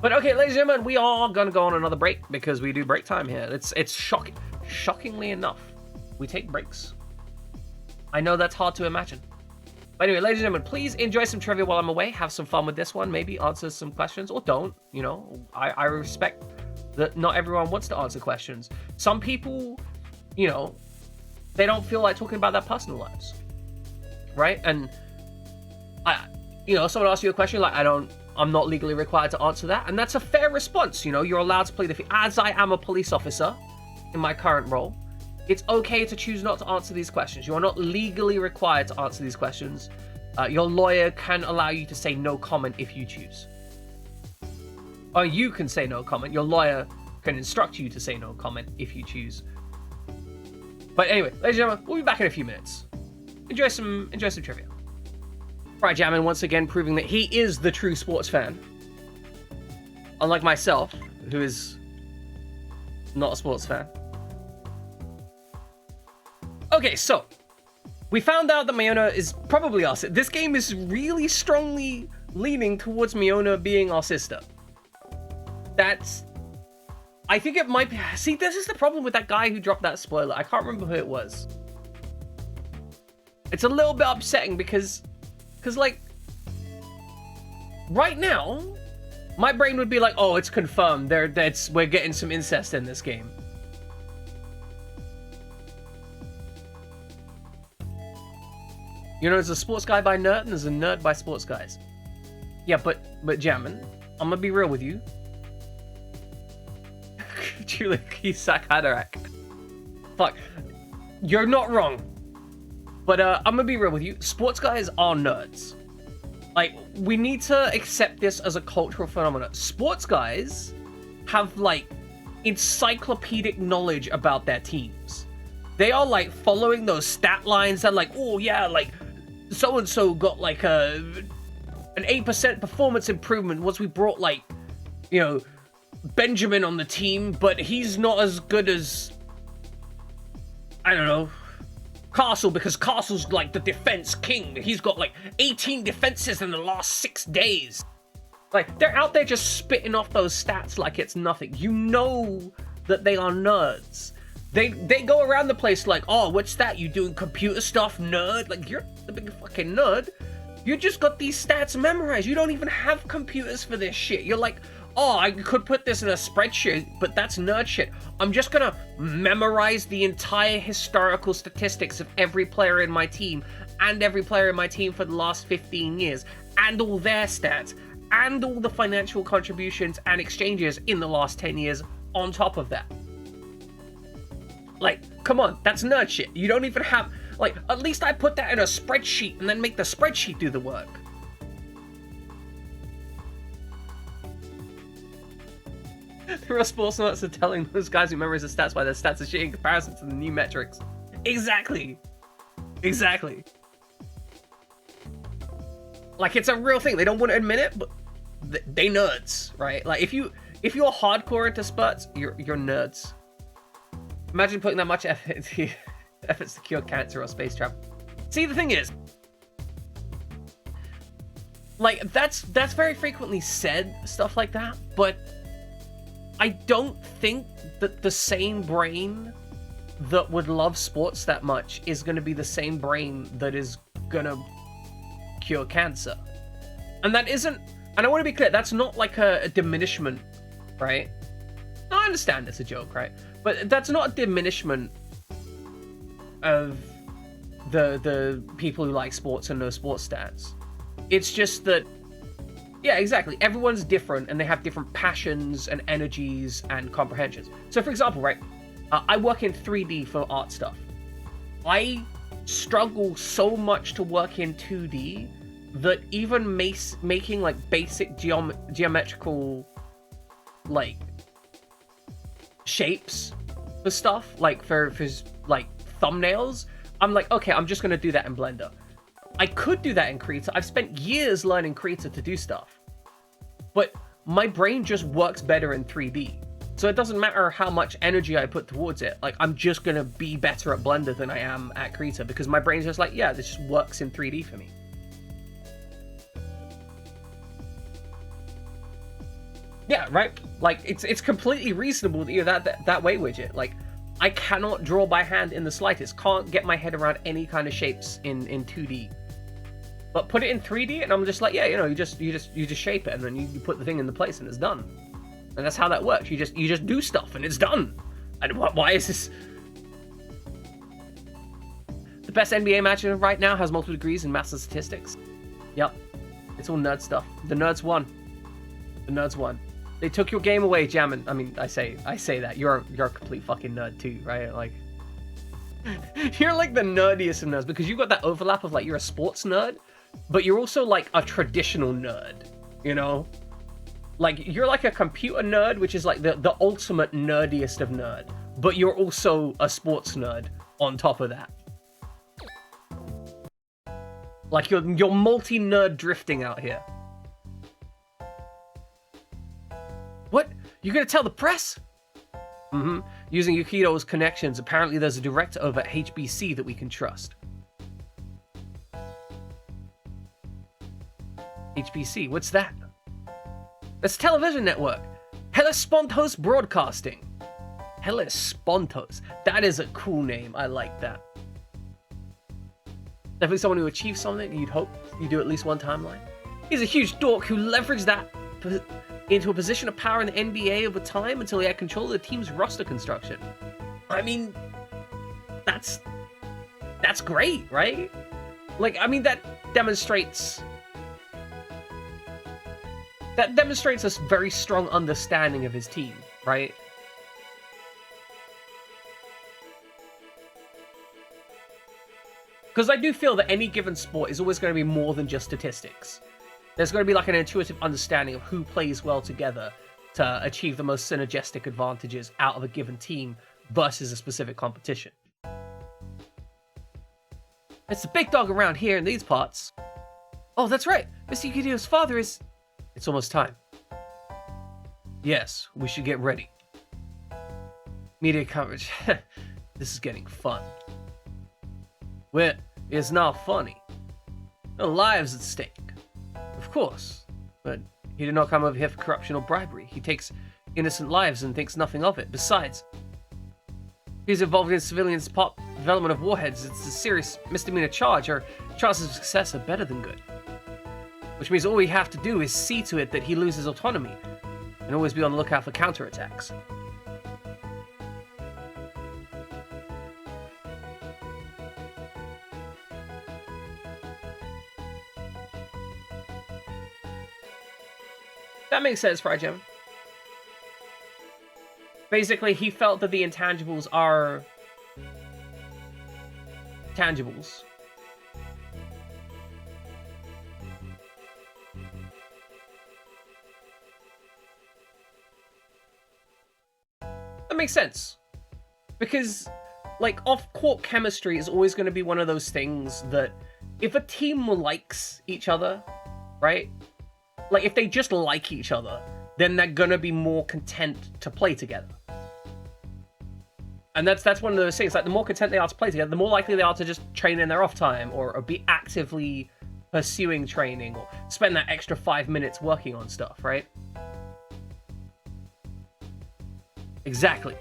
Speaker 1: But okay, ladies and gentlemen, we are gonna go on another break because we do break time here. It's shocking. Shockingly enough, we take breaks. I know that's hard to imagine. But anyway, ladies and gentlemen, please enjoy some trivia while I'm away. Have some fun with this one. Maybe answer some questions or don't. You know, I respect that not everyone wants to answer questions. Some people, you know, they don't feel like talking about their personal lives, right? And someone asks you a question like, I'm not legally required to answer that, and that's a fair response. You know, you're allowed to play the field. As I am a police officer in my current role, it's okay to choose not to answer these questions. You are not legally required to answer these questions. Your lawyer can allow you to say no comment if you choose. Or you can say no comment. Your lawyer can instruct you to say no comment if you choose. But anyway, ladies and gentlemen, we'll be back in a few minutes. Enjoy some trivia. Right, Jammin once again proving that he is the true sports fan. Unlike myself, who is not a sports fan. Okay, so we found out that Miona is probably our sister. This game is really strongly leaning towards Miona being our sister. I think it might be. See, this is the problem with that guy who dropped that spoiler. I can't remember who it was. It's a little bit upsetting because like, right now, my brain would be like, oh, it's confirmed. We're getting some incest in this game. You know, there's a sports guy by nerd, and there's a nerd by sports guys. Yeah, but Jammin, I'm gonna be real with you. Julie Kisak Haderach. Fuck. You're not wrong. But I'm gonna be real with you. Sports guys are nerds. Like, we need to accept this as a cultural phenomenon. Sports guys have, like, encyclopedic knowledge about their teams. They are, like, following those stat lines that, like, oh, yeah, like, so-and-so got, like, an 8% performance improvement once we brought, like, you know, Benjamin on the team, but he's not as good as, I don't know, Castle, because Castle's like the defense king. He's got like 18 defenses in the last 6 days. Like, they're out there just spitting off those stats like it's nothing. You know that they are nerds. They go around the place like, oh, what's that? You doing computer stuff, nerd? Like, you're the big fucking nerd. You just got these stats memorized. You don't even have computers for this shit. You're like, oh, I could put this in a spreadsheet, but that's nerd shit. I'm just gonna memorize the entire historical statistics of every player in my team and every player in my team for the last 15 years and all their stats and all the financial contributions and exchanges in the last 10 years on top of that. Like, come on, that's nerd shit. You don't even have, like, at least I put that in a spreadsheet and then make the spreadsheet do the work. The real sports nuts are telling those guys who memorize the stats by their stats are shit in comparison to the new metrics. Exactly. Exactly. Like, it's a real thing. They don't want to admit it, but they nerds, right? Like, if you're hardcore into spurts, you're nerds. Imagine putting that much efforts to cure cancer or space travel. See, the thing is, Like, that's very frequently said, stuff like that, but I don't think that the same brain that would love sports that much is going to be the same brain that is going to cure cancer. And that isn't, and I want to be clear, that's not like a diminishment, right? No, I understand it's a joke, right? But that's not a diminishment of the people who like sports and know sports stats. It's just that, yeah, exactly. Everyone's different and they have different passions and energies and comprehensions. So for example, right, I work in 3D for art stuff. I struggle so much to work in 2D that even making like basic geometrical like shapes for stuff, like for like thumbnails, I'm like, okay, I'm just gonna do that in Blender. I could do that in Krita. I've spent years learning Krita to do stuff, but my brain just works better in 3D. So it doesn't matter how much energy I put towards it. Like, I'm just gonna be better at Blender than I am at Krita because my brain's just like, yeah, this just works in 3D for me. Yeah, right? Like, it's completely reasonable that you're that way, Widget. Like, I cannot draw by hand in the slightest. Can't get my head around any kind of shapes in 2D. But put it in 3D, and I'm just like, yeah, you know, you just shape it, and then you put the thing into place, and it's done. And that's how that works. You just do stuff, and it's done. And why is this? The best NBA match right now has multiple degrees in maths and statistics. Yep, it's all nerd stuff. The nerds won. The nerds won. They took your game away, Jammin. I mean, I say that you're a complete fucking nerd too, right? Like, you're like the nerdiest of nerds because you've got that overlap of like you're a sports nerd, but you're also like a traditional nerd, you know? Like, you're like a computer nerd, which is like the ultimate nerdiest of nerd, but you're also a sports nerd on top of that. Like, you're multi-nerd drifting out here. What? You're gonna tell the press? Mm-hmm. Using Yukito's connections, apparently there's a director over at HBC that we can trust. HBC, what's that? That's a television network. Hellespontos Broadcasting. Hellespontos. That is a cool name. I like that. Definitely someone who achieves something you'd hope you do at least one timeline. He's a huge dork who leveraged that into a position of power in the NBA over time until he had control of the team's roster construction. I mean, that's great, right? Like, I mean, that demonstrates a very strong understanding of his team, right? Because I do feel that any given sport is always going to be more than just statistics. There's going to be like an intuitive understanding of who plays well together to achieve the most synergistic advantages out of a given team versus a specific competition. It's the big dog around here in these parts. Oh, that's right. Mr. Yukito's father is... It's almost time. Yes, we should get ready. Media coverage. This is getting fun. Well, it's not funny. No lives at stake. Of course, but he did not come over here for corruption or bribery. He takes innocent lives and thinks nothing of it. Besides, he's involved in civilians' development of warheads. It's a serious misdemeanor charge. Our chances of success are better than good. Which means all we have to do is see to it that he loses autonomy, and always be on the lookout for counterattacks. That makes sense, Frygem. Basically, he felt that the intangibles are tangibles. That makes sense. Because, like, off-court chemistry is always going to be one of those things that if a team likes each other, right? Like, if they just like each other, then they're gonna be more content to play together. And that's one of those things, like, the more content they are to play together, the more likely they are to just train in their off time, or be actively pursuing training or spend that extra 5 minutes working on stuff, right? Exactly.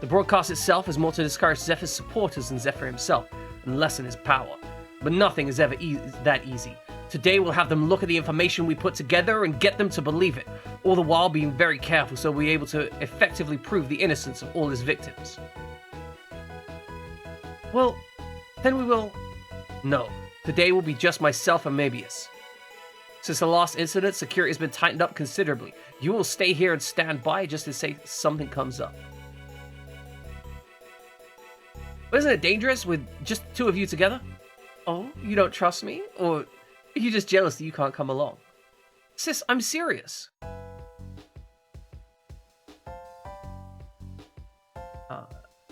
Speaker 1: The broadcast itself is more to discourage Zephyr's supporters than Zephyr himself and lessen his power. But nothing is ever that easy. Today we'll have them look at the information we put together and get them to believe it, all the while being very careful so we're able to effectively prove the innocence of all his victims. Well, then we will... No. Today will be just myself and Mabius. Since the last incident, security has been tightened up considerably. You will stay here and stand by just in case something comes up. But isn't it dangerous with just the two of you together? Oh, you don't trust me? Or are you just jealous that you can't come along? Sis, I'm serious.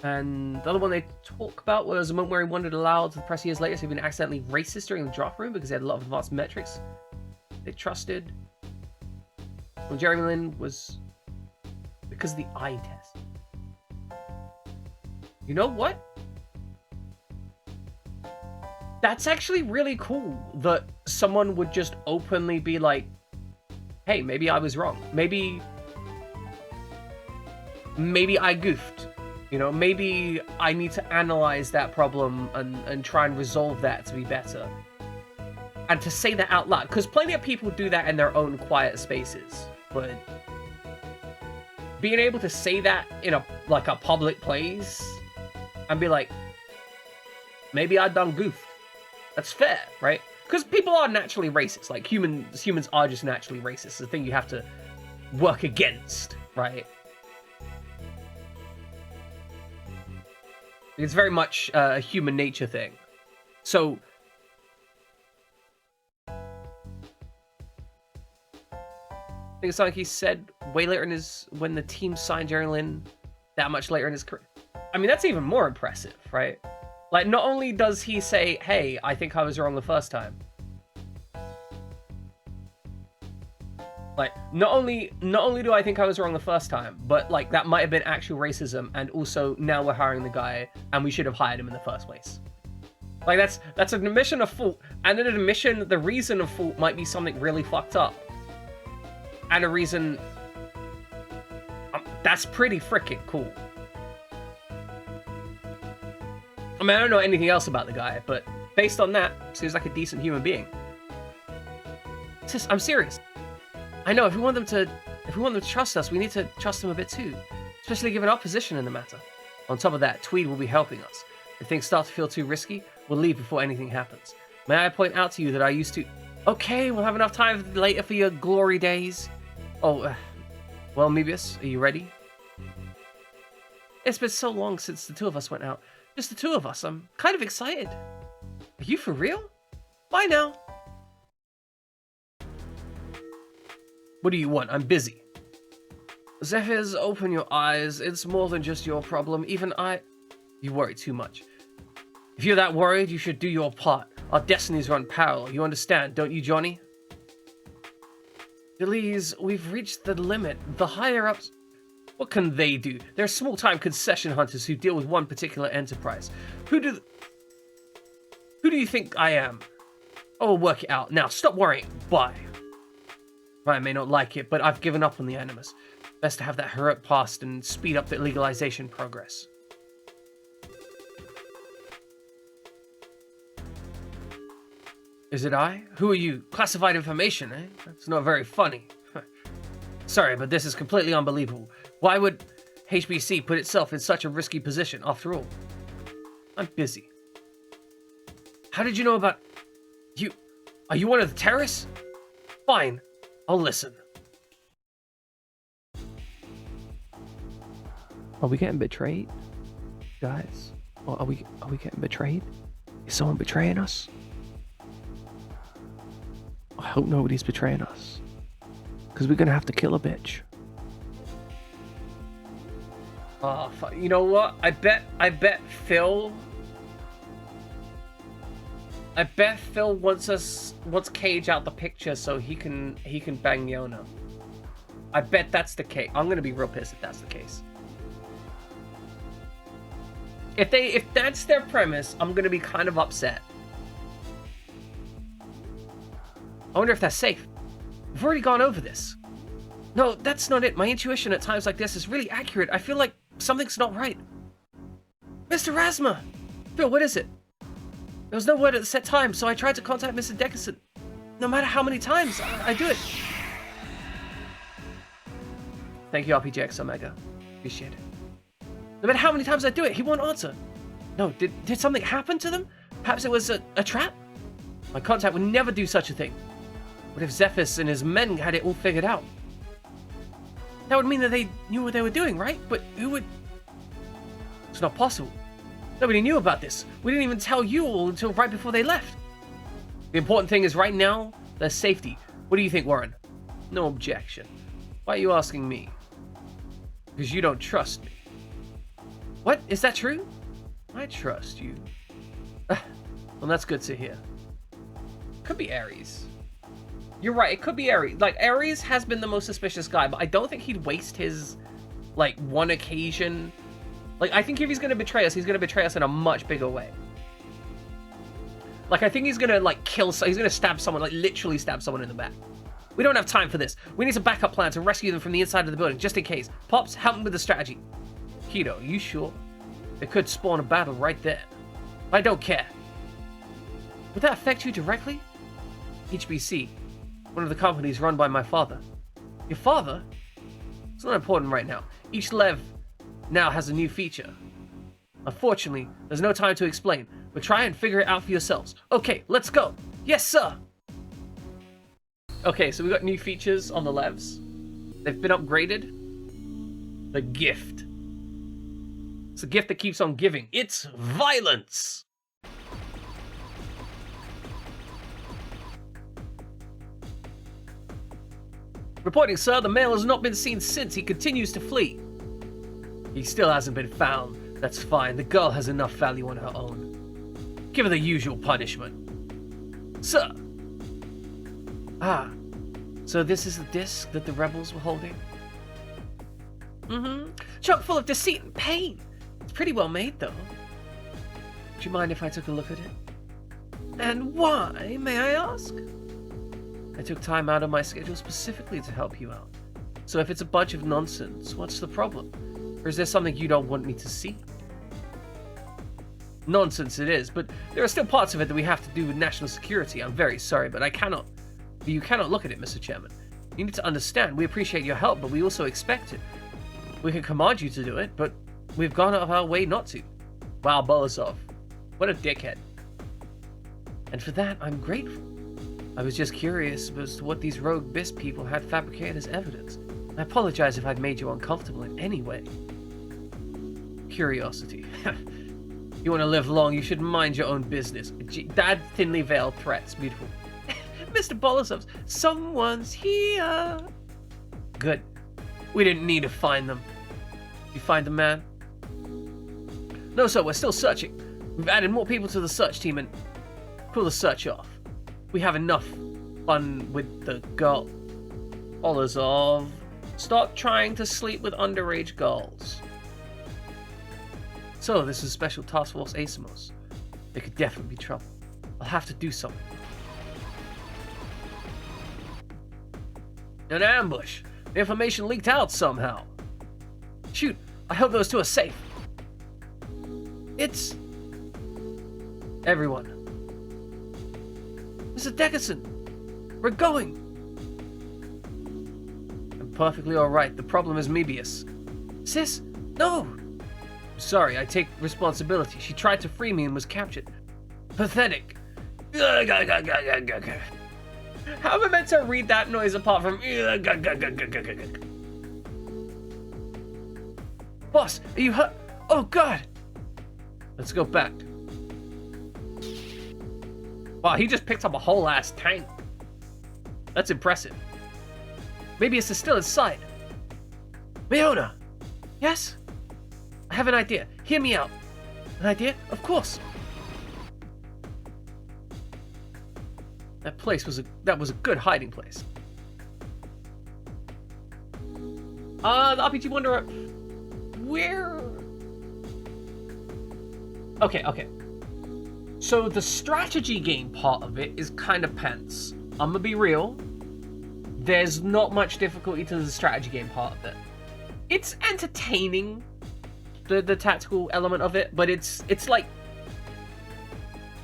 Speaker 1: And the other one they talk about was a moment where he wondered aloud to the press years later so he'd been accidentally racist during the draft room because he had a lot of advanced metrics they trusted. Well, Jeremy Lin was because of the eye test. You know what? That's actually really cool that someone would just openly be like, hey, maybe I was wrong. Maybe I goofed. You know, maybe I need to analyze that problem and try and resolve that to be better. And to say that out loud, because plenty of people do that in their own quiet spaces. But being able to say that in a public place and be like, maybe I done goofed. That's fair, right? Because people are naturally racist. Like humans are just naturally racist. It's a thing you have to work against, right? It's very much a human nature thing. So, I think it's like he said way later in his, when the team signed Jerry Lin, that much later in his career. I mean, that's even more impressive, right? Like, not only does he say, hey, I think I was wrong the first time. Like, not only do I think I was wrong the first time, but like that might have been actual racism, and also now we're hiring the guy, and we should have hired him in the first place. Like that's an admission of fault, and an admission that the reason of fault might be something really fucked up, and a reason that's pretty freaking cool. I mean, I don't know anything else about the guy, but based on that, seems like a decent human being. Sis, I'm serious. I know, if we want them to trust us, we need to trust them a bit too, especially given our position in the matter. On top of that, Tweed will be helping us. If things start to feel too risky, we'll leave before anything happens. May I point out to you that I used to... Okay, we'll have enough time later for your glory days. Oh, well, Mebius, are you ready? It's been so long since the two of us went out. Just the two of us. I'm kind of excited. Are you for real? Bye now. What do you want? I'm busy. Zephyrs, open your eyes. It's more than just your problem. Even I... You worry too much. If you're that worried, you should do your part. Our destinies run parallel. You understand, don't you, Johnny? Elise, we've reached the limit. The higher-ups... What can they do? They're small-time concession hunters who deal with one particular enterprise. Who do you think I am? Oh, we'll work it out. Now, stop worrying. Bye. I may not like it, but I've given up on the Animus. Best to have that heroic past and speed up the legalization progress. Is it I? Who are you? Classified information, eh? That's not very funny. Sorry, but this is completely unbelievable. Why would HBC put itself in such a risky position, after all? I'm busy. How did you know about... You... Are you one of the terrorists? Fine. I'll listen. Are we getting betrayed? Guys? Are we getting betrayed? Is someone betraying us? I hope nobody's betraying us. Because we're gonna have to kill a bitch. Oh, you know what? I bet Phil wants Cage out the picture so he can bang Yona. I bet that's the case. I'm gonna be real pissed if that's the case. If that's their premise, I'm gonna be kind of upset. I wonder if that's safe. We've already gone over this. No, that's not it. My intuition at times like this is really accurate. I feel like something's not right. Mr. Rasma! Phil, what is it? There was no word at the set time, so I tried to contact Mr. Dickerson. No matter how many times, I do it. Thank you, RPGX Omega. Appreciate it. No matter how many times I do it, he won't answer. No, did something happen to them? Perhaps it was a trap? My contact would never do such a thing. What if Zephyrus and his men had it all figured out? That would mean that they knew what they were doing, right? But who would... It's not possible. Nobody knew about this. We didn't even tell you all until right before they left. The important thing is right now, their safety. What do you think, Warren? No objection. Why are you asking me? Because you don't trust me. What? Is that true? I trust you. Well, that's good to hear. Could be Ares. You're right, it could be Ares. Like, Ares has been the most suspicious guy, but I don't think he'd waste his, like, one occasion. Like, I think if he's going to betray us, he's going to betray us in a much bigger way. Like, I think he's going to, like, he's going to stab someone, like, literally stab someone in the back. We don't have time for this. We need a backup plan to rescue them from the inside of the building, just in case. Pops, help me with the strategy. Kido, you sure? It could spawn a battle right there. I don't care. Would that affect you directly? HBC, one of the companies run by my father. Your father? It's not important right now. Each lev now has a new feature. Unfortunately, there's no time to explain, but try and figure it out for yourselves. Okay, let's go. Yes, sir. Okay, so we got new features on the levs. They've been upgraded. The gift. It's a gift that keeps on giving. It's violence. Reporting, sir, the male has not been seen since. He continues to flee. He still hasn't been found. That's fine. The girl has enough value on her own. Give her the usual punishment. Sir. Ah. So this is the disc that the rebels were holding? Mm-hmm. Chock full of deceit and pain. It's pretty well made, though. Would you mind if I took a look at it? And why, may I ask? I took time out of my schedule specifically to help you out. So if it's a bunch of nonsense, what's the problem? Or is there something you don't want me to see? Nonsense it is, but there are still parts of it that we have to do with national security. I'm very sorry, but you cannot look at it, Mr. Chairman. You need to understand, we appreciate your help, but we also expect it. We can command you to do it, but we've gone out of our way not to. Wow, Bolasov. What a dickhead. And for that, I'm grateful. I was just curious as to what these rogue BIS people had fabricated as evidence. I apologize if I've made you uncomfortable in any way. Curiosity. You want to live long, you should mind your own business. Dad thinly veiled threats. Beautiful. Mr. Bolasov, someone's here. Good. We didn't need to find them. Did you find the man? No, sir, we're still searching. We've added more people to the search team and pull the search off. We have enough fun with the girl. Bolasov, stop trying to sleep with underage girls. So, this is Special Task Force Asimos. There could definitely be trouble. I'll have to do something. An ambush. The information leaked out somehow. Shoot, I hope those two are safe. It's... everyone. Mr. Dickerson, we're going. I'm perfectly alright. The problem is Mebius. Sis, no. I'm sorry, I take responsibility. She tried to free me and was captured. Pathetic. How am I meant to read that noise apart from... Boss, are you hurt? Oh, God. Let's go back. Wow, he just picked up a whole ass tank. That's impressive. Maybe it's still inside. Leona! Yes? I have an idea. Hear me out. An idea? Of course. That place was a good hiding place. The RPG Wanderer. Where? Okay. So the strategy game part of it is kind of pants. I'm gonna be real. There's not much difficulty to the strategy game part of it. It's entertaining, the tactical element of it, but it's like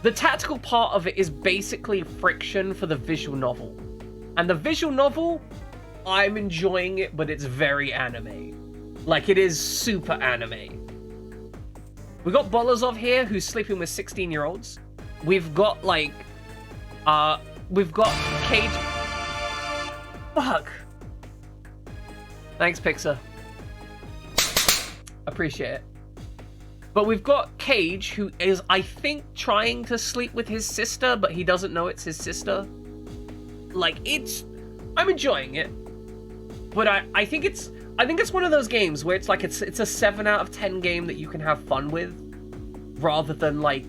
Speaker 1: the tactical part of it is basically friction for the visual novel. And the visual novel, I'm enjoying it, but it's very anime. Like, it is super anime. We got Bolazov here, who's sleeping with 16-year-olds. We've got, like, we've got Cage. Fuck. Thanks, Pixar. Appreciate it. But we've got Cage, who is, I think, trying to sleep with his sister, but he doesn't know it's his sister. Like, I'm enjoying it. But I think it's one of those games where it's like it's a 7 out of 10 game that you can have fun with, rather than like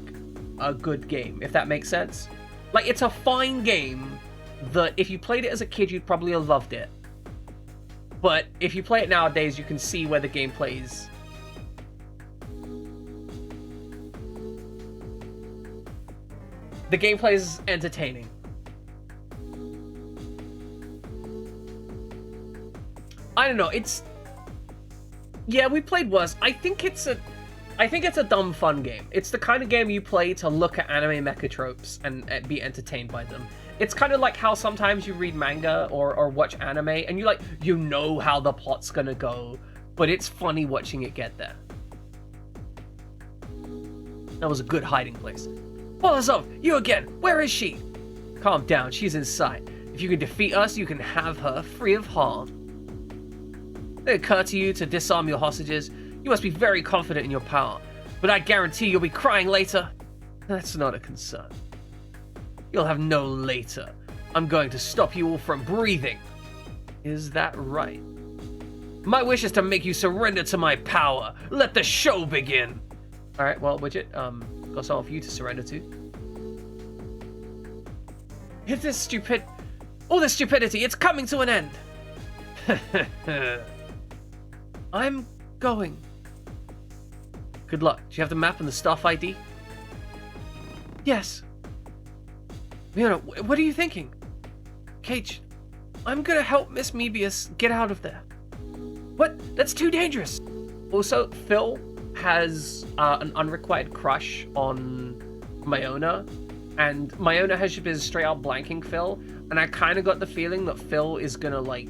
Speaker 1: a good game, if that makes sense. Like, it's a fine game that if you played it as a kid, you'd probably have loved it. But if you play it nowadays, you can see where the gameplay is. The gameplay is entertaining. I don't know, yeah, we played worse. I think it's a dumb fun game. It's the kind of game you play to look at anime mecha tropes and be entertained by them. It's kind of like how sometimes you read manga or watch anime and you know how the plot's gonna go, but it's funny watching it get there. That was a good hiding place. Bolazov, you again! Where is she? Calm down, she's inside. If you can defeat us, you can have her free of harm. Did it occur to you to disarm your hostages? You must be very confident in your power, but I guarantee you'll be crying later. That's not a concern. You'll have no later. I'm going to stop you all from breathing. Is that right? My wish is to make you surrender to my power. Let the show begin. All right, well, Widget, got something for you to surrender to. All this stupidity, it's coming to an end. I'm going. Good luck. Do you have the map and the staff ID? Yes. Fiona, what are you thinking? Cage, I'm gonna help Miss Mebius get out of there. What? That's too dangerous. Also, Phil has an unrequited crush on Myona, and Myona has just been straight out blanking Phil, and I kind of got the feeling that Phil is gonna, like,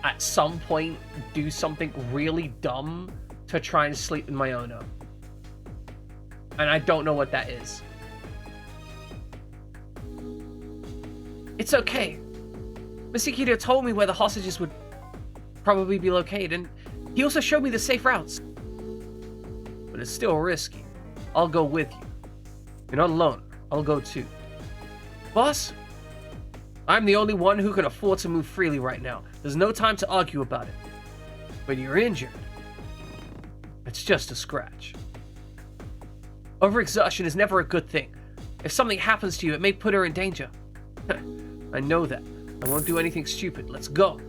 Speaker 1: at some point do something really dumb to try and sleep with Myona. And I don't know what that is. It's okay. Masikito told me where the hostages would probably be located, and he also showed me the safe routes. But it's still risky. I'll go with you. You're not alone. I'll go too. Boss? I'm the only one who can afford to move freely right now. There's no time to argue about it. When you're injured, it's just a scratch. Overexertion is never a good thing. If something happens to you, it may put her in danger. I know that. I won't do anything stupid. Let's go.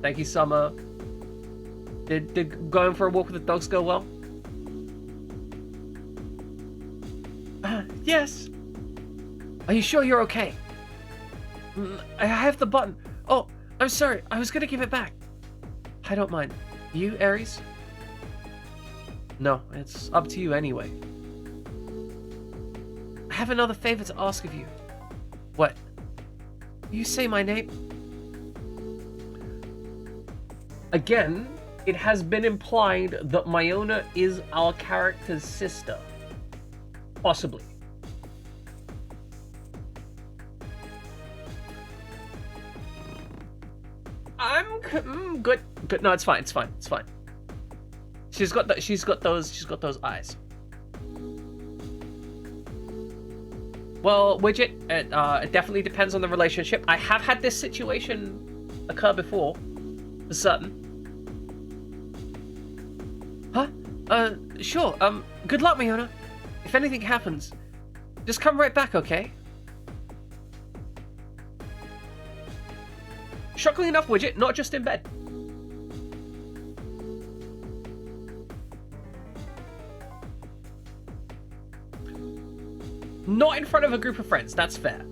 Speaker 1: Thank you, Summer. Did going for a walk with the dogs go well? Yes. Are you sure you're okay? I have the button. Oh, I'm sorry. I was gonna give it back. I don't mind. You, Ares? No, it's up to you anyway. I have another favor to ask of you. What? You say my name? Again, it has been implied that Myona is our character's sister. Possibly. I'm good. Good. No, it's fine. It's fine. It's fine. She's got those eyes. Well, Widget, it definitely depends on the relationship. I have had this situation occur before, for certain. Huh? Sure. Good luck, Myona. If anything happens, just come right back, okay? Shockingly enough, Widget, not just in bed. Not in front of a group of friends, that's fair.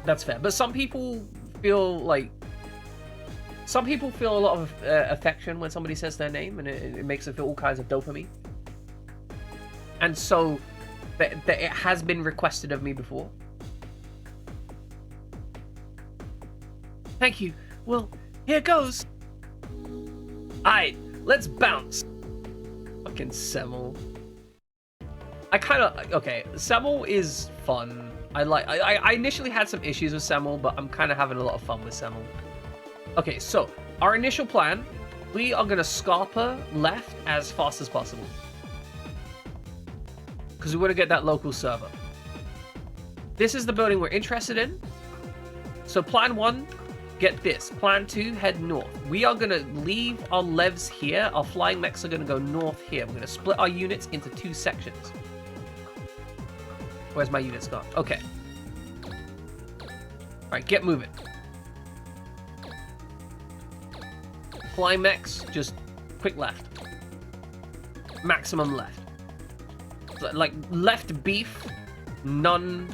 Speaker 1: That's fair. But some people feel like... Some people feel a lot of affection when somebody says their name, and it makes them feel all kinds of dopamine. And so, it has been requested of me before. Thank you. Well, here goes. Alright, let's bounce. Fucking Semmel. I kind of... Okay, Semmel is fun. I initially had some issues with Semmel, but I'm kind of having a lot of fun with Semmel. Okay, so, our initial plan, we are going to scarper left as fast as possible. Because we want to get that local server. This is the building we're interested in. So plan 1, get this. Plan 2, head north. We are going to leave our levs here. Our flying mechs are going to go north here. We're going to split our units into 2 sections. Where's my units gone? Okay. Alright, get moving. Flying mechs, just quick left. Maximum left. Like, left beef, none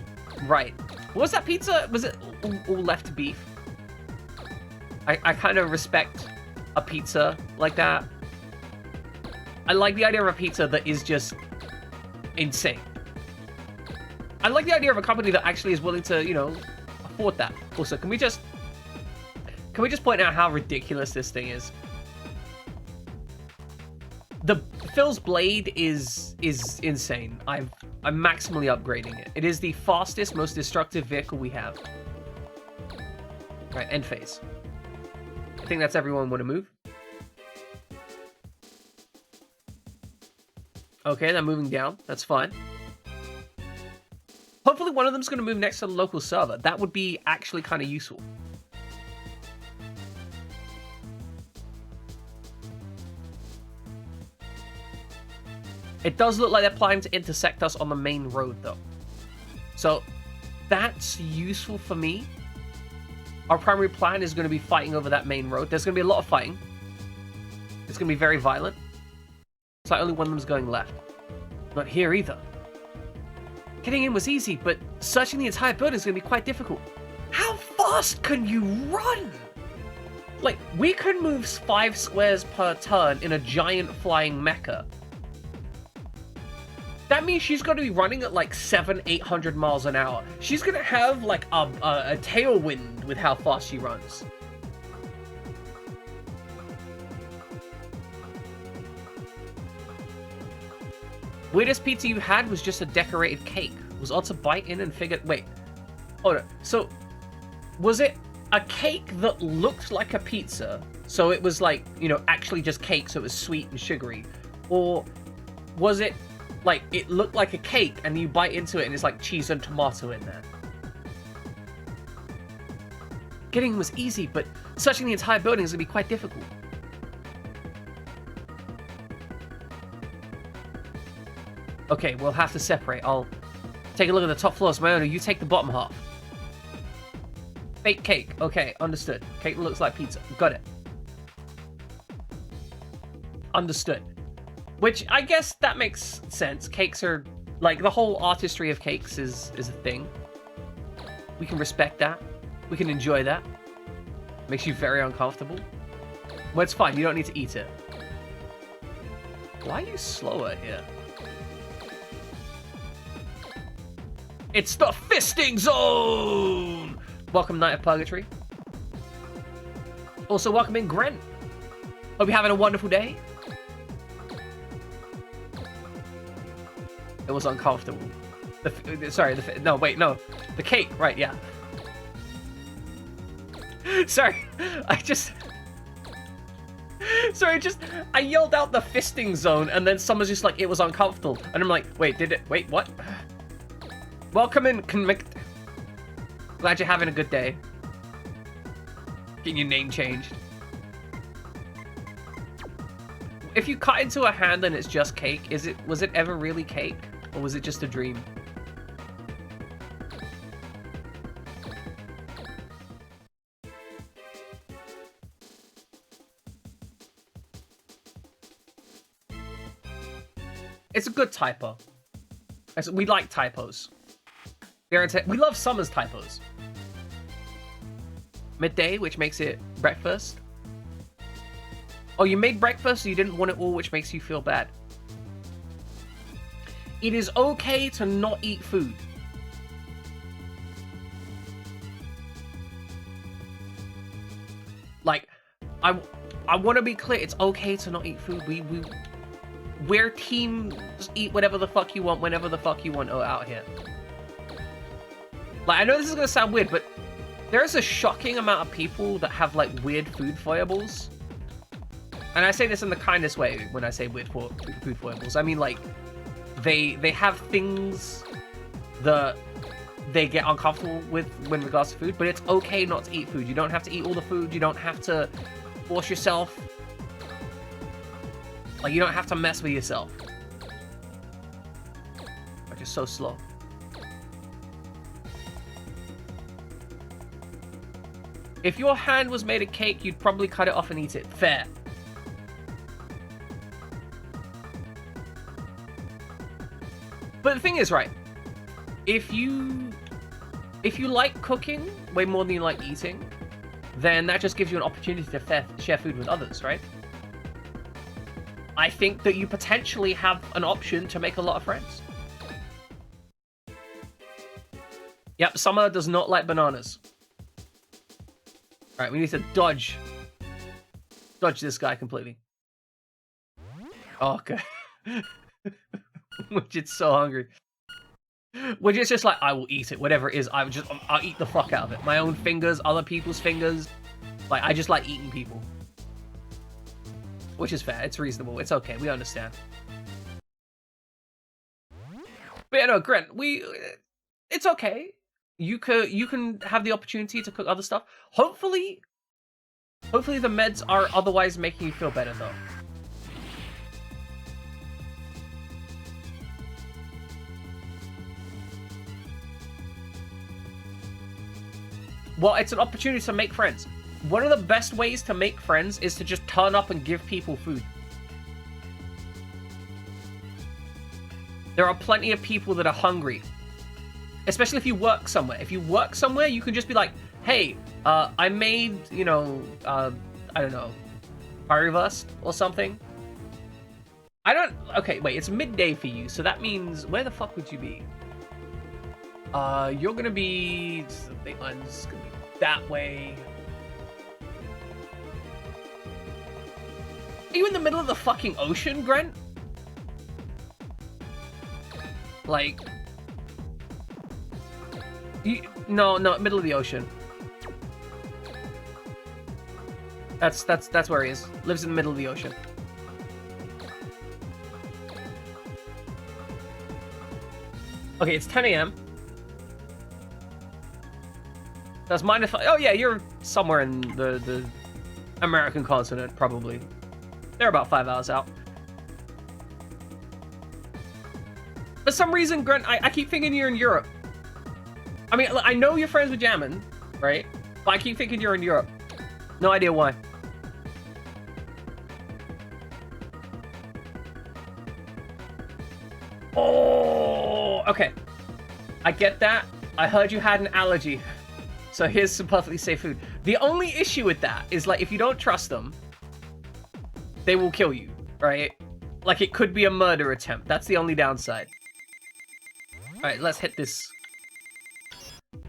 Speaker 1: right. What was that pizza? Was it all left beef? I kind of respect a pizza like that. I like the idea of a pizza that is just insane. I like the idea of a company that actually is willing to, you know, afford that. Also, can we just point out how ridiculous this thing is? The Phil's blade is insane. I'm maximally upgrading it. It is the fastest, most destructive vehicle we have. Right, end phase. I think that's everyone want to move. Okay, they're moving down. That's fine. Hopefully one of them's going to move next to the local server. That would be actually kind of useful. It does look like they're planning to intersect us on the main road, though. So, that's useful for me. Our primary plan is going to be fighting over that main road. There's going to be a lot of fighting. It's going to be very violent. It's like only one of them's going left. Not here either. Getting in was easy, but searching the entire building is going to be quite difficult. How fast can you run? Like, we can move 5 squares per turn in a giant flying mecha. That means she's going to be running at like 700-800 miles an hour. She's going to have like a tailwind with how fast she runs. Weirdest pizza you had was just a decorated cake. Was odd to bite in and figure... Wait. Hold on. So, was it a cake that looked like a pizza? So it was like, you know, actually just cake, so it was sweet and sugary? Or was it like, it looked like a cake and you bite into it and it's like cheese and tomato in there? Getting was easy, but searching the entire building is going to be quite difficult. Okay, we'll have to separate. I'll take a look at the top floors. Myona, you take the bottom half. Fake cake. Okay, understood. Cake looks like pizza. Got it. Understood. Which, I guess that makes sense. Cakes are... Like, the whole artistry of cakes is a thing. We can respect that. We can enjoy that. Makes you very uncomfortable. Well, it's fine. You don't need to eat it. Why are you slower here? It's the fisting zone! Welcome, Knight of Purgatory. Also, welcome in, Grant. Hope you're having a wonderful day. It was uncomfortable. No, wait, no. The cake, right, yeah. Sorry, I yelled out the fisting zone, and then someone's just like, it was uncomfortable. And I'm like, wait, what? Welcome in, Glad you're having a good day. Getting your name changed. If you cut into a hand and it's just cake, was it ever really cake? Or was it just a dream? It's a good typo. We like typos. We love Summer's typos. midday, which makes it breakfast. Oh, you made breakfast, so you didn't want it all, which makes you feel bad. It is okay to not eat food. Like, I want to be clear. It's okay to not eat food. We're team. Just eat whatever the fuck you want, whenever the fuck you want out here. Like, I know this is gonna sound weird, but there's a shocking amount of people that have like weird food foibles. And I say this in the kindest way when I say weird food foibles. I mean, like, they have things that they get uncomfortable with when regards to food, but it's okay not to eat food. You don't have to eat all the food. You don't have to force yourself. Like, you don't have to mess with yourself. Which is so slow. If your hand was made of cake, you'd probably cut it off and eat it. Fair. But the thing is, right, if you like cooking way more than you like eating, then that just gives you an opportunity to share food with others, right? I think that you potentially have an option to make a lot of friends. Yep, Summer does not like bananas. Alright, we need to dodge this guy completely. Oh, okay. Widget's so hungry. Widget's just like, I will eat it, whatever it is. I'll eat the fuck out of it. My own fingers, other people's fingers. Like, I just like eating people. Which is fair. It's reasonable. It's okay. We understand. But yeah, no, Grant, it's okay. You can have the opportunity to cook other stuff. Hopefully the meds are otherwise making you feel better, though. Well, it's an opportunity to make friends. One of the best ways to make friends is to just turn up and give people food. There are plenty of people that are hungry. Especially if you work somewhere. If you work somewhere, you can just be like, hey, I made, I don't know, currywurst or something. Okay, wait, it's midday for you, so that means, where the fuck would you be? You're gonna be, the big one's gonna be that way. Are you in the middle of the fucking ocean, Grant? Like, no, middle of the ocean. That's where he is. Lives in the middle of the ocean. Okay, it's 10 a.m. That's -5. Oh yeah, you're somewhere in the American continent, probably. They're about 5 hours out. For some reason, Grunt, I keep thinking you're in Europe. I mean, I know you're friends with Jammin, right? But I keep thinking you're in Europe. No idea why. Oh, okay. I get that. I heard you had an allergy. So here's some perfectly safe food. The only issue with that is, like, if you don't trust them, they will kill you, right? Like, it could be a murder attempt. That's the only downside. Alright, let's hit this.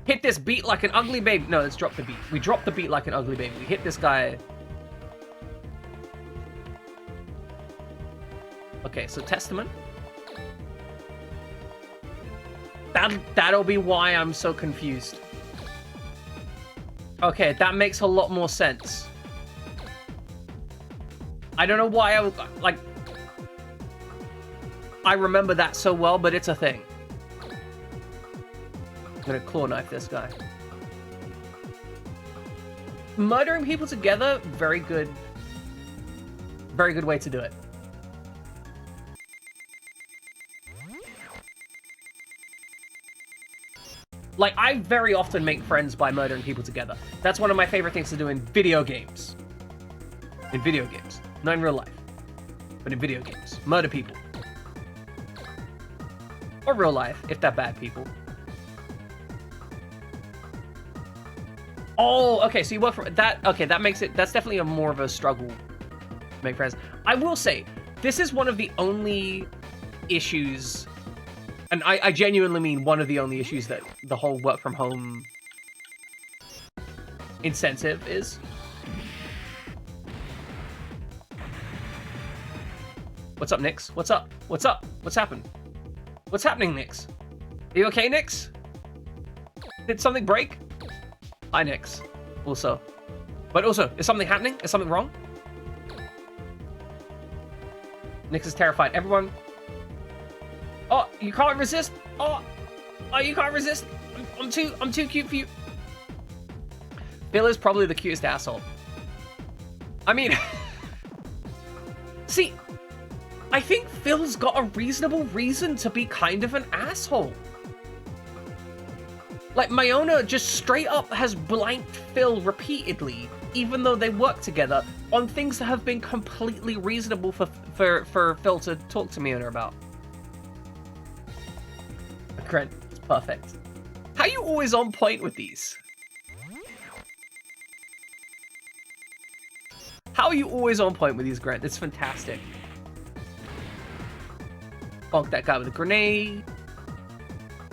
Speaker 1: Hit this beat like an ugly baby. No, let's drop the beat. We dropped the beat like an ugly baby. We hit this guy. Okay, so Testament. That'll be why I'm so confused. Okay, that makes a lot more sense. I don't know why I was, like, I remember that so well, but it's a thing. I'm gonna claw knife this guy. Murdering people together, very good way to do it. Like, I very often make friends by murdering people together. That's one of my favorite things to do in video games. In video games. Not in real life. But in video games. Murder people. Or real life, if they're bad people. Oh, okay, so you work for that. Okay, that makes it, that's definitely a more of a struggle to make friends. I will say, this is one of the only issues, and I genuinely mean one of the only issues that the whole work from home incentive is. What's up, Nix? What's up? What's up? What's happened? What's happening, Nix? Are you okay, Nix? Did something break? Hi, Nix. Also. But also, is something happening? Is something wrong? Nix is terrified. Everyone. Oh, you can't resist. Oh, you can't resist. I'm too cute for you. Phil is probably the cutest asshole. I mean, see, I think Phil's got a reasonable reason to be kind of an asshole. Like, Mayona just straight up has blanked Phil repeatedly, even though they work together on things that have been completely reasonable for Phil to talk to Mayona about. Grant, it's perfect. How are you always on point with these? How are you always on point with these, Grant? It's fantastic. Bonk that guy with a grenade.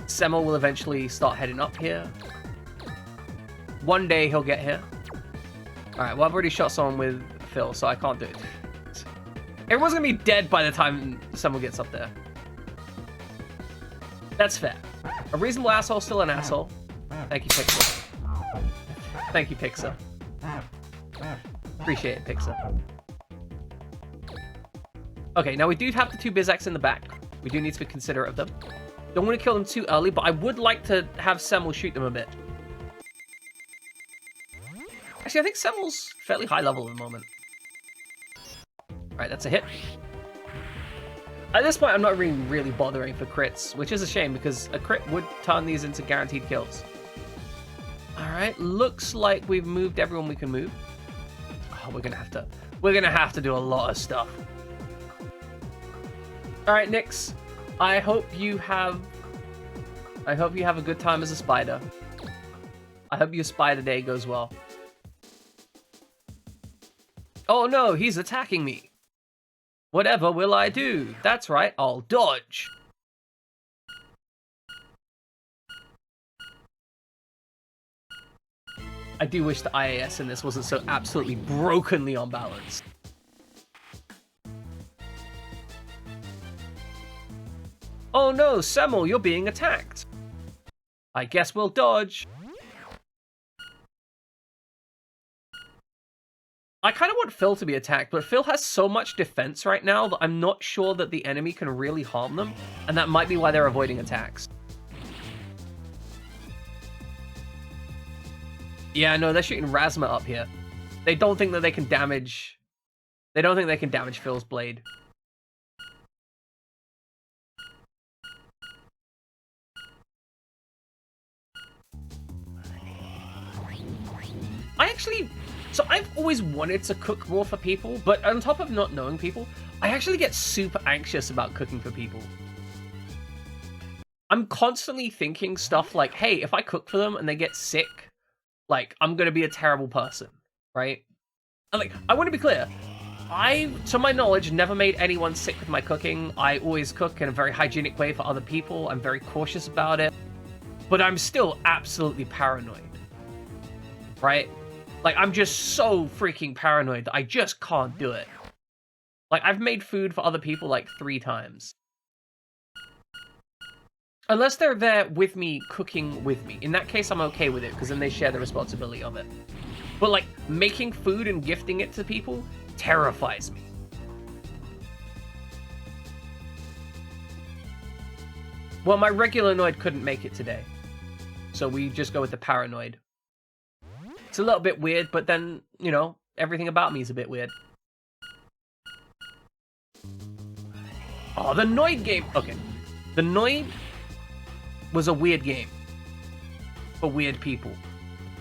Speaker 1: Semmel will eventually start heading up here. One day he'll get here. Alright, well, I've already shot someone with Phil, so I can't do it. Everyone's gonna be dead by the time Semmel gets up there. That's fair. A reasonable asshole, still an asshole. Thank you, Pixar. Thank you, Pixar. Appreciate it, Pixar. Okay, now we do have the two Bizaks in the back. We do need to be considerate of them. Don't want to kill them too early, but I would like to have Semmel shoot them a bit. Actually, I think Semmel's fairly high level at the moment. Alright, that's a hit. At this point, I'm not really bothering for crits, which is a shame because a crit would turn these into guaranteed kills. Alright, looks like we've moved everyone we can move. Oh, we're gonna have to do a lot of stuff. Alright, Nix. I hope you have a good time as a spider. I hope your spider day goes well. Oh no, he's attacking me. Whatever will I do? That's right, I'll dodge. I do wish the IAS in this wasn't so absolutely brokenly unbalanced. Oh no, Semmel, you're being attacked. I guess we'll dodge. I kind of want Phil to be attacked, but Phil has so much defense right now that I'm not sure that the enemy can really harm them, and that might be why they're avoiding attacks. Yeah, no, they're shooting Razma up here. They don't think that they can damage... They don't think they can damage Phil's blade. So I've always wanted to cook more for people, but on top of not knowing people, I actually get super anxious about cooking for people. I'm constantly thinking stuff like, hey, if I cook for them and they get sick, like, I'm gonna be a terrible person, right? And like, I want to be clear, I, to my knowledge, never made anyone sick with my cooking. I always cook in a very hygienic way for other people. I'm very cautious about it, but I'm still absolutely paranoid, right? Like, I'm just so freaking paranoid that I just can't do it. Like, I've made food for other people, like, 3 times. Unless they're there with me, cooking with me. In that case, I'm okay with it, because then they share the responsibility of it. But, like, making food and gifting it to people terrifies me. Well, my regular Noid couldn't make it today. So we just go with the paranoid. It's a little bit weird, but then, you know, everything about me is a bit weird. Oh, the Noid game. Okay. The Noid was a weird game for weird people.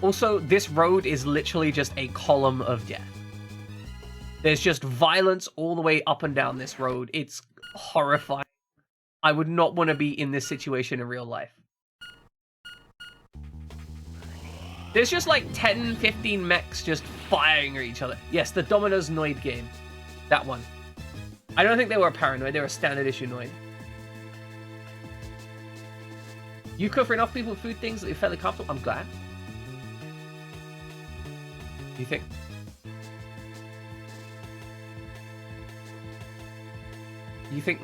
Speaker 1: Also, this road is literally just a column of death. There's just violence all the way up and down this road. It's horrifying. I would not want to be in this situation in real life. There's just like 10, 15 mechs just firing at each other. Yes, the Domino's Noid game. That one. I don't think they were paranoid, they were standard issue Noid. You cook for enough people with food things that you're fairly comfortable? I'm glad. You think? You think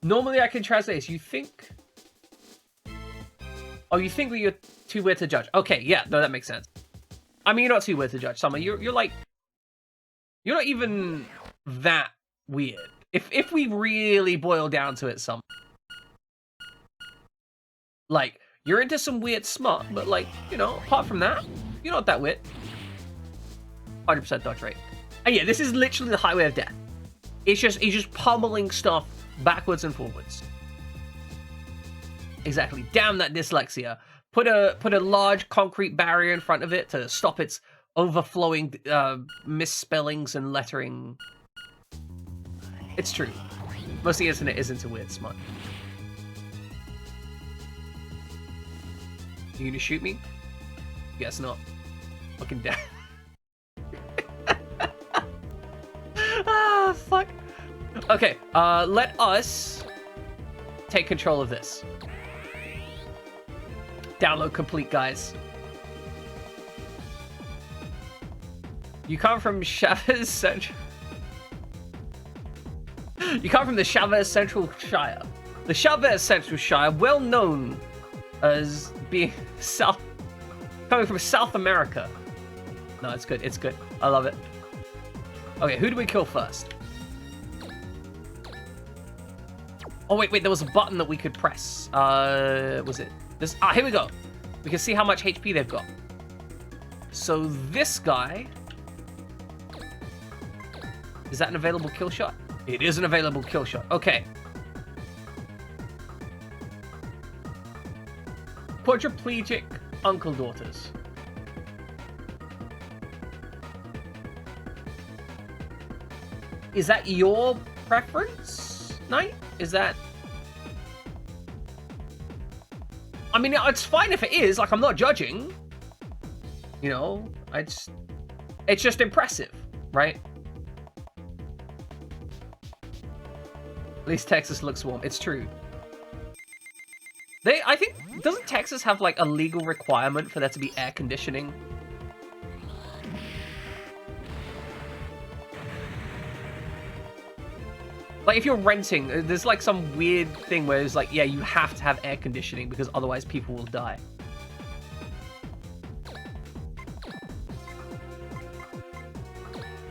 Speaker 1: normally I can translate this. You think... Oh, you think that you're too weird to judge. Okay, yeah, no, that makes sense. I mean, you're not too weird to judge. Summer, you're like... You're not even that weird. If we really boil down to it, some... Like, you're into some weird smut, but like, you know, apart from that, you're not that weird. 100% dodge rate. And yeah, this is literally the highway of death. It's just pummeling stuff backwards and forwards. Exactly. Damn that dyslexia. Put a large concrete barrier in front of it to stop its overflowing misspellings and lettering. It's true. Most of the internet is into weird smut. You gonna shoot me? Guess not. Fucking death. Ah, fuck. Okay, let us take control of this. Download complete, guys. You come from Chavez Central. You come from the Chavez Central Shire. The Chavez Central Shire, well known as being coming from South America. No, it's good. It's good. I love it. Okay, who do we kill first? Oh wait, there was a button that we could press. Was it this? Ah, here we go. We can see how much HP they've got. So this guy, is that an available kill shot? It is an available kill shot. Okay. Quadriplegic uncle daughters. Is that your preference, Knight? Is that... I mean, it's fine if it is. Like, I'm not judging. You know, it's just impressive, right? At least Texas looks warm. It's true. I think, doesn't Texas have like a legal requirement for there to be air conditioning? Like, if you're renting, there's like some weird thing where it's like, yeah, you have to have air conditioning because otherwise people will die.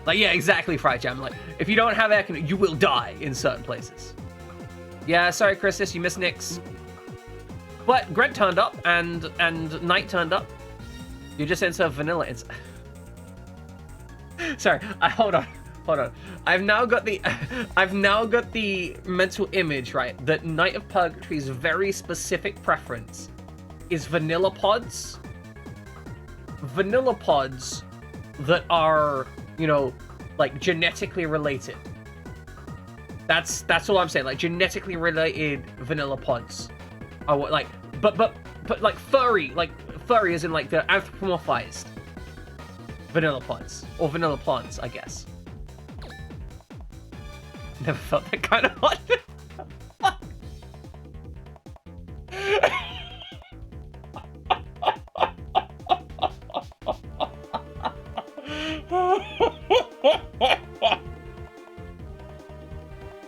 Speaker 1: Like, yeah, exactly, Fried Jam. Like, if you don't have air conditioning, you will die in certain places. Yeah, sorry, Christus, you missed Nyx. But Greg turned up, and Knight turned up. You're just into vanilla. Sorry, hold on. I've now got the mental image, right, that Knight of Purgatory's very specific preference is vanilla pods. Vanilla pods that are, you know, like genetically related. That's all I'm saying. Like genetically related vanilla pods. I want like, but like furry as in like the anthropomorphized vanilla pods or vanilla plants, I guess. Never felt that kind of hot.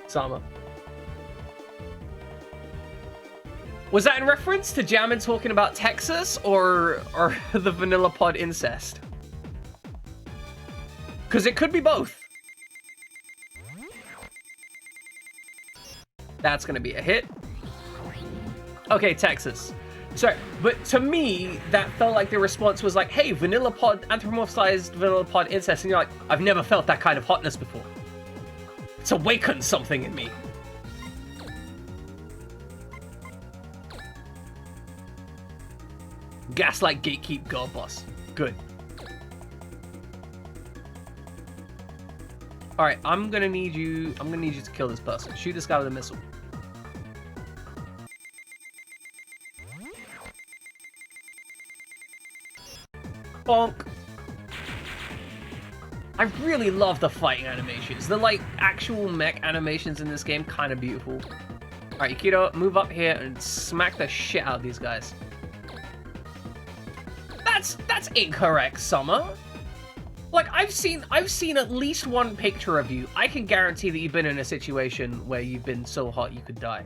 Speaker 1: Sama. Was that in reference to Jammin talking about Texas or the vanilla pod incest? Because it could be both. That's going to be a hit. Okay, Texas. Sorry, but to me, that felt like the response was like, hey, vanilla pod, anthropomorphized vanilla pod incest. And you're like, I've never felt that kind of hotness before. It's awakened something in me. Gaslight, gatekeep, girl boss. Good. All right, I'm gonna need you to kill this person. Shoot this guy with a missile. Bonk. I really love the fighting animations. The, like, actual mech animations in this game, kind of beautiful. Alright, Aikido, move up here and smack the shit out of these guys. That's incorrect, Summer. Like, I've seen at least one picture of you. I can guarantee that you've been in a situation where you've been so hot you could die.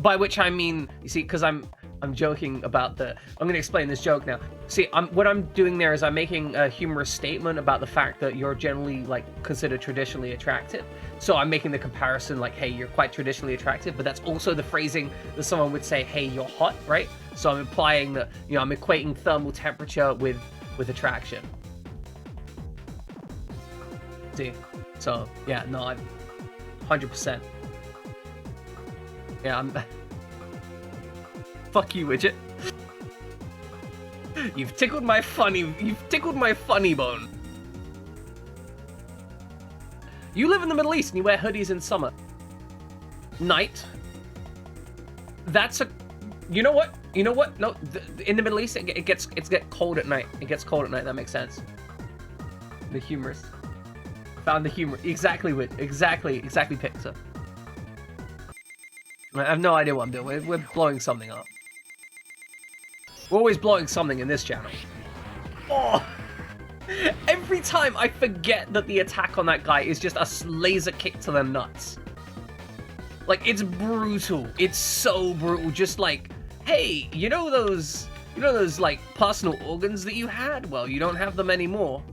Speaker 1: By which I mean, you see, because I'm joking about I'm going to explain this joke now. See, what I'm doing there is I'm making a humorous statement about the fact that you're generally, like, considered traditionally attractive. So I'm making the comparison, like, hey, you're quite traditionally attractive, but that's also the phrasing that someone would say, hey, you're hot, right? So I'm implying that, you know, I'm equating thermal temperature with attraction. See? So, yeah, no, I'm 100%. Yeah, I'm... Fuck you, Widget. You've tickled my funny bone. You live in the Middle East and you wear hoodies in summer. Night. That's a... You know what? You know what? No, in the Middle East, it gets cold at night. It gets cold at night, that makes sense. The humorous. Found the humor. Exactly, Pixar. I have no idea what I'm doing. We're blowing something up. We're always blowing something in this channel. Oh! Every time I forget that the attack on that guy is just a laser kick to the nuts. Like, it's brutal. It's so brutal. Just like, hey, you know those like personal organs that you had? Well, you don't have them anymore.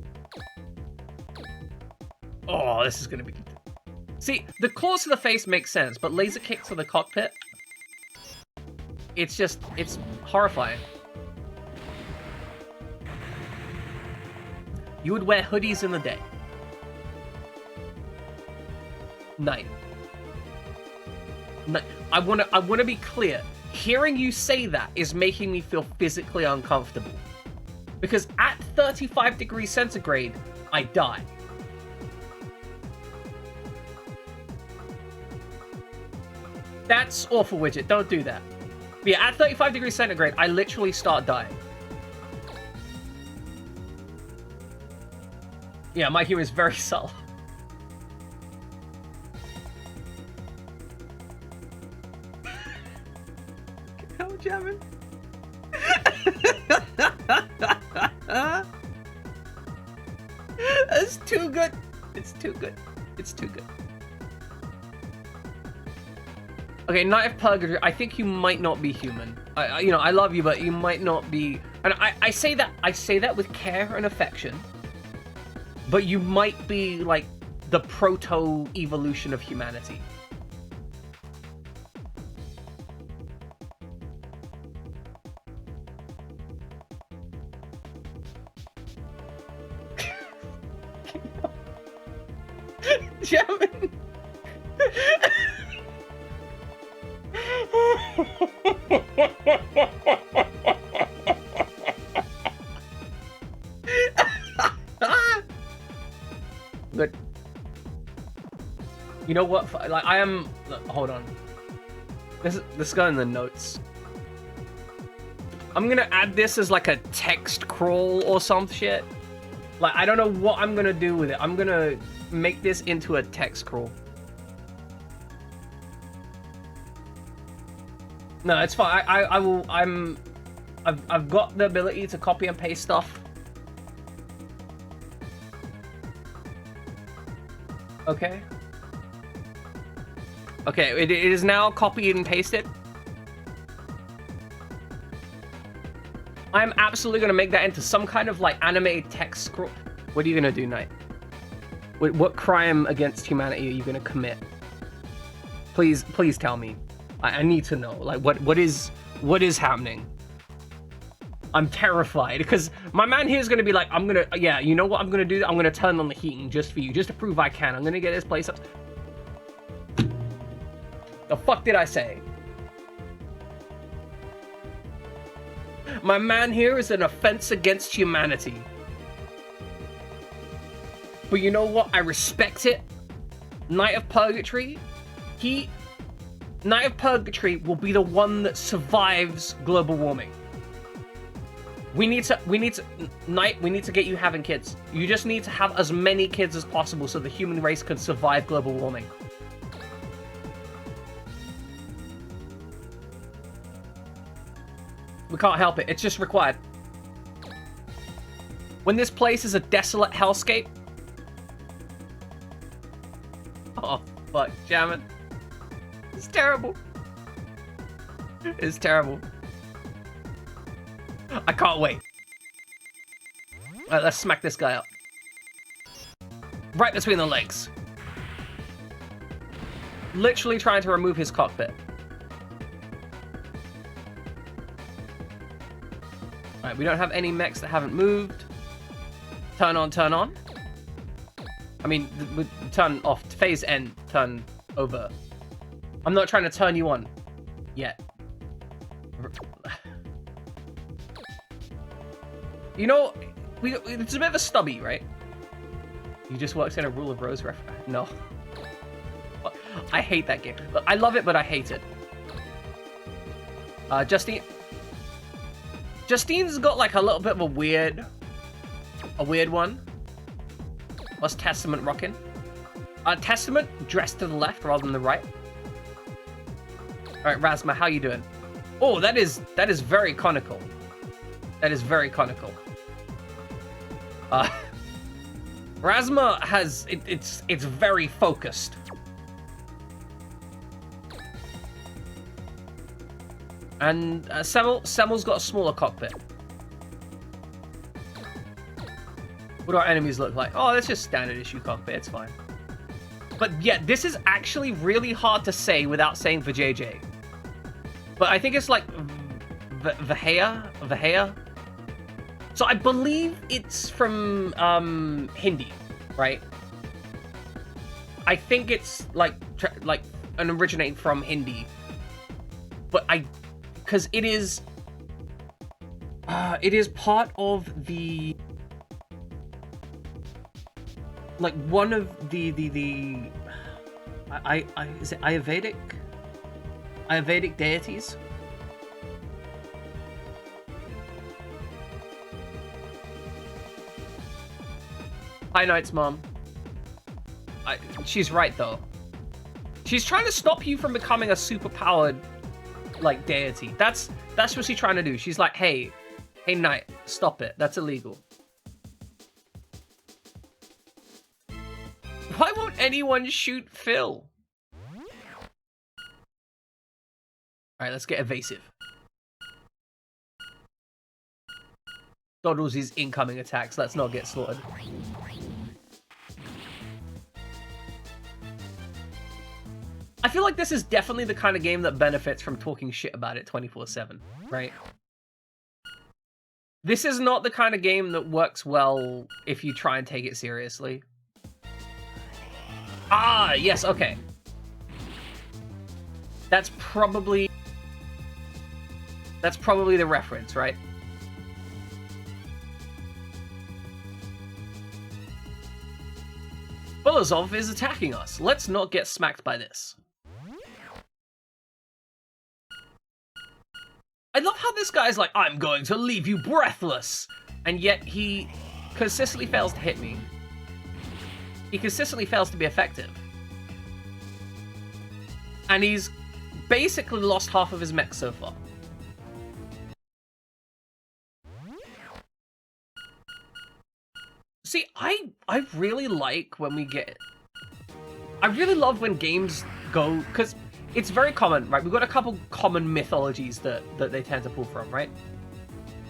Speaker 1: Oh, this is gonna be... See, the claws to the face makes sense, but laser kick to the cockpit? It's horrifying. You would wear hoodies in the day. Night. I wanna be clear. Hearing you say that is making me feel physically uncomfortable. Because at 35 degrees centigrade, I die. That's awful, Widget. Don't do that. But yeah, at 35 degrees centigrade, I literally start dying. Yeah, my humor is very subtle. Hell, jamming. That's too good. It's too good. It's too good. Okay, Knight of Purgatory, I think you might not be human. You know, I love you, but you might not be... And I say that with care and affection. But you might be, like, the proto-evolution of humanity. Jamming. Good. You know what? Like, I am... Hold on. This guy in the notes. I'm gonna add this as like a text crawl or some shit. Like, I don't know what I'm gonna do with it. I'm gonna make this into a text crawl. No, it's fine. I will. I've got the ability to copy and paste stuff. Okay. Okay, it is now copied and pasted. I'm absolutely gonna make that into some kind of like animated text scroll. What are you gonna do, Knight? What crime against humanity are you gonna commit? Please tell me. I need to know. Like, what is happening? I'm terrified because my man here is gonna be like, yeah, you know what I'm gonna do? I'm gonna turn on the heating just for you, just to prove I can. I'm gonna get this place up. The fuck did I say? My man here is an offense against humanity. But you know what? I respect it. Knight of Purgatory, Knight of Purgatory will be the one that survives global warming. We need to, Knight, we need to get you having kids. You just need to have as many kids as possible so the human race could survive global warming. We can't help it. It's just required. When this place is a desolate hellscape. Oh, fuck, damn it. It's terrible. It's terrible. I can't wait. Alright, let's smack this guy up. Right between the legs. Literally trying to remove his cockpit. Alright, we don't have any mechs that haven't moved. Turn on, turn on. I mean, turn off. Phase end, turn over. I'm not trying to turn you on yet. You know, it's a bit of a stubby, right? You just worked in a Rule of Rose reference. No. I hate that game. I love it, but I hate it. Justine's got like a little bit of a weird one. What's Testament rocking? Testament dressed to the left rather than the right. All right, Razma, how you doing? Oh, that is very conical. That is very conical. Razma has it's very focused. And Semmel's got a smaller cockpit. What do our enemies look like? Oh, that's just standard issue cockpit. It's fine. But yeah, this is actually really hard to say without saying Vijay. But I think it's like Vahaya. So I believe it's from Hindi, right? I think it's like an originating from Hindi. But because it is part of the like one of the is it Ayurvedic deities? Hi, Knight's mom. She's right though. She's trying to stop you from becoming a superpowered like deity. That's what she's trying to do. She's like, hey Knight, stop it. That's illegal. Why won't anyone shoot Phil? Alright, let's get evasive. Dodges his incoming attacks. Let's not get slaughtered. I feel like this is definitely the kind of game that benefits from talking shit about it 24/7, right? This is not the kind of game that works well if you try and take it seriously. Ah, yes, okay. That's probably the reference, right? Bolozov is attacking us. Let's not get smacked by this. I love how this guy's like, I'm going to leave you breathless. And yet he consistently fails to hit me. He consistently fails to be effective. And he's basically lost half of his mech so far. See, I really like when we get... I really love when games go... Because it's very common, right? We've got a couple common mythologies that they tend to pull from, right?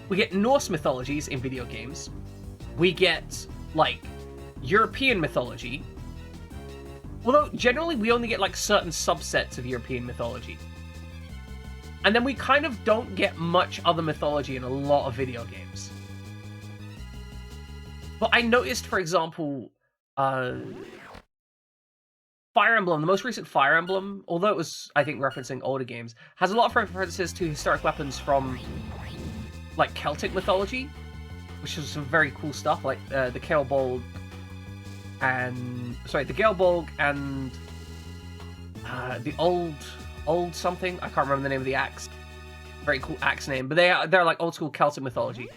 Speaker 1: We get Norse mythologies in video games. We get, like, European mythology. Although, generally, we only get, like, certain subsets of European mythology. And then we kind of don't get much other mythology in a lot of video games. But I noticed, for example, Fire Emblem, the most recent Fire Emblem, although it was, I think, referencing older games, has a lot of references to historic weapons from, like, Celtic mythology, which is some very cool stuff, like the Gaelbolg and... Sorry, the Gaelbolg and the old something. I can't remember the name of the axe. Very cool axe name, but they're like old school Celtic mythology.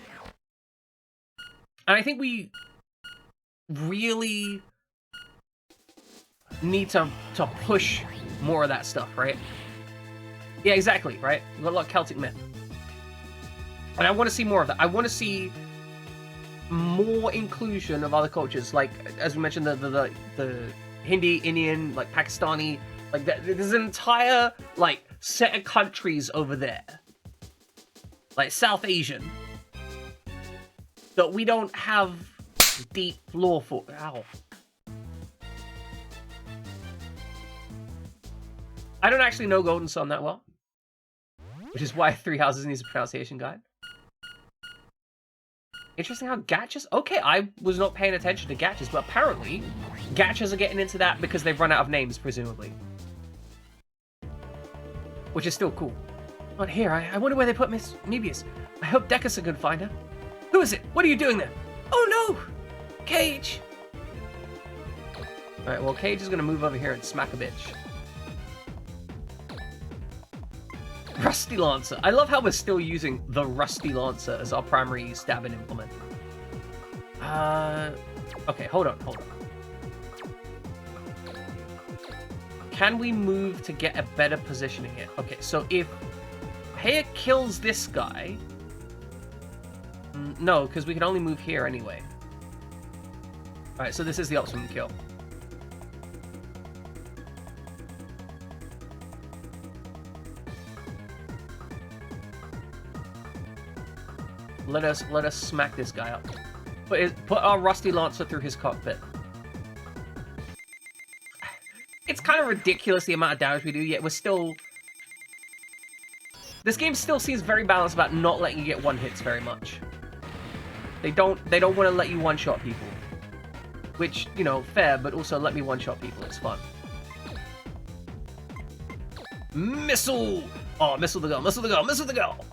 Speaker 1: And I think we really need to push more of that stuff, right? Yeah, exactly, right? We've got a lot of Celtic myth. And I want to see more of that. I want to see more inclusion of other cultures, like, as we mentioned, the Hindi, Indian, like, Pakistani, like, there's an entire, like, set of countries over there, like, South Asian, that we don't have deep lore for. Ow. I don't actually know Golden Sun that well, which is why Three Houses needs a pronunciation guide. Interesting how gachas... Okay, I was not paying attention to gachas, but apparently gachas are getting into that because they've run out of names, presumably. Which is still cool. Not here. I wonder where they put Miss Mebius. I hope Decus could find her. Who is it? What are you doing there? Oh no! Cage! Alright, well, Cage is going to move over here and smack a bitch. Rusty Lancer. I love how we're still using the Rusty Lancer as our primary stabbing implement. Okay, hold on. Can we move to get a better positioning here? Okay, so if Haya kills this guy... No, because we can only move here anyway. Alright, so this is the optimum kill. Let us smack this guy up. Put our Rusty Lancer through his cockpit. It's kind of ridiculous the amount of damage we do, yet we're still... This game still seems very balanced about not letting you get one hits very much. They don't want to let you one-shot people. Which, you know, fair, but also let me one-shot people, it's fun. Missile! Oh, missile the girl, missile the girl, missile the girl!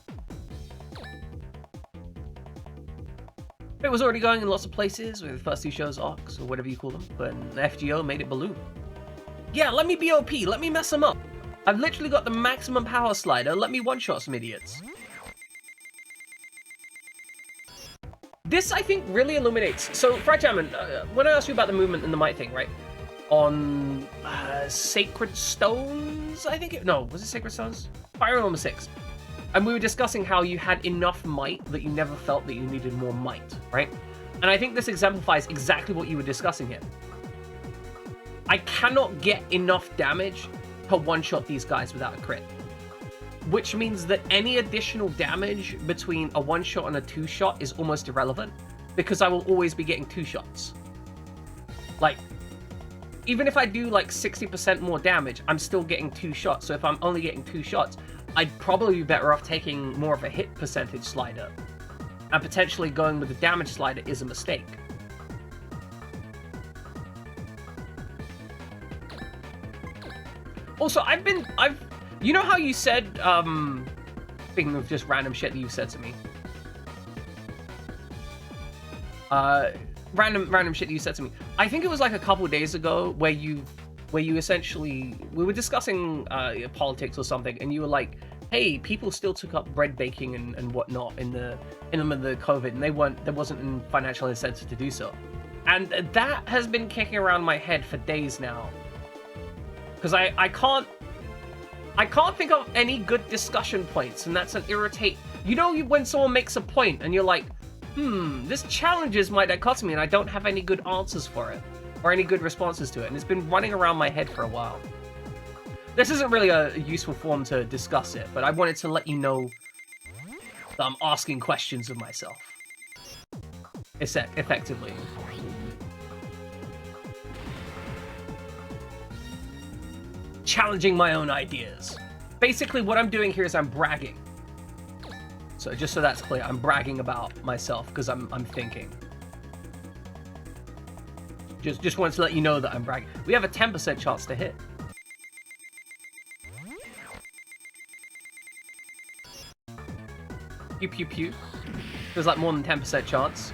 Speaker 1: It was already going in lots of places with the first two shows, arcs, or whatever you call them, but FGO made it balloon. Yeah, let me be OP, let me mess them up. I've literally got the maximum power slider, let me one-shot some idiots. This, I think, really illuminates... So, Fragjamin, when I asked you about the movement and the might thing, right? On Sacred Stones, I think No, was it Sacred Stones? Fire Emblem 6. And we were discussing how you had enough might that you never felt that you needed more might, right? And I think this exemplifies exactly what you were discussing here. I cannot get enough damage to one-shot these guys without a crit. Which means that any additional damage between a one-shot and a two-shot is almost irrelevant, because I will always be getting two shots. Like, even if I do like 60% more damage, I'm still getting two shots. So if I'm only getting two shots, I'd probably be better off taking more of a hit percentage slider. And potentially going with the damage slider is a mistake. Also, you know how you said, speaking of just random shit that you said to me. Random shit that you said to me. I think it was like a couple days ago where you essentially, we were discussing politics or something, and you were like, hey, people still took up bread baking and whatnot in the middle of the COVID, and there wasn't a financial incentive to do so. And that has been kicking around my head for days now. Because I can't think of any good discussion points, and that's an irritate. You know when someone makes a point and you're like, this challenges my dichotomy and I don't have any good answers for it, or any good responses to it, and it's been running around my head for a while. This isn't really a useful form to discuss it, but I wanted to let you know that I'm asking questions of myself. Effectively. Challenging my own ideas. Basically, what I'm doing here is I'm bragging. So just so that's clear, I'm bragging about myself because I'm thinking. Just wanted to let you know that I'm bragging. We have a 10% chance to hit. Pew pew pew. There's like more than 10% chance.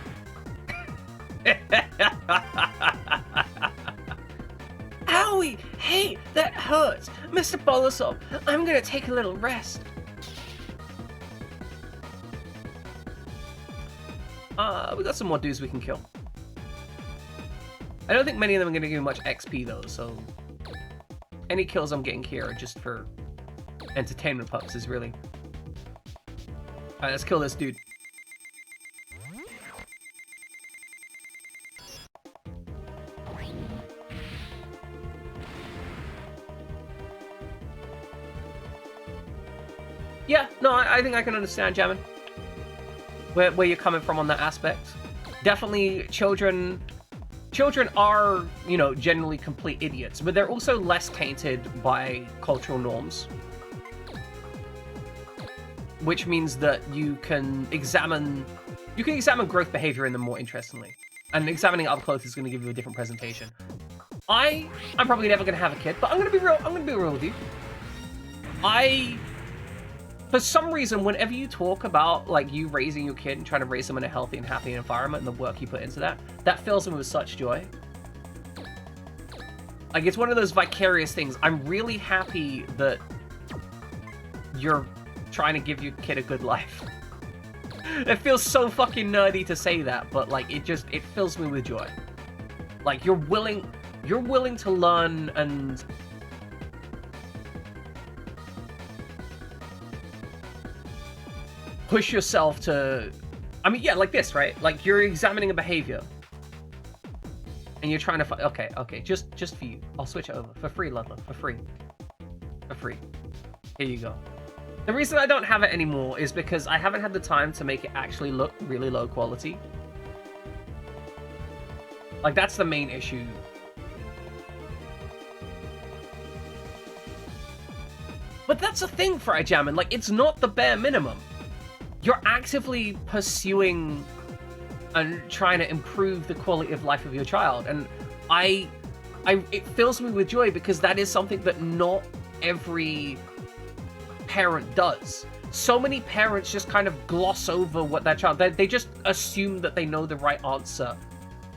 Speaker 1: Owie! Hey, that hurts! Mr. Bolusov, I'm gonna take a little rest. We got some more dudes we can kill. I don't think many of them are going to give me much XP though, so any kills I'm getting here are just for entertainment purposes, really. Alright, let's kill this dude. Yeah, no, I think I can understand, Jamin, where you're coming from on that aspect. Definitely, children are, you know, generally complete idiots, but they're also less tainted by cultural norms, which means that you can examine growth behavior in them more interestingly, and examining it up close is going to give you a different presentation. I'm probably never going to have a kid, but I'm going to be real with you. For some reason, whenever you talk about like you raising your kid and trying to raise them in a healthy and happy environment and the work you put into that fills me with such joy. Like, it's one of those vicarious things. I'm really happy that you're trying to give your kid a good life. It feels so fucking nerdy to say that, but like it fills me with joy. Like, you're willing to learn and push yourself to, I mean, yeah, like this, right? Like, you're examining a behavior and you're trying to okay, just for you, I'll switch it over for free, Ludlow, for free. Here you go. The reason I don't have it anymore is because I haven't had the time to make it actually look really low quality. Like, that's the main issue. But that's the thing for iJamin, like, it's not the bare minimum. You're actively pursuing and trying to improve the quality of life of your child, and it fills me with joy because that is something that not every parent does. So many parents just kind of gloss over what their child, they just assume that they know the right answer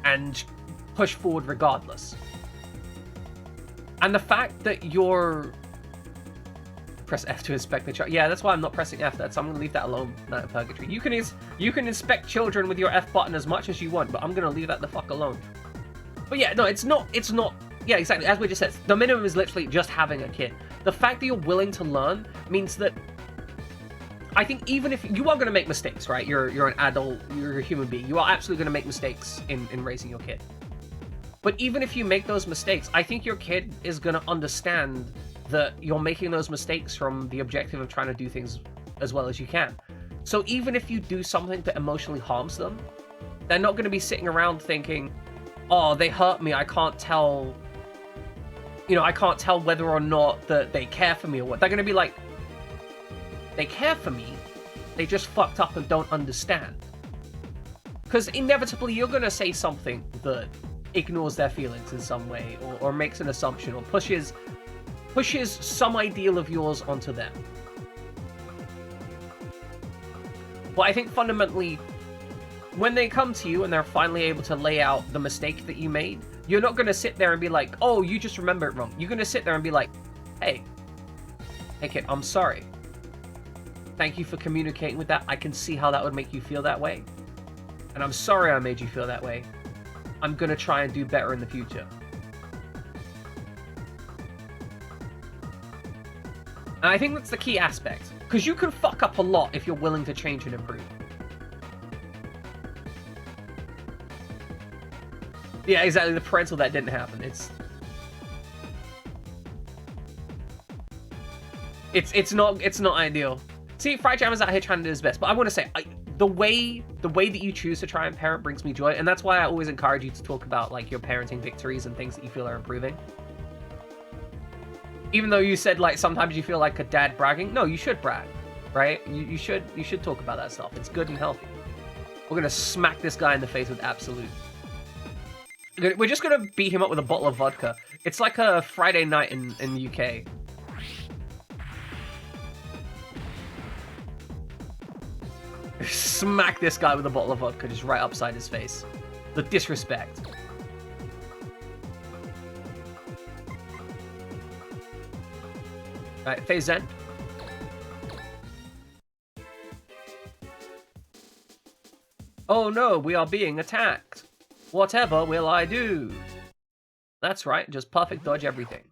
Speaker 1: and push forward regardless. And the fact that you're press F to inspect the child. Yeah, that's why I'm not pressing F. I'm going to leave that alone, Night of Purgatory. You can inspect children with your F button as much as you want, but I'm going to leave that the fuck alone. But yeah, no, it's not, yeah, exactly, as we just said, the minimum is literally just having a kid. The fact that you're willing to learn means that, I think even if, you are going to make mistakes, right? You're an adult, you're a human being, you are absolutely going to make mistakes in raising your kid. But even if you make those mistakes, I think your kid is going to understand that you're making those mistakes from the objective of trying to do things as well as you can. So even if you do something that emotionally harms them, they're not going to be sitting around thinking, oh, they hurt me, I can't tell, you know, I can't tell whether or not that they care for me or what. They're going to be like, they care for me, they just fucked up and don't understand. Because inevitably you're going to say something that ignores their feelings in some way, or makes an assumption, or pushes some ideal of yours onto them. But I think fundamentally, when they come to you and they're finally able to lay out the mistake that you made, you're not going to sit there and be like, oh, you just remember it wrong. You're going to sit there and be like, hey kid, I'm sorry. Thank you for communicating with that. I can see how that would make you feel that way. And I'm sorry I made you feel that way. I'm going to try and do better in the future. And I think that's the key aspect, because you can fuck up a lot if you're willing to change and improve. Yeah, exactly, the parental that didn't happen. It's not ideal. See, Fried Jam is out here trying to do his best, but I want to say, the way that you choose to try and parent brings me joy, and that's why I always encourage you to talk about like your parenting victories and things that you feel are improving. Even though you said, like, sometimes you feel like a dad bragging. No, you should brag, right? You should talk about that stuff. It's good and healthy. We're going to smack this guy in the face with absolute. We're just going to beat him up with a bottle of vodka. It's like a Friday night in UK. Smack this guy with a bottle of vodka just right upside his face. The disrespect. Alright, phase end. Oh no, we are being attacked. Whatever will I do? That's right, just perfect dodge everything.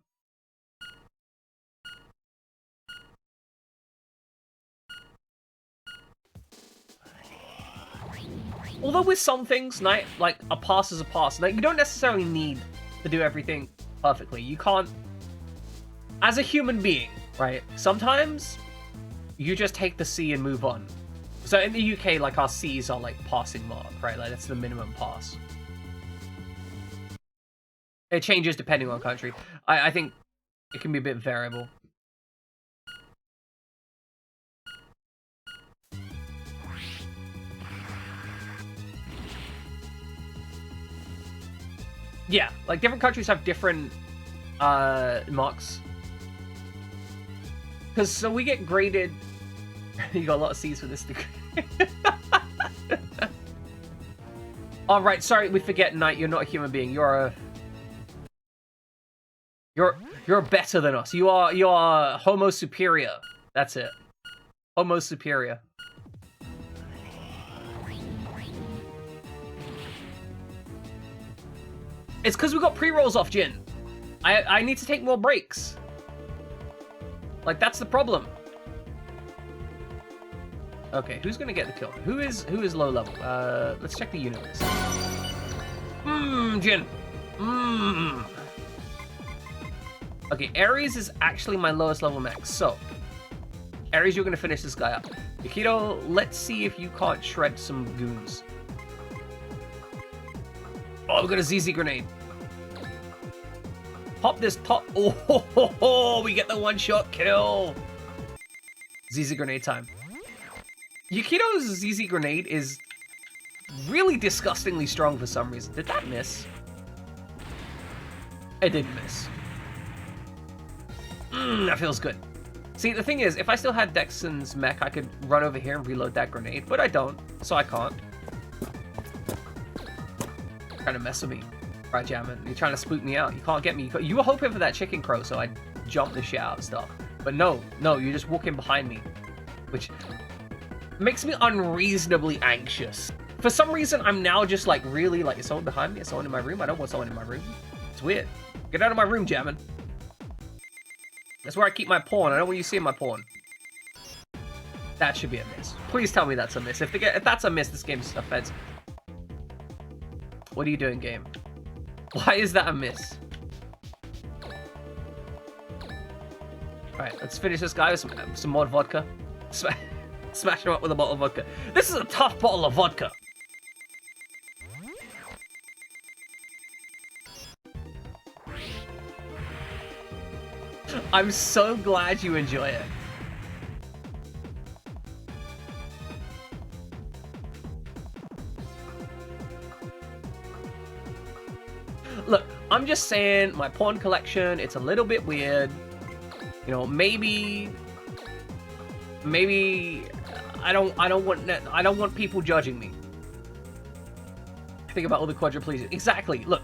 Speaker 1: Although with some things, like a pass is a pass. Like, you don't necessarily need to do everything perfectly. You can't... As a human being, right? Sometimes you just take the C and move on. So in the UK, like, our C's are like passing mark, right? Like, that's the minimum pass. It changes depending on country. I think it can be a bit variable. Yeah, like different countries have different marks. Because so we get graded. You got a lot of C's for this degree. All right, sorry, we forget, Knight. You're not a human being. You're better than us. You are Homo superior. That's it. Homo superior. It's because we got pre-rolls off Jin. I need to take more breaks. Like, that's the problem. Okay, who's gonna get the kill? Who is low level? Let's check the unit list. Jin. Okay, Ares is actually my lowest level mech. So, Ares, you're gonna finish this guy up. Yukito, let's see if you can't shred some goons. Oh, we got a ZZ grenade. Pop this top. Oh, we get the one-shot kill. ZZ grenade time. Yukito's ZZ grenade is really disgustingly strong for some reason. Did that miss? It didn't miss. That feels good. See, the thing is, if I still had Dexon's mech, I could run over here and reload that grenade, but I don't, so I can't. Trying to mess with me. Right, Jammin. You're trying to spook me out. You can't get me. You were hoping for that chicken crow, so I'd jump the shit out of stuff. But no, you're just walking behind me. Which makes me unreasonably anxious. For some reason, I'm now just like really like, is someone behind me? Is someone in my room? I don't want someone in my room. It's weird. Get out of my room, Jammin. That's where I keep my pawn. I don't want you seeing my pawn. That should be a miss. Please tell me that's a miss. If that's a miss, this game's offensive. What are you doing, game? Why is that a miss? Alright, let's finish this guy with some mod vodka. Smash him up with a bottle of vodka. This is a tough bottle of vodka. I'm so glad you enjoy it. Look, I'm just saying, my pawn collection, it's a little bit weird. You know, maybe I don't want people judging me. Think about all the quadriplegics. Exactly. Look,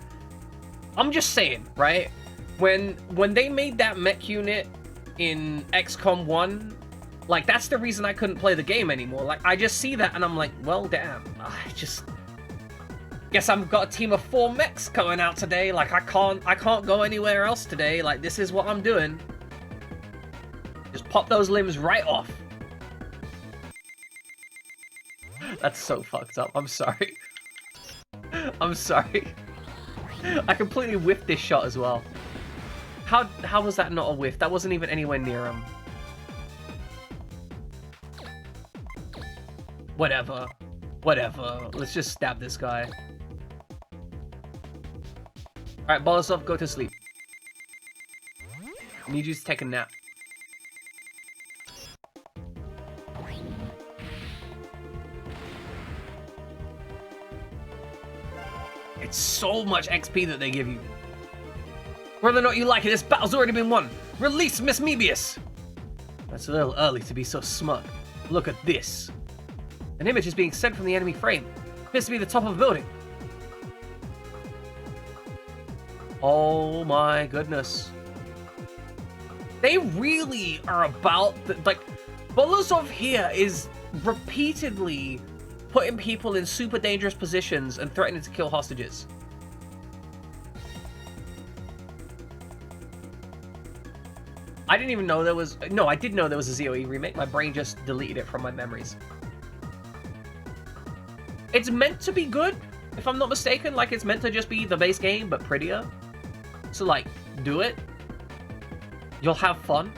Speaker 1: I'm just saying, right? When they made that mech unit in XCOM 1, like, that's the reason I couldn't play the game anymore. Like, I just see that and I'm like, well, damn. I guess I've got a team of 4 mechs coming out today. Like, I can't go anywhere else today. Like, this is what I'm doing. Just pop those limbs right off. That's so fucked up. I'm sorry. I'm sorry. I completely whiffed this shot as well. How was that not a whiff? That wasn't even anywhere near him. Whatever. Whatever. Let's just stab this guy. Alright, Borisov, go to sleep. I need you to take a nap. It's so much XP that they give you. Whether or not you like it, this battle's already been won. Release Miss Mebius! That's a little early to be so smug. Look at this. An image is being sent from the enemy frame. Appears to be the top of a building. Oh my goodness. They really are about like, Borisov here is repeatedly putting people in super dangerous positions and threatening to kill hostages. I didn't even know there was... No, I did know there was a Z.O.E remake. My brain just deleted it from my memories. It's meant to be good, if I'm not mistaken. Like, it's meant to just be the base game, but prettier. So, like, do it. You'll have fun.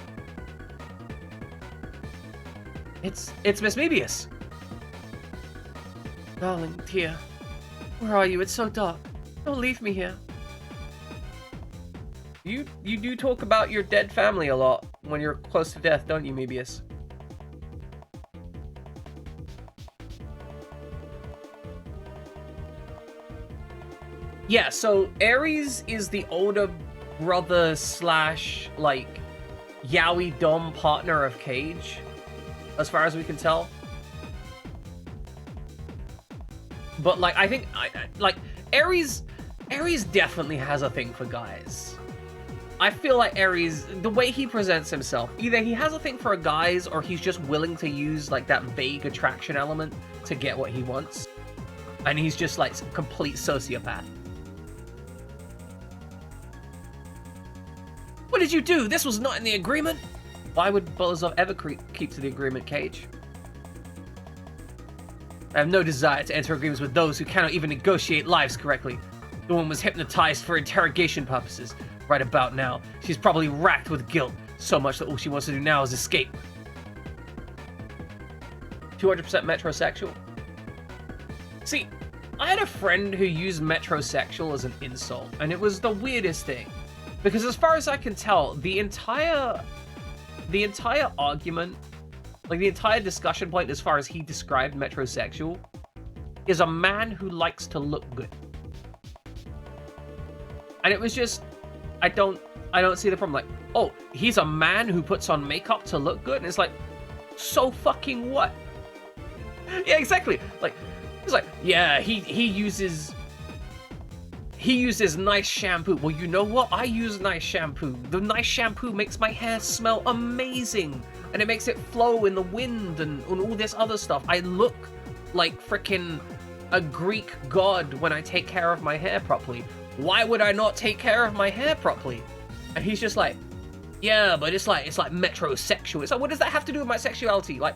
Speaker 1: It's Miss Mebius. Darling, dear. Where are you? It's so dark. Don't leave me here. You do talk about your dead family a lot when you're close to death, don't you, Mebius? Yeah, so Ares is the older brother slash, like, yaoi dom partner of Cage, as far as we can tell. But, like, I think, like, Ares definitely has a thing for guys. I feel like Ares, the way he presents himself, either he has a thing for guys or he's just willing to use, like, that vague attraction element to get what he wants. And he's just, like, a complete sociopath. What did you do? This was not in the agreement. Why would Bolazov ever keep to the agreement, Cage? I have no desire to enter agreements with those who cannot even negotiate lives correctly. The woman was hypnotized for interrogation purposes. Right about now, she's probably racked with guilt, so much that all she wants to do now is escape. 200% metrosexual. See, I had a friend who used metrosexual as an insult, and it was the weirdest thing. Because as far as I can tell, the entire argument, like the entire discussion point as far as he described metrosexual, is a man who likes to look good. And it was just, I don't see the problem. Like, oh, he's a man who puts on makeup to look good? And it's like, so fucking what? Yeah, exactly. Like, it's like, yeah, he uses nice shampoo. Well, you know what? I use nice shampoo. The nice shampoo makes my hair smell amazing. And it makes it flow in the wind and all this other stuff. I look like frickin' a Greek god when I take care of my hair properly. Why would I not take care of my hair properly? And he's just like, yeah, but it's like metrosexual. It's like, what does that have to do with my sexuality? Like,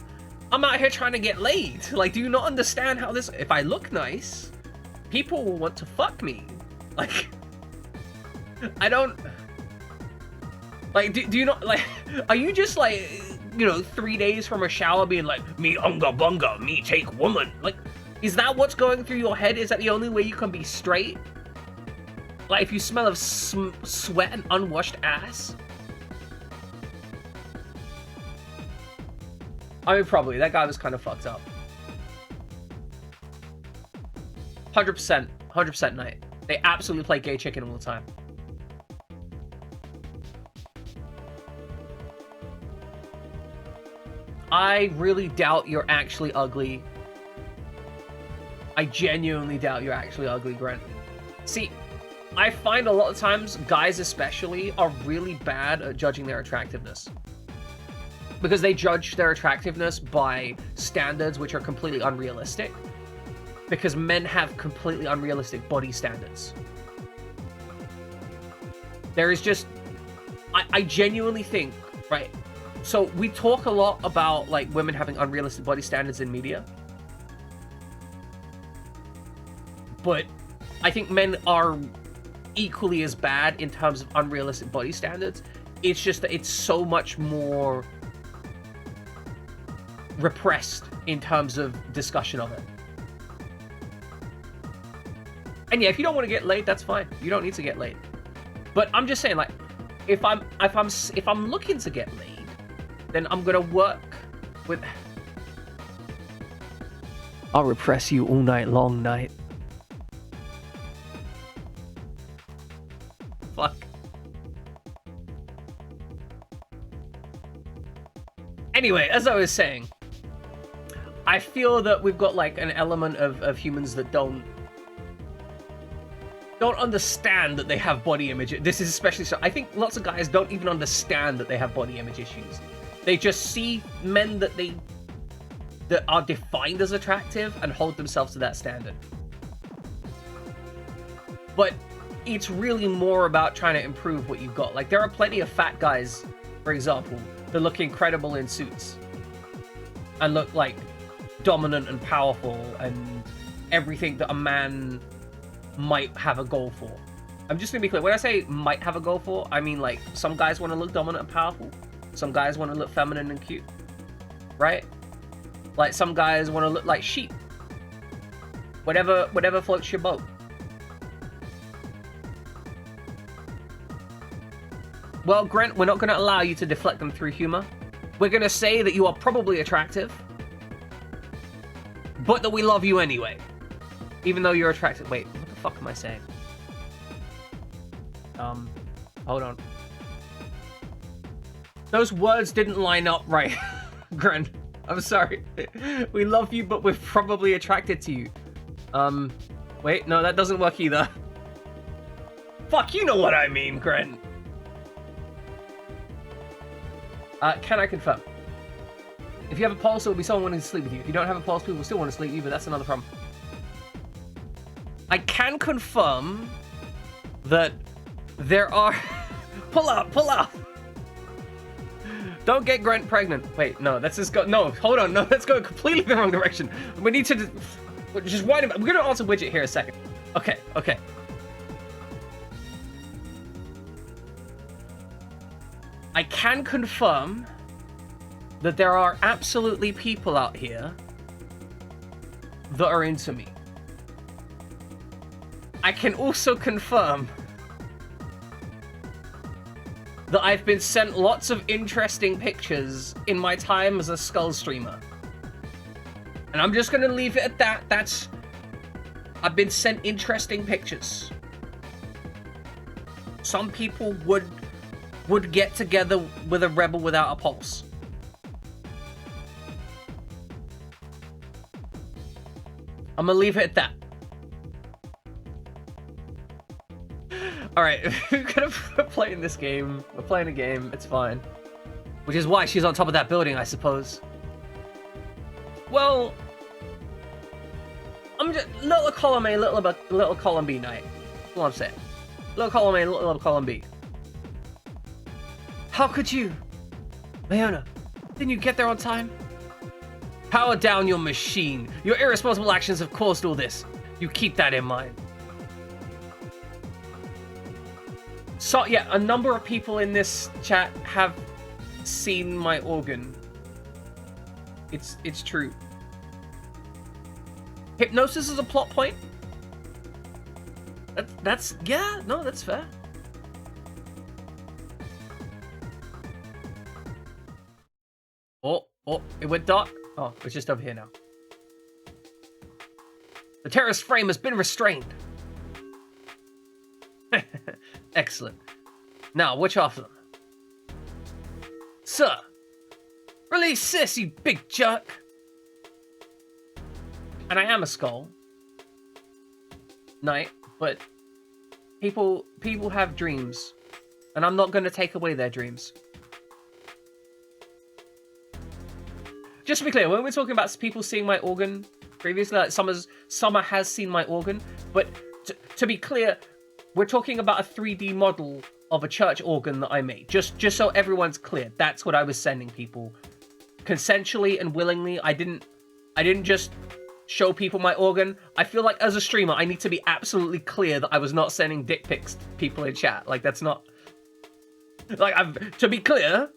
Speaker 1: I'm out here trying to get laid. Like, do you not understand how this... If I look nice, people will want to fuck me. Like, I don't... Like, do you not... Like, are you just like, you know, 3 days from a shower being like, me unga bunga, me take woman? Like, is that what's going through your head? Is that the only way you can be straight? Like, if you smell of sweat and unwashed ass? I mean, probably. That guy was kind of fucked up. 100% night. They absolutely play gay chicken all the time. I really doubt you're actually ugly. I genuinely doubt you're actually ugly, Grant. See, I find a lot of times, guys especially, are really bad at judging their attractiveness. Because they judge their attractiveness by standards which are completely unrealistic. Because men have completely unrealistic body standards. There is just... I genuinely think, right, so we talk a lot about, like, women having unrealistic body standards in media. But I think men are equally as bad in terms of unrealistic body standards. It's just that it's so much more repressed in terms of discussion of it. And yeah, if you don't want to get laid, that's fine. You don't need to get laid. But I'm just saying, like, if I'm looking to get laid, then I'm gonna work with... I'll repress you all night long, night. Fuck. Anyway, as I was saying, I feel that we've got, like, an element of humans that don't understand that they have body image. This is especially so. I think lots of guys don't even understand that they have body image issues. They just see men that that are defined as attractive and hold themselves to that standard. But it's really more about trying to improve what you've got. Like, there are plenty of fat guys, for example, that look incredible in suits and look like dominant and powerful and everything that a man might have a goal for. I'm just gonna be clear, when I say might have a goal for, I mean like some guys want to look dominant and powerful, some guys want to look feminine and cute, right? Like some guys want to look like sheep. Whatever floats your boat. Well, Grant, we're not going to allow you to deflect them through humor. We're going to say that you are probably attractive, but that we love you anyway, even though you're attractive. Wait, what the fuck am I saying? Hold on. Those words didn't line up right, Grant. I'm sorry. We love you, but we're probably attracted to you. Wait, no, that doesn't work either. Fuck, you know what I mean, Grant. Can I confirm? If you have a pulse, it will be someone wanting to sleep with you. If you don't have a pulse, people will still want to sleep with you, but that's another problem. I can confirm that there are... Pull up! Don't get Grant pregnant. Wait, no, let's just go... No, hold on, no, let's go completely the wrong direction. We need to... Just wind him... We're gonna answer Widget here a second. Okay. I can confirm that there are absolutely people out here that are into me. I can also confirm that I've been sent lots of interesting pictures in my time as a Skull streamer. And I'm just gonna leave it at that. I've been sent interesting pictures. Some people would get together with a rebel without a pulse. I'm gonna leave it at that. Alright, we're playing this game. We're playing a game, it's fine. Which is why she's on top of that building, I suppose. Well, I'm just little column A, little column B night. That's all I'm saying. Little column A, little column B. How could you? Leona, didn't you get there on time? Power down your machine. Your irresponsible actions have caused all this. You keep that in mind. So, yeah, a number of people in this chat have seen my organ. It's true. Hypnosis is a plot point? That's fair. Oh, it went dark. Oh, it's just over here now. The terrorist frame has been restrained. Excellent. Now, which of them? Sir! Release sis, you big jerk! And I am a skull. Knight, but people have dreams. And I'm not going to take away their dreams. Just to be clear, when we're talking about people seeing my organ previously, like Summer has seen my organ, but to be clear, we're talking about a 3D model of a church organ that I made. Just so everyone's clear, that's what I was sending people. Consensually and willingly, I didn't just show people my organ. I feel like as a streamer, I need to be absolutely clear that I was not sending dick pics to people in chat. Like, that's not... Like, to be clear,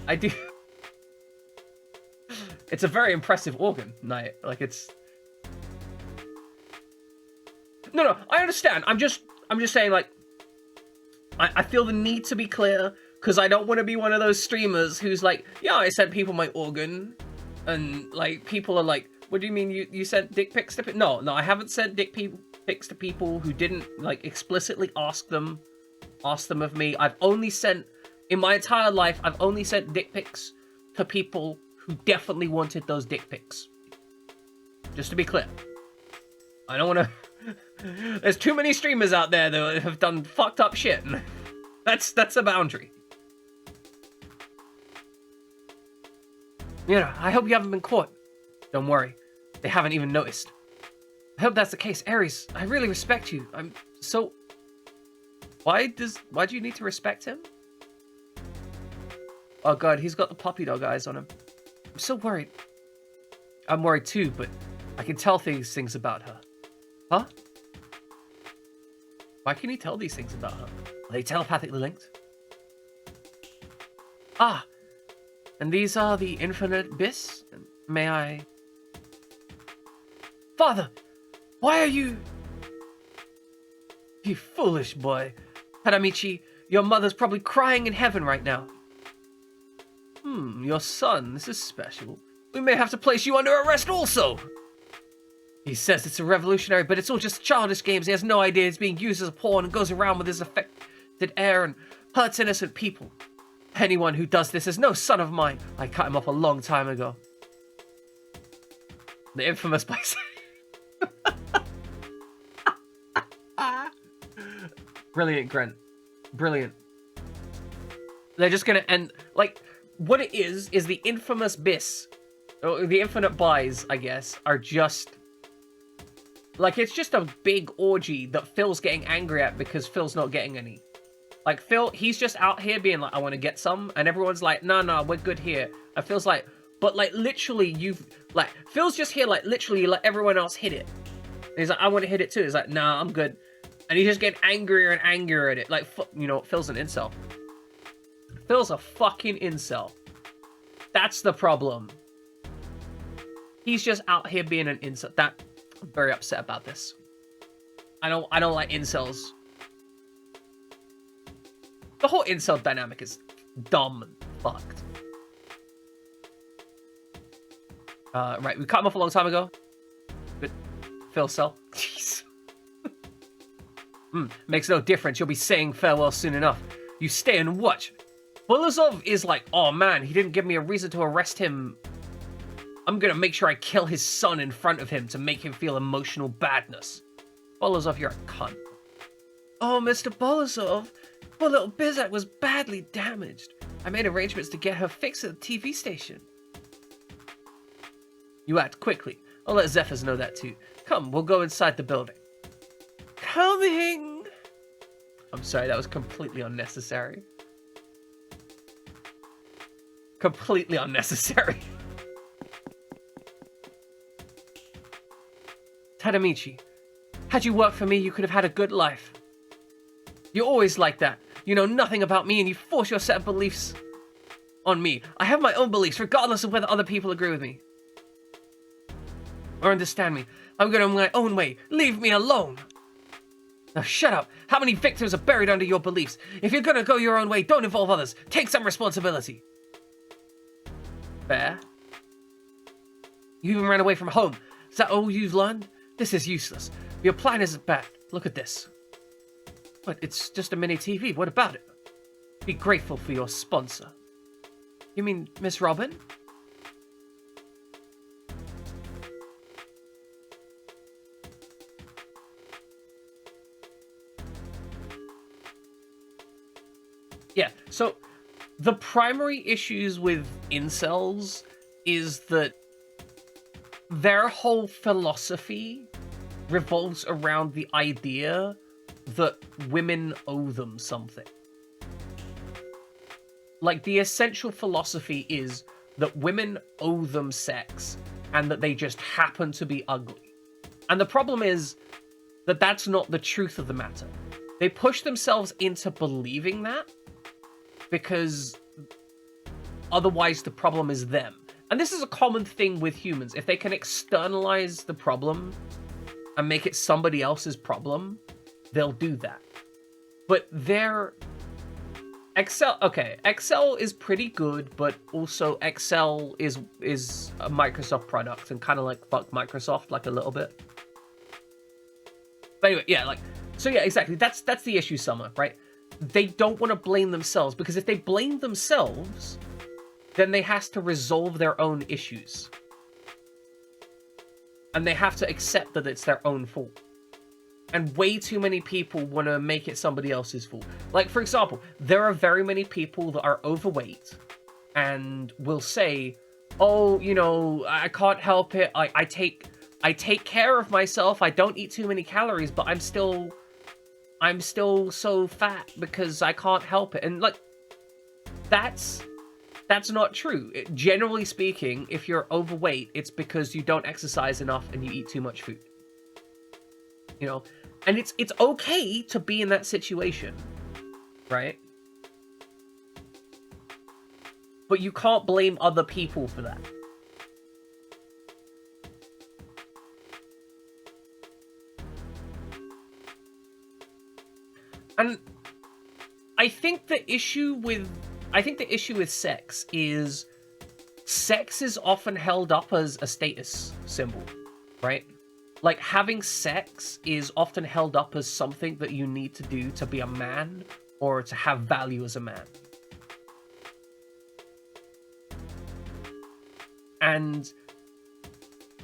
Speaker 1: I do... It's a very impressive organ, Knight. Like, it's... No, I understand. I'm just saying, like, I feel the need to be clear, because I don't want to be one of those streamers who's like, yeah, I sent people my organ, and, like, people are like, what do you mean you sent dick pics to people? No, I haven't sent dick pics to people who didn't, like, explicitly ask them of me. I've only sent, in my entire life, I've only sent dick pics to people who definitely wanted those dick pics. Just to be clear. I don't want to... There's too many streamers out there that have done fucked up shit. That's a boundary. You know, I hope you haven't been caught. Don't worry. They haven't even noticed. I hope that's the case. Ares, I really respect you. I'm so... Why do you need to respect him? Oh god, he's got the puppy dog eyes on him. I'm so worried. I'm worried too, but I can tell these things about her. Huh? Why can he tell these things about her? Are they telepathically linked? Ah! And these are the infinite abyss? May I... Father! Why are you... You foolish boy. Tadamichi, your mother's probably crying in heaven right now. Your son, this is special. We may have to place you under arrest also! He says it's a revolutionary, but it's all just childish games. He has no idea it's being used as a pawn and goes around with his affected air and hurts innocent people. Anyone who does this is no son of mine. I cut him off a long time ago. The infamous bison. Brilliant, Grant. Brilliant. They're just gonna end... Like, what it is the infamous bis. Or the infinite buys, I guess, are just... Like, it's just a big orgy that Phil's getting angry at because Phil's not getting any. Like, Phil, he's just out here being like, I want to get some. And everyone's like, no, we're good here. And Phil's like, but, like, literally, like, Phil's just here, like, literally, let everyone else hit it. And he's like, I want to hit it too. He's like, nah, I'm good. And he's just getting angrier and angrier at it. Like, you know, Phil's an incel. Phil's a fucking incel. That's the problem. He's just out here being an incel. I'm very upset about this. I don't like incels. The whole incel dynamic is dumb and fucked. Right, we cut him off a long time ago. Good. Phil cell. Jeez. Makes no difference. You'll be saying farewell soon enough. You stay and watch. Bolazov is like, oh man, he didn't give me a reason to arrest him. I'm gonna make sure I kill his son in front of him to make him feel emotional badness. Bolazov, you're a cunt. Oh, Mr. Bolazov, poor little Bizak was badly damaged. I made arrangements to get her fixed at the TV station. You act quickly. I'll let Zephyrs know that too. Come, we'll go inside the building. Coming! I'm sorry, that was completely unnecessary. Completely unnecessary. Tadamichi, had you worked for me, you could have had a good life. You're always like that. You know nothing about me and you force your set of beliefs on me. I have my own beliefs, regardless of whether other people agree with me. Or understand me. I'm going my own way. Leave me alone. Now shut up. How many victims are buried under your beliefs? If you're gonna go your own way, don't involve others. Take some responsibility. Fair. You even ran away from home. Is that all you've learned? This is useless. Your plan isn't bad. Look at this. But it's just a mini TV. What about it? Be grateful for your sponsor. You mean Miss Robin? Yeah, so the primary issues with incels is that their whole philosophy revolves around the idea that women owe them something. Like, the essential philosophy is that women owe them sex and that they just happen to be ugly. And the problem is that that's not the truth of the matter. They push themselves into believing that because otherwise the problem is them. And this is a common thing with humans. If they can externalize the problem and make it somebody else's problem, they'll do that. But their Excel, okay, Excel is pretty good, but also Excel is a Microsoft product and kind of like fuck Microsoft like a little bit. But anyway, yeah, like, so yeah, exactly. That's the issue, Summer, right? They don't want to blame themselves, because if they blame themselves, then they have to resolve their own issues. And they have to accept that it's their own fault. And way too many people want to make it somebody else's fault. Like, for example, there are very many people that are overweight and will say, oh, you know, I can't help it. I take care of myself. I don't eat too many calories, but I'm still so fat because I can't help it. And like, that's not true. Generally speaking, if you're overweight, it's because you don't exercise enough and you eat too much food. You know, and it's okay to be in that situation, right? But you can't blame other people for that. And I think the issue with sex is often held up as a status symbol, right? Like, having sex is often held up as something that you need to do to be a man or to have value as a man. And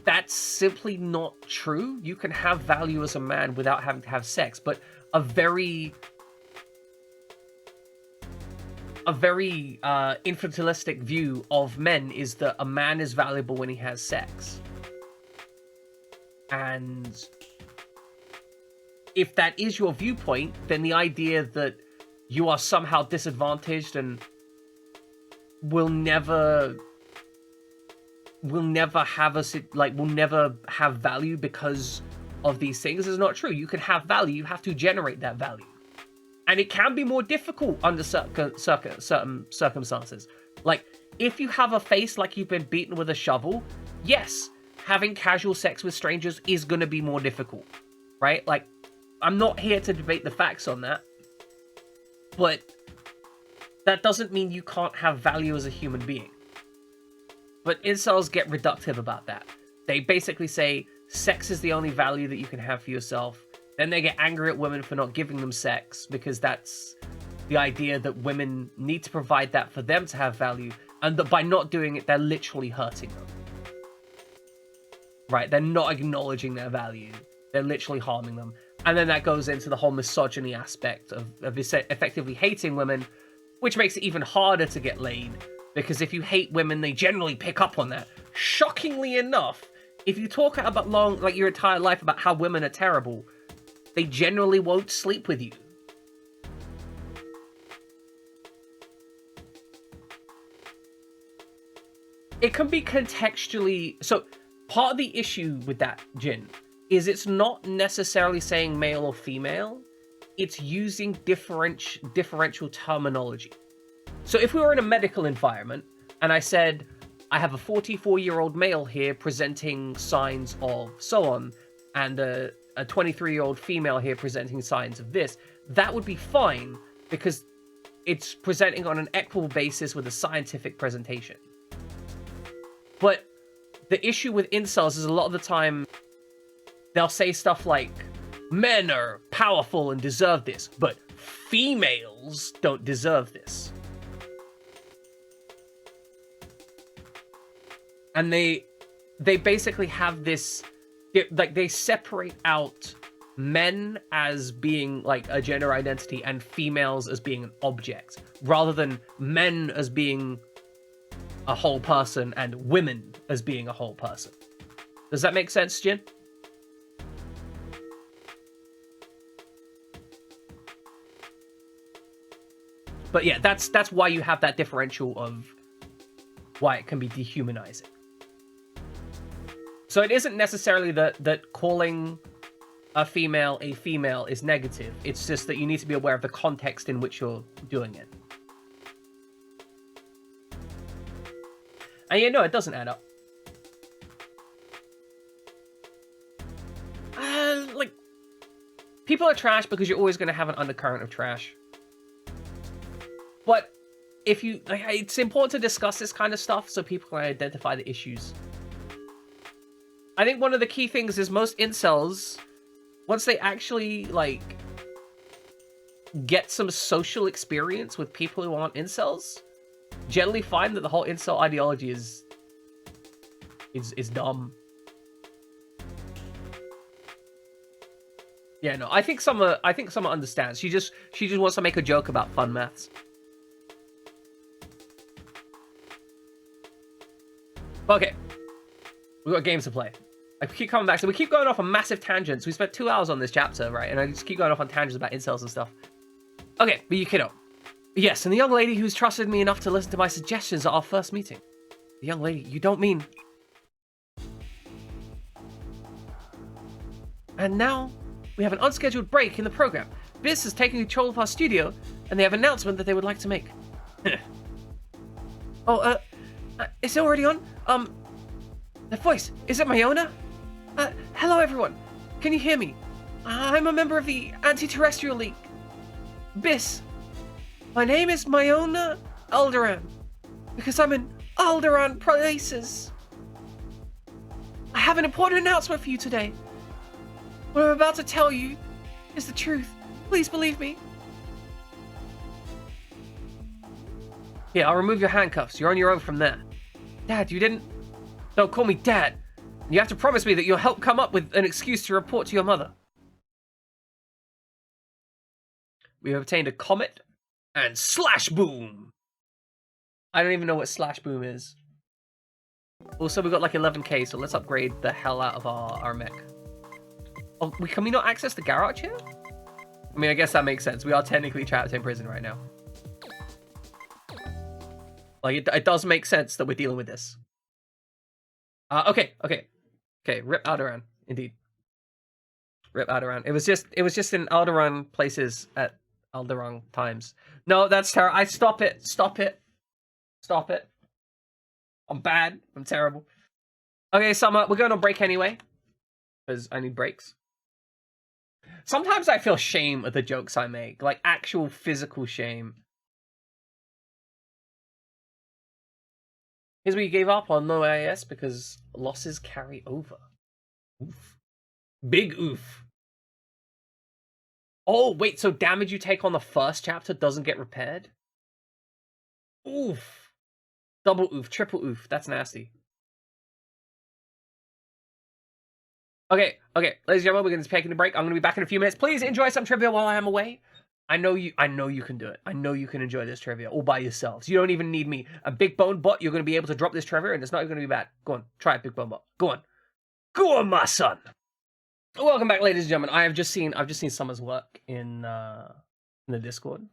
Speaker 1: that's simply not true. You can have value as a man without having to have sex, but a very infantilistic view of men is that a man is valuable when he has sex. And if that is your viewpoint, then the idea that you are somehow disadvantaged and will never have value because of these things is not true. You can have value, you have to generate that value. And it can be more difficult under certain circumstances. Like, if you have a face like you've been beaten with a shovel, yes, having casual sex with strangers is going to be more difficult, right? Like, I'm not here to debate the facts on that, but that doesn't mean you can't have value as a human being. But incels get reductive about that. They basically say sex is the only value that you can have for yourself. Then they get angry at women for not giving them sex because that's the idea that women need to provide that for them to have value, and that by not doing it, they're literally hurting them. Right? They're not acknowledging their value. They're literally harming them. And then that goes into the whole misogyny aspect of effectively hating women, which makes it even harder to get laid. Because if you hate women, they generally pick up on that. Shockingly enough, if you talk about your entire life about how women are terrible, they generally won't sleep with you. It can be contextually... So, part of the issue with that, Jin, is it's not necessarily saying male or female. It's using differential terminology. So if we were in a medical environment, and I said, I have a 44-year-old male here presenting signs of so on, and a 23-year-old female here presenting signs of this, that would be fine, because it's presenting on an equitable basis with a scientific presentation. But the issue with incels is a lot of the time, they'll say stuff like, men are powerful and deserve this, but females don't deserve this. And they basically have this, like, they separate out men as being like a gender identity and females as being an object, rather than men as being a whole person and women as being a whole person. Does that make sense, Jin? But yeah, that's why you have that differential of why it can be dehumanizing. So it isn't necessarily that calling a female is negative. It's just that you need to be aware of the context in which you're doing it. And yeah, no, it doesn't add up. Like, people are trash because you're always going to have an undercurrent of trash. But if you, like, it's important to discuss this kind of stuff so people can identify the issues. I think one of the key things is most incels, once they actually, like, get some social experience with people who aren't incels, generally find that the whole incel ideology is dumb. Yeah, no, I think Summer understands. She just wants to make a joke about fun maths. Okay. We've got games to play. I keep coming back. So we keep going off on massive tangents. We spent 2 hours on this chapter, right? And I just keep going off on tangents about incels and stuff. Okay, but you kiddo. Yes, and the young lady who's trusted me enough to listen to my suggestions at our first meeting. The young lady, you don't mean... And now, we have an unscheduled break in the program. Biz is taking control of our studio, and they have an announcement that they would like to make. Is it already on? The voice, is it Mayona? Hello everyone. Can you hear me? I'm a member of the Anti-Terrestrial League. Bis. My name is Mayona Alderan, because I'm in Alderan places. I have an important announcement for you today. What I'm about to tell you is the truth. Please believe me. Yeah, I'll remove your handcuffs. You're on your own from there. Dad, you didn't... Don't call me Dad. You have to promise me that you'll help come up with an excuse to report to your mother. We have obtained a comet and slash boom. I don't even know what slash boom is. Also, we got like 11k, so let's upgrade the hell out of our mech. Oh, can we not access the garage here? I mean, I guess that makes sense. We are technically trapped in prison right now. Like, it does make sense that we're dealing with this. Okay. Rip Alderaan, indeed. Rip Alderaan. It was just in Alderaan places at Alderaan times. No, that's terrible. Stop it. I'm bad. I'm terrible. Okay, Summer, we're going on break anyway, because I need breaks. Sometimes I feel shame at the jokes I make, like actual physical shame. Here's where you gave up on no AIS because losses carry over. Oof. Big oof. Oh, wait, so damage you take on the first chapter doesn't get repaired? Oof. Double oof, triple oof. That's nasty. Okay, ladies and gentlemen, we're going to be taking a break. I'm going to be back in a few minutes. Please enjoy some trivia while I am away. I know you can do it. I know you can enjoy this trivia all by yourselves. You don't even need me. A Big Bone Bot, you're going to be able to drop this trivia, and it's not even going to be bad. Go on, try it, Big Bone Bot. Go on, my son. Welcome back, ladies and gentlemen. I've just seen Summer's work in the Discord.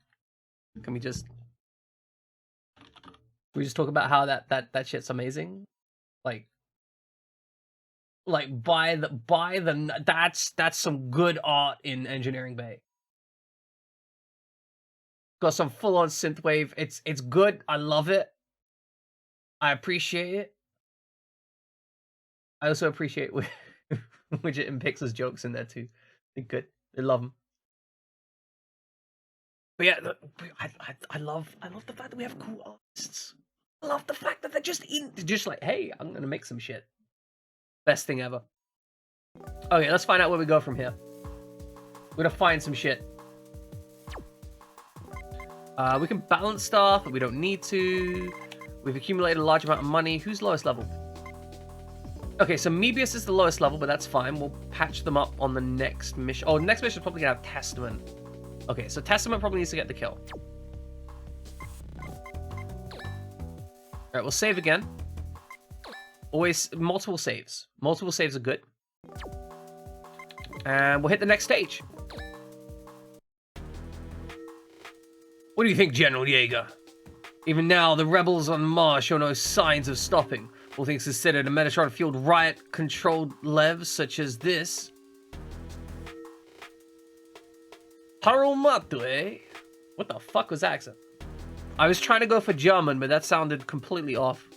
Speaker 1: Can we just talk about how that shit's amazing? Like that's some good art in Engineering Bay. Got some full-on synthwave. It's good. I love it. I appreciate it. I also appreciate Widget and Pixar's jokes in there too. They're good. They love them. But yeah, I love the fact that we have cool artists. I love the fact that they're just like, hey, I'm gonna make some shit. Best thing ever. Okay, let's find out where we go from here. We're gonna find some shit. We can balance stuff, but we don't need to. We've accumulated a large amount of money. Who's lowest level? Okay, so Mebius is the lowest level, but that's fine. We'll patch them up on the next mission. Oh, the next mission is probably gonna have Testament. Okay, so Testament probably needs to get the kill. Alright, we'll save again. Always multiple saves. Multiple saves are good. And we'll hit the next stage. What do you think, General Jaeger? Even now, the rebels on Mars show no signs of stopping. All things considered, a Metatron-fueled riot-controlled lev such as this. Harumato, eh? What the fuck was that accent? I was trying to go for German, but that sounded completely off.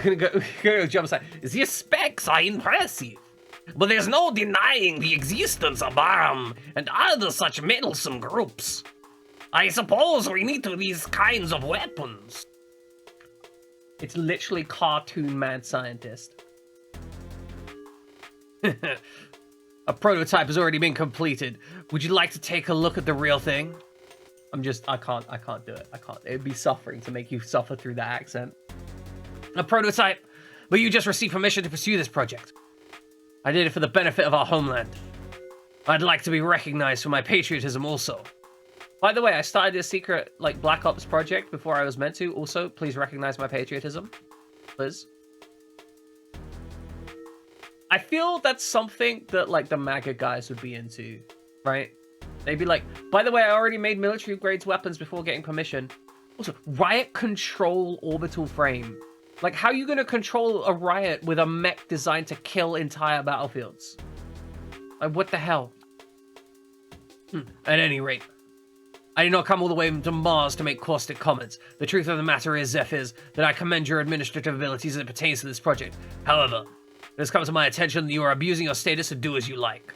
Speaker 1: Gonna go German side. These specs are impressive, but there's no denying the existence of Baram and other such meddlesome groups. I suppose we need these kinds of weapons. It's literally cartoon mad scientist. A prototype has already been completed. Would you like to take a look at the real thing? I can't do it. I can't. It'd be suffering to make you suffer through that accent. A prototype, but you just received permission to pursue this project. I did it for the benefit of our homeland. I'd like to be recognized for my patriotism also. By the way, I started a secret, like, Black Ops project before I was meant to. Also, please recognize my patriotism. Please. I feel that's something that, like, the MAGA guys would be into, right? They'd be like, by the way, I already made military grades weapons before getting permission. Also, riot control orbital frame. Like, how are you going to control a riot with a mech designed to kill entire battlefields? Like, what the hell? At any rate, I did not come all the way to Mars to make caustic comments. The truth of the matter is, Zeph, is that I commend your administrative abilities as it pertains to this project. However, it has come to my attention that you are abusing your status to do as you like.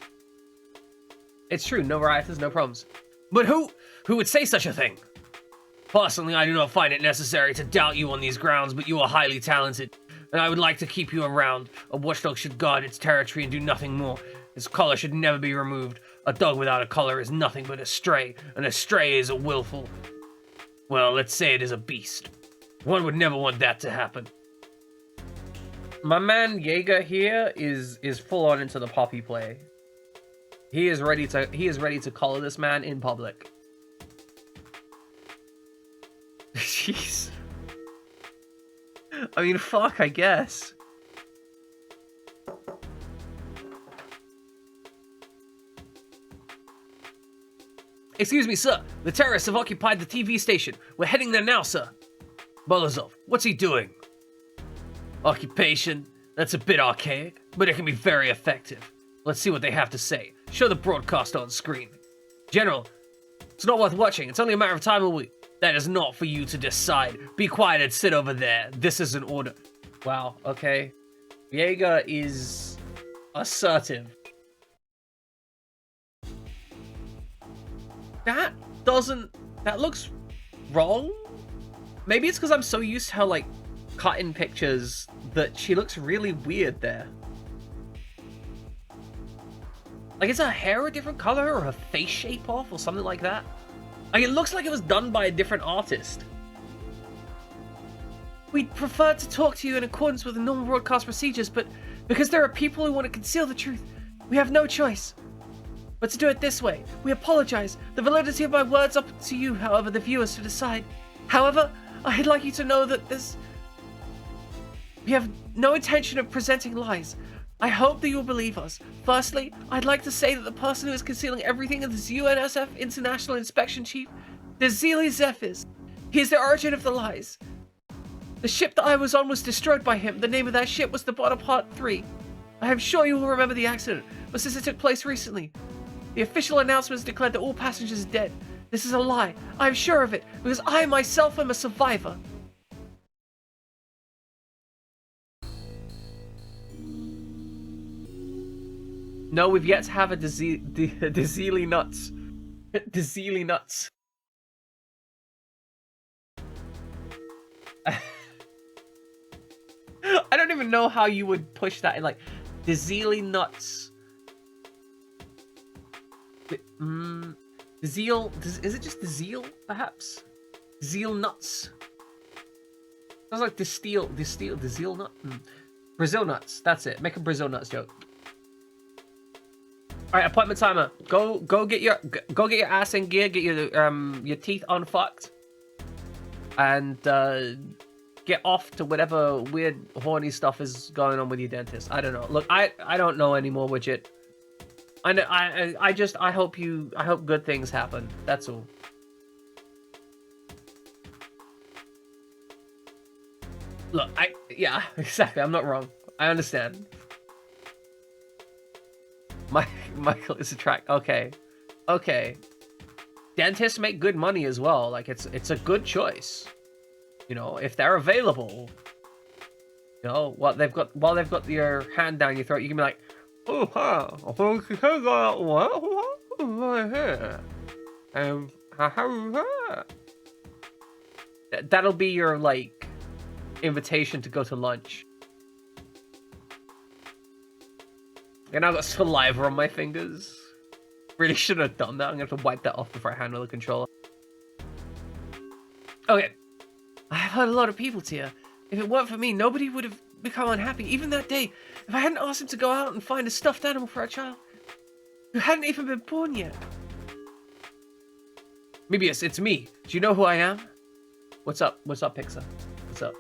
Speaker 1: It's true, no rioters, no problems. But who would say such a thing? Personally, I do not find it necessary to doubt you on these grounds, but you are highly talented, and I would like to keep you around. A watchdog should guard its territory and do nothing more. Its collar should never be removed. A dog without a collar is nothing but a stray, and a stray is a willful... Well, let's say it is a beast. One would never want that to happen. My man Jaeger here is full on into the poppy play. He is ready to collar this man in public. Jeez. I mean, fuck, I guess. Excuse me, sir. The terrorists have occupied the TV station. We're heading there now, sir. Bolozov, what's he doing? Occupation? That's a bit archaic, but it can be very effective. Let's see what they have to say. Show the broadcast on screen. General, it's not worth watching. It's only a matter of time, will we? That is not for you to decide. Be quiet and sit over there. This is an order. Wow, okay. Jaeger is assertive. That looks wrong? Maybe it's because I'm so used to her, like, cut in pictures that she looks really weird there. Like, is her hair a different color or her face shape off or something like that? Like, it looks like it was done by a different artist. We'd prefer to talk to you in accordance with the normal broadcast procedures, but because there are people who want to conceal the truth, we have no choice but to do it this way. We apologize. The validity of my words up to you, however, the viewers to decide. However, I'd like you to know that we have no intention of presenting lies. I hope that you will believe us. Firstly, I'd like to say that the person who is concealing everything is the UNSF International Inspection Chief, the Zili Zephyrs. He is the origin of the lies. The ship that I was on was destroyed by him. The name of that ship was the Bonaparte 3. I am sure you will remember the accident, but since it took place recently, the official announcements declared that all passengers are dead. This is a lie. I am sure of it, because I myself am a survivor. No, we've yet to have a Dizili nuts. Dizili nuts. I don't even know how you would push that in, like, Dizili nuts. Zeal, is it just the zeal, perhaps? Zeal nuts. Sounds like the zeal nut. Brazil nuts, that's it. Make a Brazil nuts joke. Alright, appointment timer. Go get your ass in gear, get your teeth unfucked. And get off to whatever weird horny stuff is going on with your dentist. I don't know. Look, I don't know anymore, Widget. I hope good things happen. That's all. Look, yeah, exactly. I'm not wrong. I understand. Michael is a track. Okay. Dentists make good money as well. Like, it's a good choice. You know, if they're available. You know, while they've got your hand down your throat, you can be like, oh, huh. That'll be your, like, invitation to go to lunch. And I've got saliva on my fingers. Really shouldn't have done that. I'm gonna have to wipe that off before I handle the controller. Okay. I have hurt a lot of people, Tia. If it weren't for me, nobody would have become unhappy. Even that day, if I hadn't asked him to go out and find a stuffed animal for our child, who hadn't even been born yet. Mebius, it's me. Do you know who I am? What's up? What's up, Pixar? What's up?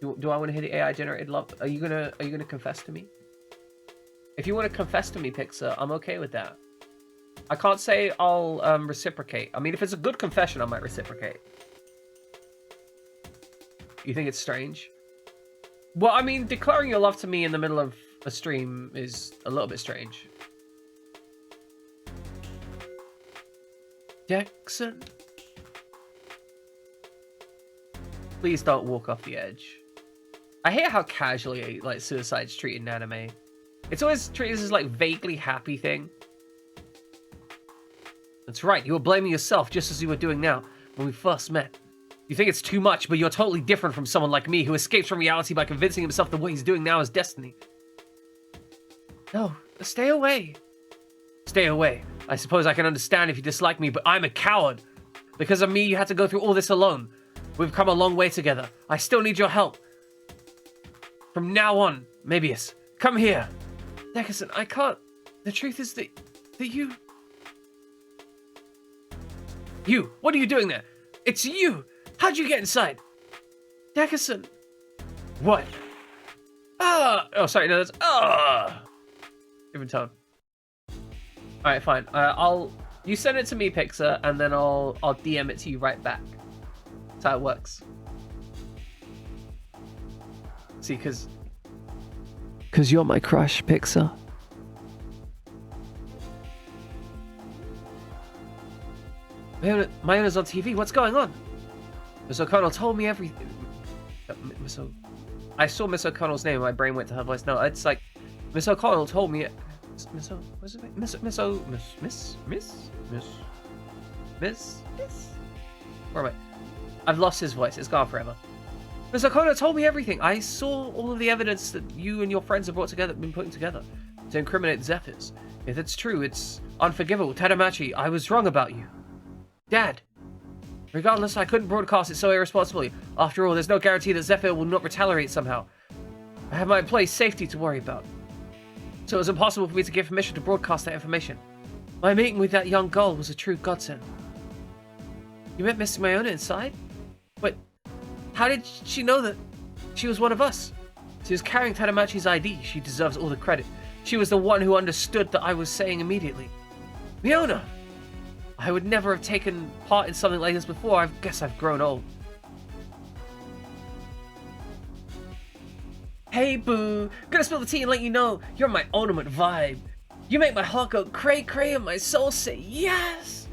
Speaker 1: Do I want to hit the AI generated love? Are you gonna confess to me? If you want to confess to me, Pixar, I'm okay with that. I can't say I'll reciprocate. I mean, if it's a good confession, I might reciprocate. You think it's strange? Well, I mean, declaring your love to me in the middle of a stream is a little bit strange. Jackson? Please don't walk off the edge. I hate how casually, like, suicide's treated in anime. It's always treated as this, like, vaguely happy thing. That's right, you were blaming yourself just as you were doing now when we first met. You think it's too much, but you're totally different from someone like me who escapes from reality by convincing himself that what he's doing now is destiny. No, stay away. Stay away. I suppose I can understand if you dislike me, but I'm a coward. Because of me, you had to go through all this alone. We've come a long way together. I still need your help. From now on, Mebius, come here. Dickerson, I can't. The truth is that you... You, what are you doing there? It's you! How'd you get inside? Dickerson. What? Ah! Oh, sorry, no, that's... Ah! Different tone. Alright, fine. You send it to me, Pixar, and then I'll DM it to you right back. That's how it works. See, because you're my crush, Pixar. My owner's on TV. What's going on? Miss O'Connell told me everything. I saw Miss O'Connell's name. My brain went to her voice. No, it's like Miss O'Connell told me. Miss O. What's it? Miss O. Miss. Where am I? I've lost his voice. It's gone forever. Miss O'Connell told me everything. I saw all of the evidence that you and your friends have been putting together to incriminate Zephyrs. If it's true, it's unforgivable. Tadamachi, I was wrong about you. Dad. Regardless, I couldn't broadcast it so irresponsibly. After all, there's no guarantee that Zephyr will not retaliate somehow. I have my employees' safety to worry about. So it was impossible for me to give permission to broadcast that information. My meeting with that young girl was a true godsend. You met Miss Mayona inside? But how did she know that she was one of us? She was carrying Tadamachi's ID. She deserves all the credit. She was the one who understood that I was saying immediately. Mayona! I would never have taken part in something like this before. I guess I've grown old. Hey, boo. Gonna spill the tea and let you know you're my ultimate vibe. You make my heart go cray-cray and my soul say yes.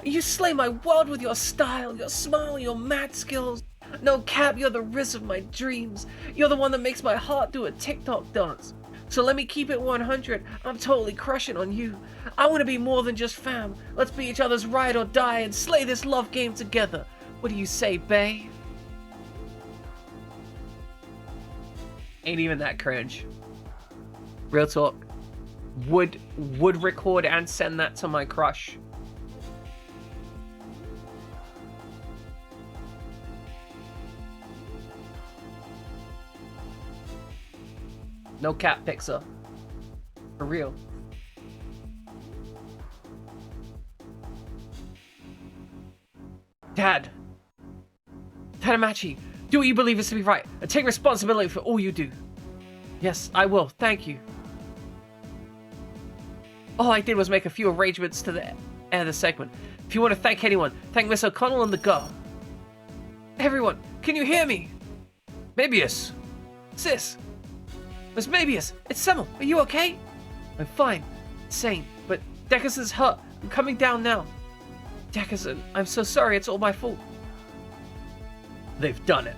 Speaker 1: You slay my world with your style, your smile, your mad skills. No cap, you're the riz of my dreams. You're the one that makes my heart do a TikTok dance. So let me keep it 100. I'm totally crushing on you. I want to be more than just fam. Let's be each other's ride or die and slay this love game together. What do you say, bae? Ain't even that cringe. Real talk. Would record and send that to my crush. No cap, Pixar. For real. Dad. Tadamachi, do what you believe is to be right, and take responsibility for all you do. Yes, I will. Thank you. All I did was make a few arrangements to air the segment. If you want to thank anyone, thank Miss O'Connell and the girl. Everyone, can you hear me? Mebius. Sis. Miss Mebius, it's Semmel. Are you okay? I'm fine. Sane. But Dickerson's hurt. I'm coming down now. Dickerson, I'm so sorry. It's all my fault. They've done it.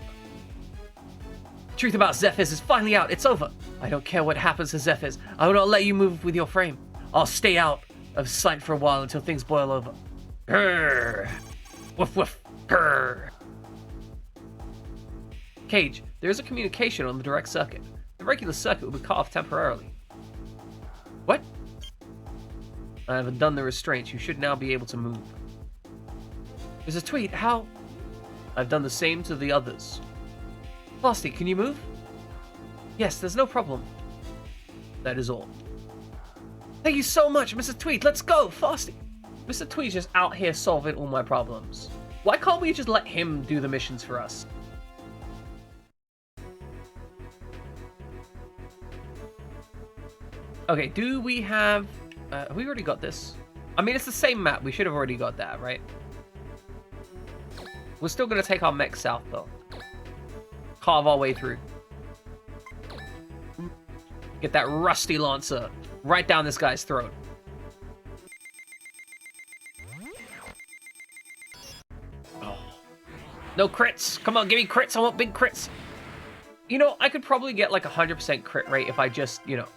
Speaker 1: The truth about Zephyrs is finally out. It's over. I don't care what happens to Zephyrs. I will not let you move with your frame. I'll stay out of sight for a while until things boil over. Grrr. Woof woof. Grrr. Cage, there is a communication on the direct circuit. The regular circuit will be cut off temporarily. What? I have undone the restraints. You should now be able to move. There's a tweet. How? I've done the same to the others. Frosty, can you move? Yes, there's no problem. That is all. Thank you so much, Mrs. Tweet. Let's go, Frosty. Mr. Twee's just out here solving all my problems. Why can't we just let him do the missions for us? Okay, do we have we already got this? I mean, it's the same map. We should have already got that, right? We're still going to take our mech south, though. Carve our way through. Get that rusty lancer right down this guy's throat. Oh. No crits. Come on, give me crits. I want big crits. You know, I could probably get like 100% crit rate if I just, you know,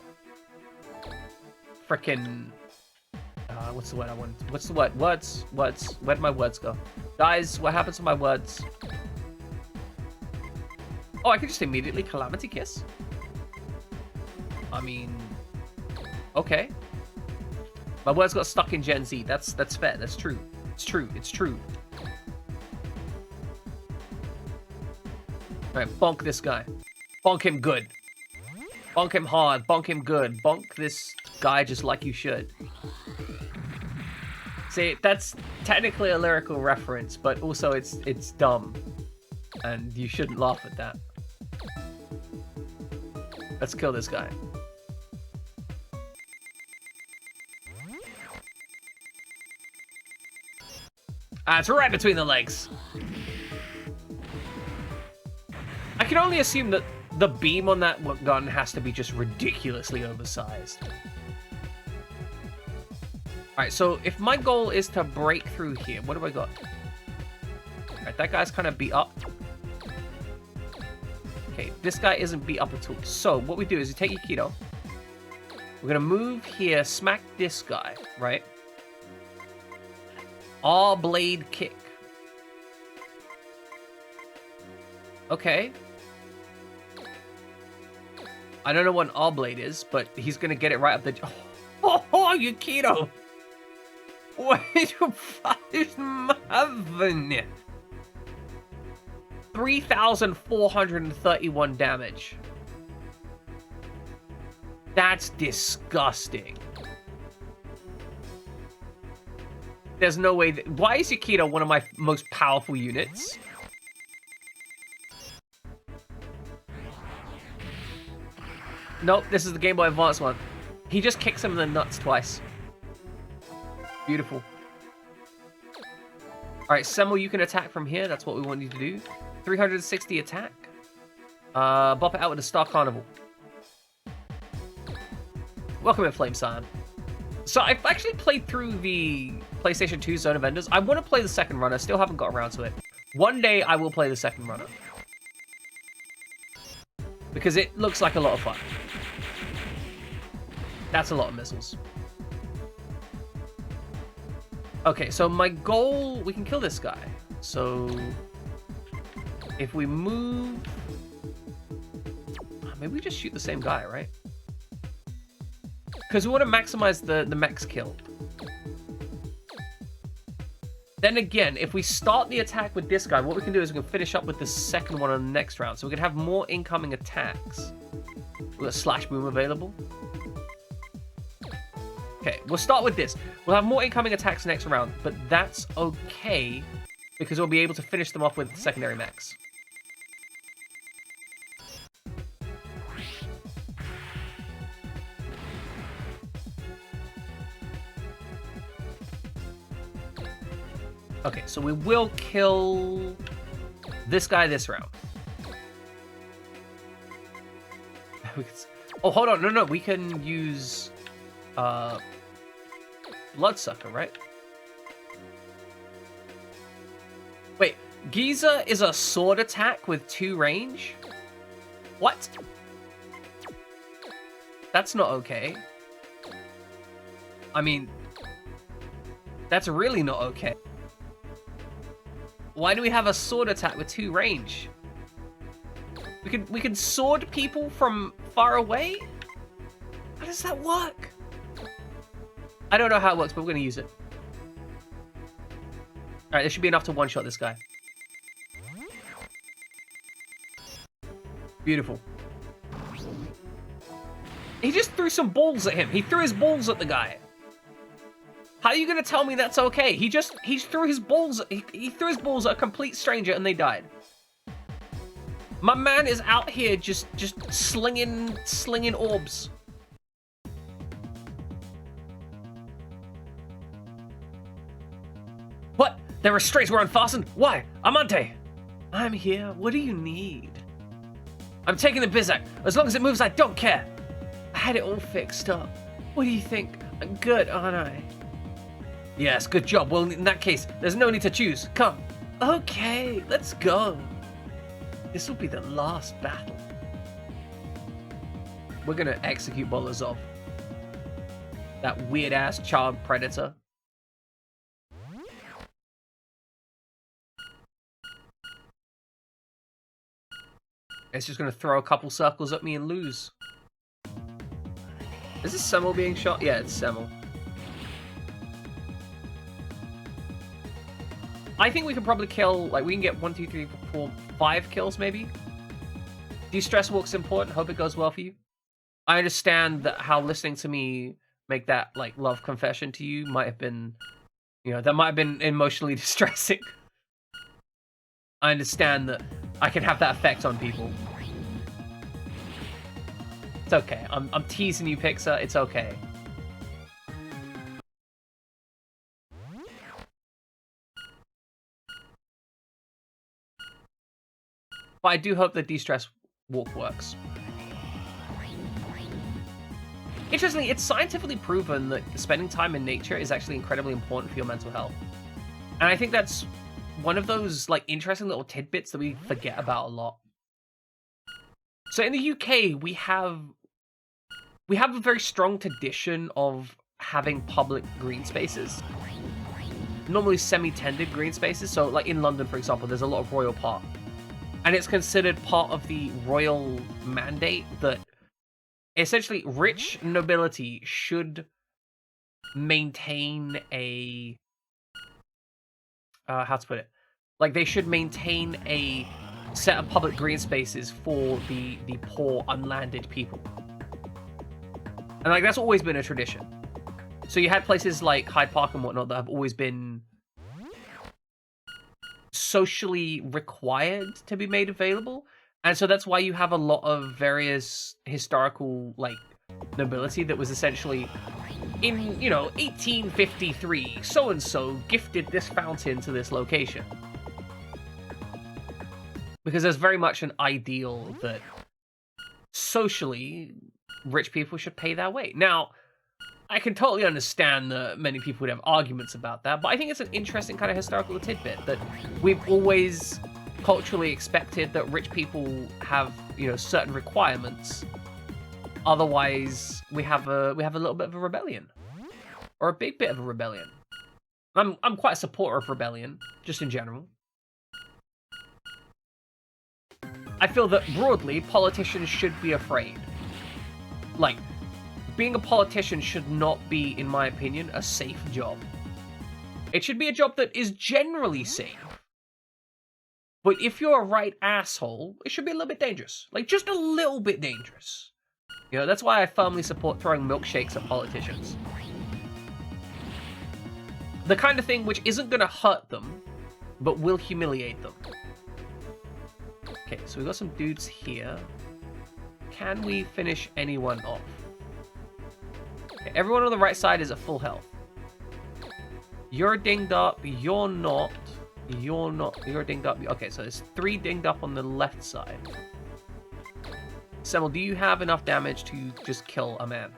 Speaker 1: frickin'... what's the word I want? What's the word? Words. Where'd my words go? Guys, what happens to my words? Oh, I can just immediately Calamity Kiss? I mean... Okay. My words got stuck in Gen Z. That's fair. That's true. It's true. It's true. Alright, bonk this guy. Bonk him good. Bonk him hard. Bonk him good. Bonk this guy just like you should. See, that's technically a lyrical reference, but also it's dumb. And you shouldn't laugh at that. Let's kill this guy. Ah, it's right between the legs. I can only assume that the beam on that gun has to be just ridiculously oversized. Alright, so if my goal is to break through here, what do I got? Alright, that guy's kind of beat up. Okay, this guy isn't beat up at all. So, what we do is we take Aikido. We're going to move here, smack this guy, right? R-blade kick. Okay. I don't know what an R-blade is, but he's going to get it right up the... Oh, Aikido! What is happening? 3,431 damage. That's disgusting. There's no way that... Why is Aikido one of my most powerful units? Nope, this is the Game Boy Advance one. He just kicks him in the nuts twice. Beautiful. Alright, Semmel, you can attack from here. That's what we want you to do. 360 attack. Bop it out with a Star Carnival. Welcome in, Flame Scion. So I've actually played through the PlayStation 2 Zone of Enders. I want to play the second run. I still haven't got around to it. One day I will play the second runner. Because it looks like a lot of fun. That's a lot of missiles. Okay, so my goal... We can kill this guy. So... If we move... Maybe we just shoot the same guy, right? Because we want to maximize the mech's kill. Then again, if we start the attack with this guy, what we can do is we can finish up with the second one on the next round. So we can have more incoming attacks. We've got Slash Boom available. Okay, we'll start with this. We'll have more incoming attacks next round, but that's okay because we'll be able to finish them off with secondary mechs. Okay, so we will kill this guy this round. Oh, hold on. No. We can use Bloodsucker, right? Wait, Giza is a sword attack with 2 range? What? That's not okay. I mean, that's really not okay. Why do we have a sword attack with 2 range? We can sword people from far away? How does that work? I don't know how it works, but we're going to use it. Alright, this should be enough to one-shot this guy. Beautiful. He just threw some balls at him. He threw his balls at the guy. How are you gonna tell me that's okay? He threw his balls. He threw his balls at a complete stranger and they died. My man is out here just slinging orbs. What? Their restraints were unfastened? Why? Amante! I'm here. What do you need? I'm taking the Bizak. As long as it moves, I don't care. I had it all fixed up. What do you think? I'm good, aren't I? Yes, good job. Well, in that case, there's no need to choose. Come. Okay, let's go. This will be the last battle. We're gonna execute Bolazov. That weird-ass child predator. It's just gonna throw a couple circles at me and lose. Is this Semmel being shot? Yeah, it's Semmel. I think we could probably kill, like, we can get 1, 2, 3, 4, 5 kills, maybe. De-stress walk's important. Hope it goes well for you. I understand that how listening to me make that, like, love confession to you might have been, you know, that might have been emotionally distressing. I understand that I can have that effect on people. It's okay. I'm teasing you, Pixar. It's okay. But I do hope that de-stress walk works. Interestingly, it's scientifically proven that spending time in nature is actually incredibly important for your mental health. And I think that's one of those, like, interesting little tidbits that we forget about a lot. So in the UK, we have a very strong tradition of having public green spaces. Normally semi-tended green spaces. So, like, in London, for example, there's a lot of Royal Park. And it's considered part of the royal mandate that essentially rich nobility should maintain a... how to put it? Like, they should maintain a set of public green spaces for the poor, unlanded people. And, like, that's always been a tradition. So you had places like Hyde Park and whatnot that have always been socially required to be made available. And so that's why you have a lot of various historical, like, nobility that was essentially in, you know, 1853, so-and-so gifted this fountain to this location. Because there's very much an ideal that socially rich people should pay their way. Now, I can totally understand that many people would have arguments about that, but I think it's an interesting kind of historical tidbit that we've always culturally expected that rich people have, you know, certain requirements. Otherwise, we have a little bit of a rebellion, or a big bit of a rebellion. I'm quite a supporter of rebellion, just in general. I feel that broadly, politicians should be afraid. Like, being a politician should not be, in my opinion, a safe job. It should be a job that is generally safe. But if you're a right asshole, it should be a little bit dangerous. Like, just a little bit dangerous. You know, that's why I firmly support throwing milkshakes at politicians. The kind of thing which isn't going to hurt them, but will humiliate them. Okay, so we got some dudes here. Can we finish anyone off? Okay, everyone on the right side is at full health. You're dinged up, you're not, you're dinged up. Okay, so there's 3 dinged up on the left side. Semmel, do you have enough damage to just kill a man?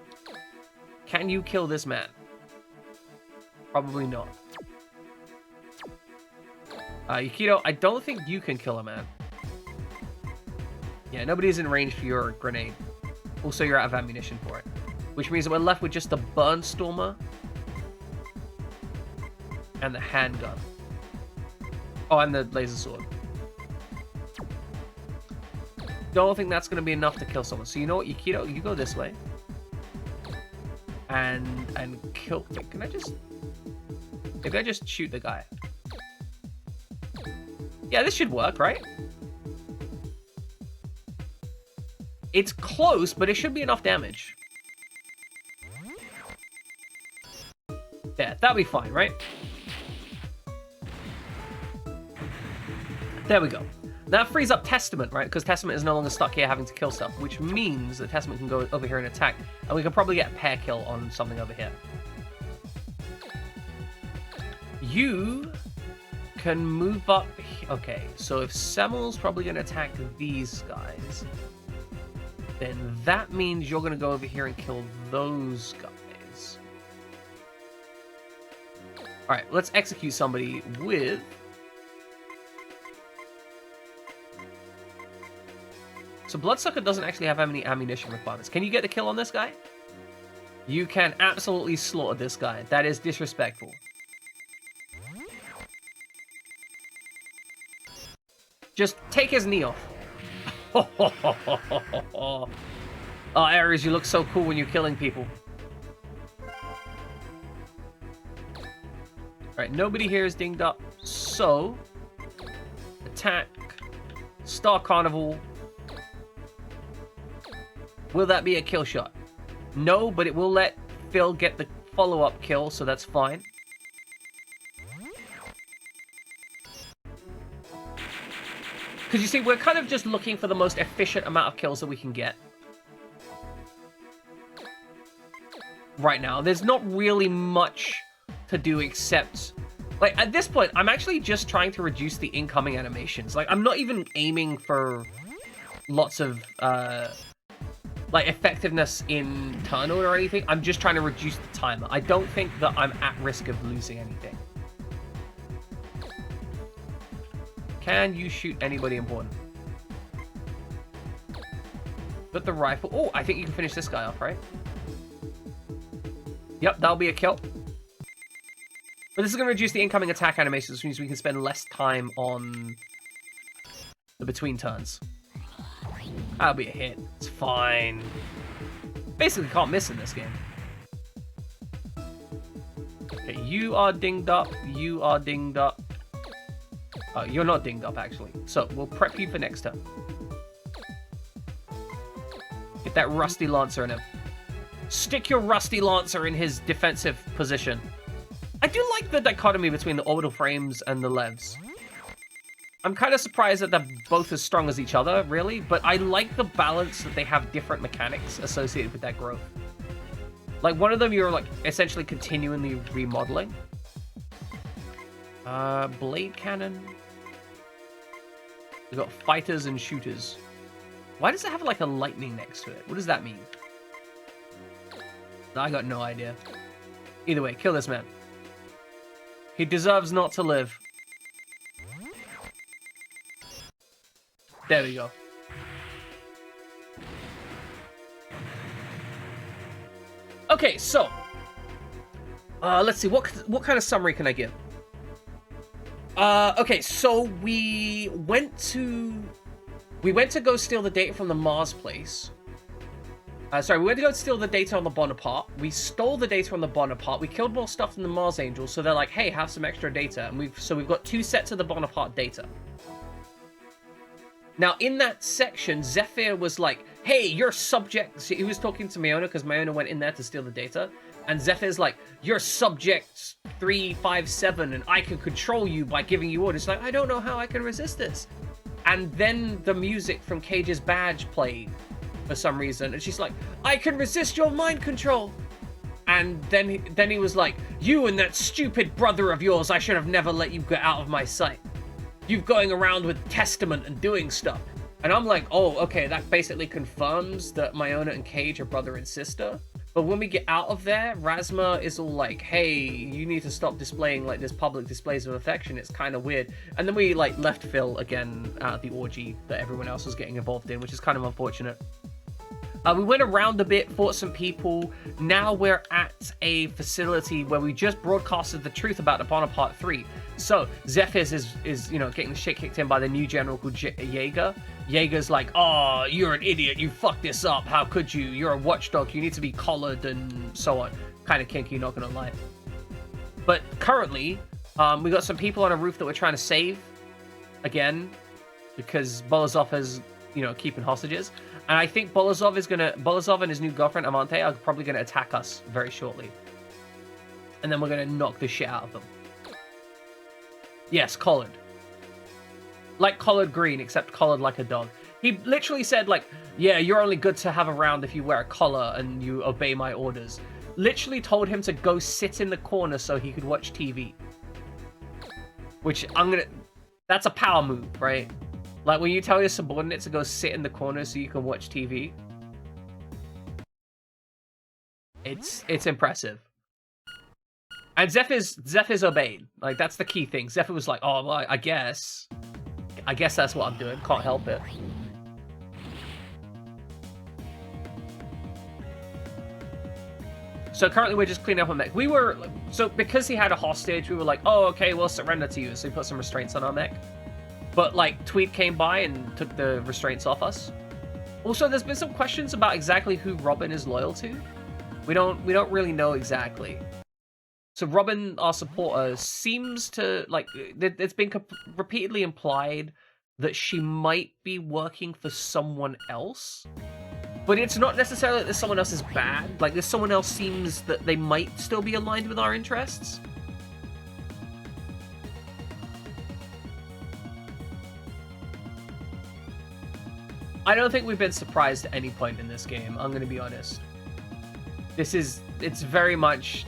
Speaker 1: Can you kill this man? Probably not. Yukito, I don't think you can kill a man. Yeah, nobody's in range for your grenade. Also, you're out of ammunition for it. Which means that we're left with just the Burnstormer and the handgun. Oh, and the laser sword. Don't think that's going to be enough to kill someone. So you know what, Yukito? You go this way. And kill... Wait, can I just... Maybe I just shoot the guy. Yeah, this should work, right? It's close, but it should be enough damage. Yeah, that'll be fine, right? There we go. That frees up Testament, right? Because Testament is no longer stuck here having to kill stuff, which means that Testament can go over here and attack, and we can probably get a pair kill on something over here. You can move up. Okay, so if Semel's probably going to attack these guys, then that means you're going to go over here and kill those guys. All right, let's execute somebody with... So Bloodsucker doesn't actually have any ammunition requirements. Can you get the kill on this guy? You can absolutely slaughter this guy. That is disrespectful. Just take his knee off. Oh, Ares, you look so cool when you're killing people. Alright, nobody here is dinged up. So, attack. Star Carnival. Will that be a kill shot? No, but it will let Phil get the follow-up kill, so that's fine. Because you see, we're kind of just looking for the most efficient amount of kills that we can get. Right now, there's not really much to do except... Like, at this point, I'm actually just trying to reduce the incoming animations. Like, I'm not even aiming for lots of... like effectiveness in turn order or anything. I'm just trying to reduce the timer. I don't think that I'm at risk of losing anything. Can you shoot anybody important? Got the rifle. Oh, I think you can finish this guy off, right? Yep, that'll be a kill. But this is going to reduce the incoming attack animations, which means we can spend less time on the between turns. That'll be a hit. It's fine. Basically can't miss in this game. Okay, you are dinged up. You are dinged up. Oh, you're not dinged up, actually. So, we'll prep you for next turn. Get that Rusty Lancer in him. Stick your Rusty Lancer in his defensive position. I do like the dichotomy between the Orbital Frames and the Levs. I'm kind of surprised that they're both as strong as each other, really, but I like the balance that they have different mechanics associated with that growth. Like, one of them you're, like, essentially continually remodeling. Blade cannon. We've got fighters and shooters. Why does it have, like, a lightning next to it? What does that mean? I got no idea. Either way, kill this man. He deserves not to live. There we go. Okay, so let's see, what kind of summary can I give? Okay, so we went to go steal the data from the Mars place. Sorry, we went to go steal the data on the Bonaparte. We stole the data on the Bonaparte. We killed more stuff than the Mars Angels, so they're like, hey, have some extra data. And we've got 2 sets of the Bonaparte data. Now, in that section, Zephyr was like, hey, you're subject... He was talking to Mayona because Mayona went in there to steal the data. And Zephyr's like, you're subject 357 and I can control you by giving you orders. Like, I don't know how I can resist this. And then the music from Cage's badge played for some reason. And she's like, I can resist your mind control. And then he was like, you and that stupid brother of yours, I should have never let you get out of my sight. You going around with Testament and doing stuff. And I'm like, oh, okay, that basically confirms that Mayona and Cage are brother and sister. But when we get out of there, Razma is all like, hey, you need to stop displaying like this public displays of affection. It's kind of weird. And then we like left Phil again at the orgy that everyone else was getting involved in, which is kind of unfortunate. We went around a bit, fought some people. Now we're at a facility where we just broadcasted the truth about the Bonaparte 3. So Zephyr is you know, getting the shit kicked in by the new general called Jaeger. Jaeger's like, oh, you're an idiot. You fucked this up. How could you? You're a watchdog. You need to be collared and so on. Kind of kinky, not gonna lie. But currently, we got some people on a roof that we're trying to save. Again, because Bolazov is, you know, keeping hostages. And I think Bolazov and his new girlfriend, Amante, are probably going to attack us very shortly. and then we're gonna knock the shit out of them. Yes, collared. Like collared green, except collared like a dog. He literally said, like, yeah, you're only good to have around if you wear a collar and you obey my orders. Literally told him to go sit in the corner so he could watch TV. Which, that's a power move, right? Like, when you tell your subordinate to go sit in the corner so you can watch TV. It's impressive. And Zephyr's obeyed. Like, that's the key thing. Zephyr was like, oh, well, I guess that's what I'm doing. Can't help it. So currently we're just cleaning up a mech. So because he had a hostage, we were like, oh, okay, we'll surrender to you. So we put some restraints on our mech. But, like, Tweed came by and took the restraints off us. Also, there's been some questions about exactly who Robin is loyal to. We don't really know exactly. So Robin, our supporter, seems to, like, it's been repeatedly implied that she might be working for someone else. But it's not necessarily that someone else is bad. Like, this someone else seems that they might still be aligned with our interests. I don't think we've been surprised at any point in this game, I'm going to be honest. It's very much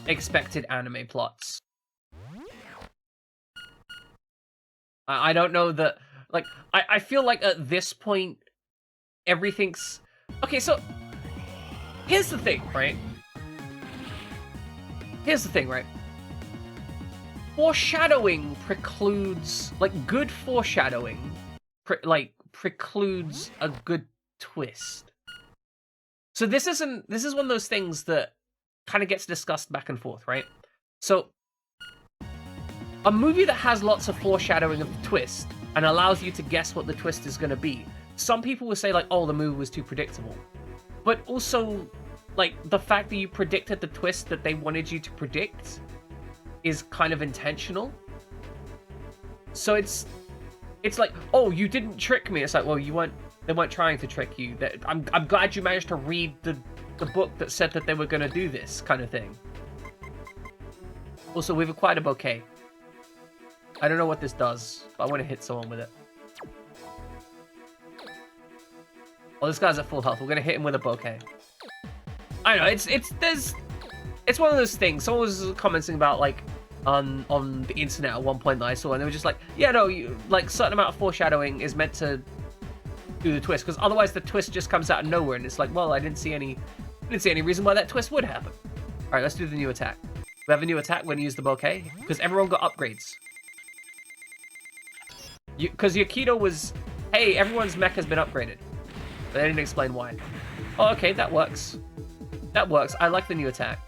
Speaker 1: expected anime plots. I don't know that, like, I feel like at this point, everything's... Okay, so, here's the thing, right? Foreshadowing precludes, like, good foreshadowing, precludes a good twist. So this is one of those things that kind of gets discussed back and forth, right? So, a movie that has lots of foreshadowing of the twist and allows you to guess what the twist is going to be. Some people will say, like, oh, the movie was too predictable. But also, like, the fact that you predicted the twist that they wanted you to predict is kind of intentional. So it's like, oh, you didn't trick me. It's like, well, they weren't trying to trick you. I'm glad you managed to read the book that said that they were going to do this kind of thing. Also, we've acquired a bouquet. I don't know what this does, but I want to hit someone with it. Oh, this guy's at full health. We're going to hit him with a bouquet. I don't know, it's one of those things. Someone was commenting about, like, on the internet at one point that I saw, and they were just like, yeah, no, like, certain amount of foreshadowing is meant to do the twist, because otherwise the twist just comes out of nowhere, and it's like, well, I didn't see any reason why that twist would happen. All right, let's do the new attack. We have a new attack. We're going to use the bouquet, because everyone got upgrades. Because Yakido was, hey, everyone's mech has been upgraded. But they didn't explain why. Oh, okay, that works. That works. I like the new attack.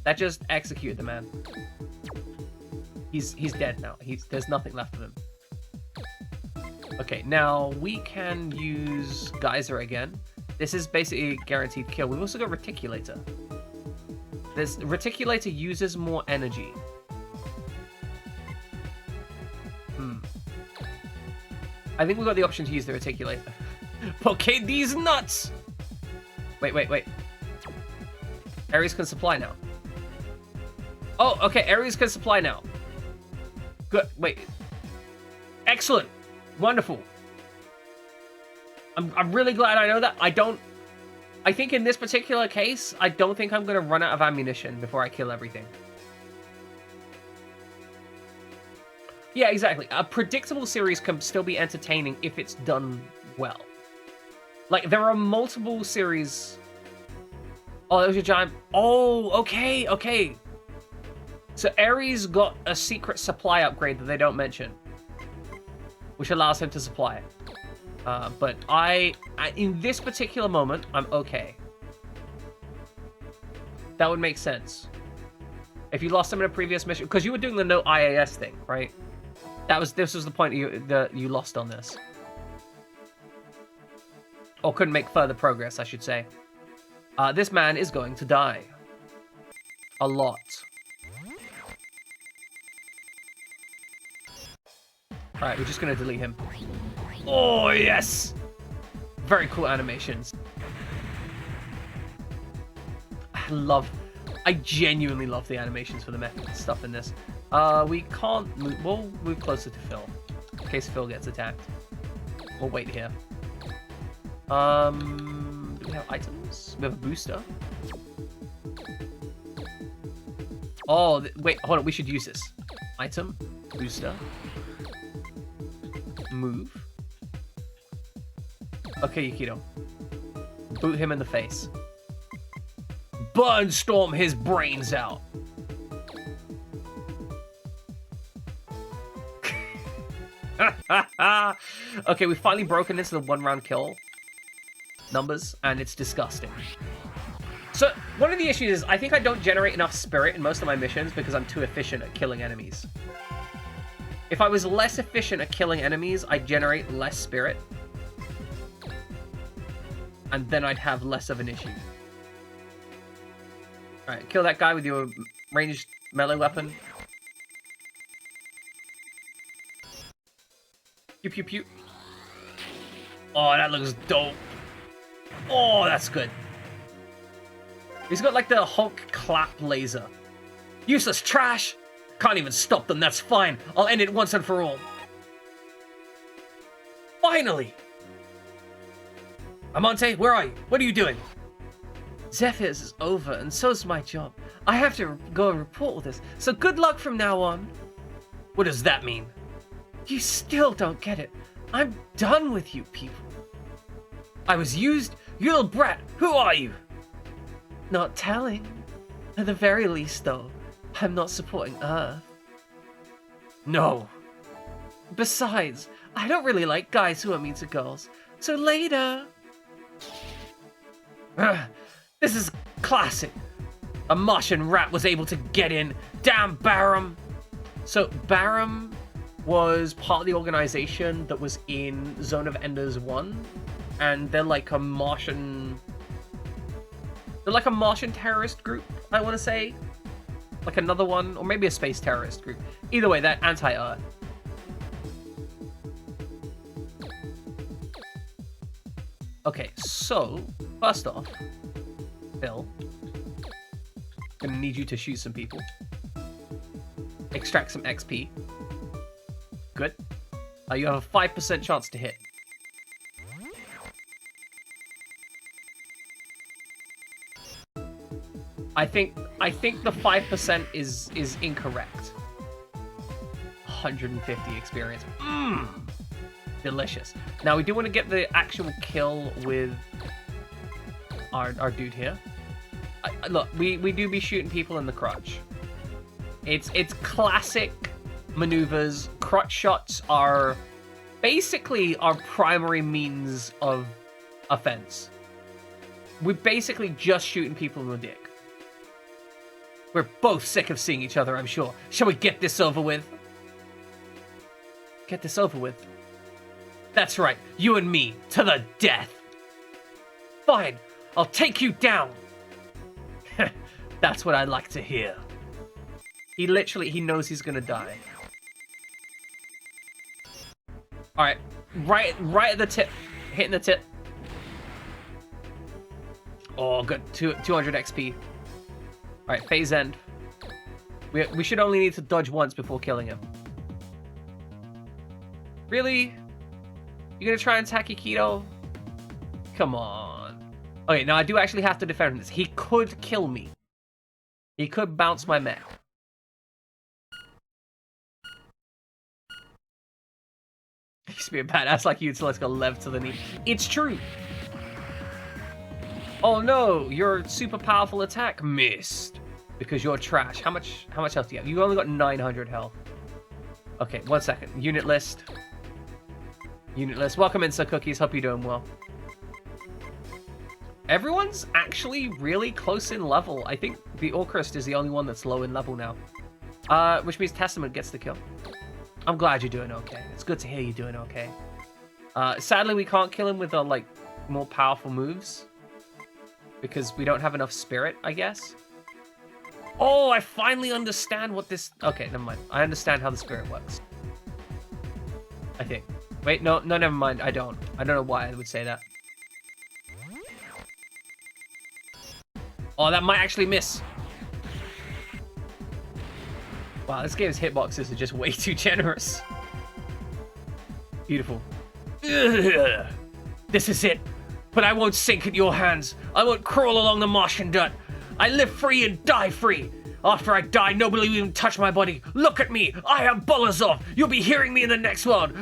Speaker 1: That just executed the man. He's dead now. There's nothing left of him. Okay, now we can use Geyser again. This is basically a guaranteed kill. We've also got Reticulator. Reticulator uses more energy. I think we've got the option to use the Reticulator. Okay, these nuts! Wait. Ares can supply now. Oh, okay, Ares can supply now. Good, wait. Excellent. Wonderful. I'm really glad I know that. I think in this particular case, I don't think I'm going to run out of ammunition before I kill everything. Yeah, exactly. A predictable series can still be entertaining if it's done well. Like, there are multiple series... Oh, there's your giant... Oh, okay. So Ares got a secret supply upgrade that they don't mention, which allows him to supply it. But in this particular moment, I'm okay. That would make sense. If you lost him in a previous mission, because you were doing the no IAS thing, right? This was the point that you lost on this. Or couldn't make further progress, I should say. This man is going to die. A lot. Alright, we're just going to delete him. Oh, yes! Very cool animations. I love I genuinely love the animations for the mech stuff in this. We can't move. We'll move closer to Phil in case Phil gets attacked. We'll wait here. Do we have items? We have a booster. Oh, wait, hold on. We should use this. Item, booster, move. Okay, Yukito. Boot him in the face. Burnstorm his brains out. Okay, we've finally broken into the 1-round kill numbers, and it's disgusting. So, one of the issues is I think I don't generate enough spirit in most of my missions because I'm too efficient at killing enemies. If I was less efficient at killing enemies, I'd generate less spirit. And then I'd have less of an issue. Alright, kill that guy with your ranged melee weapon. Pew pew pew. Oh, that looks dope. Oh, that's good. He's got like the Hulk clap laser. Useless trash! Can't even stop them, that's fine. I'll end it once and for all. Finally! Amante, where are you? What are you doing? Zephyr's is over, and so's my job. I have to go and report all this, so good luck from now on. What does that mean? You still don't get it. I'm done with you people. I was used? You little brat, who are you? Not telling. At the very least, though, I'm not supporting Earth. No. Besides, I don't really like guys who are mean to girls. So later. This is classic. A Martian rat was able to get in. Damn Barum. So Barum was part of the organization that was in Zone of Enders 1. And they're like a Martian... They're like a Martian terrorist group, I want to say. Like another one, or maybe a space terrorist group. Either way, they're anti-Earth. Okay, so, first off, Phil, gonna need you to shoot some people. Extract some XP. Good. You have a 5% chance to hit. I think the 5% is incorrect. 150 experience. Mmm. Delicious. Now we do want to get the actual kill with our dude here. Look, we do be shooting people in the crotch. It's classic maneuvers. Crotch shots are basically our primary means of offense. We're basically just shooting people in the dick. We're both sick of seeing each other, I'm sure. Shall we get this over with? Get this over with. That's right, you and me, to the death. Fine, I'll take you down. That's what I like to hear. He knows he's gonna die. Alright, right at the tip. Hitting the tip. Oh, good, 200 XP. Alright, phase end. We should only need to dodge once before killing him. Really? You're gonna try and attack Yukito? Come on. Okay, now I do actually have to defend this. He could kill me. He could bounce my mech. He used to be a badass like you, so let's go left to the knee. It's true. Oh no, your super powerful attack missed. Because you're trash. How much health do you have? You only got 900 health. Okay, 1 second. Unit list. Unit list. Welcome in, Sir Cookies. Hope you're doing well. Everyone's actually really close in level. I think the Orcrist is the only one that's low in level now. Which means Testament gets the kill. I'm glad you're doing okay. It's good to hear you're doing okay. Sadly, we can't kill him with like more powerful moves. Because we don't have enough spirit, I guess. Oh, I finally understand what this... Okay, never mind. I understand how the spirit works. I think. Wait, no, never mind. I don't know why I would say that. Oh, that might actually miss. Wow, this game's hitboxes are just way too generous. Beautiful. Ugh. This is it. But I won't sink at your hands. I won't crawl along the Martian dirt. I live free and die free. After I die, nobody will even touch my body. Look at me. I am Bolazov. You'll be hearing me in the next world.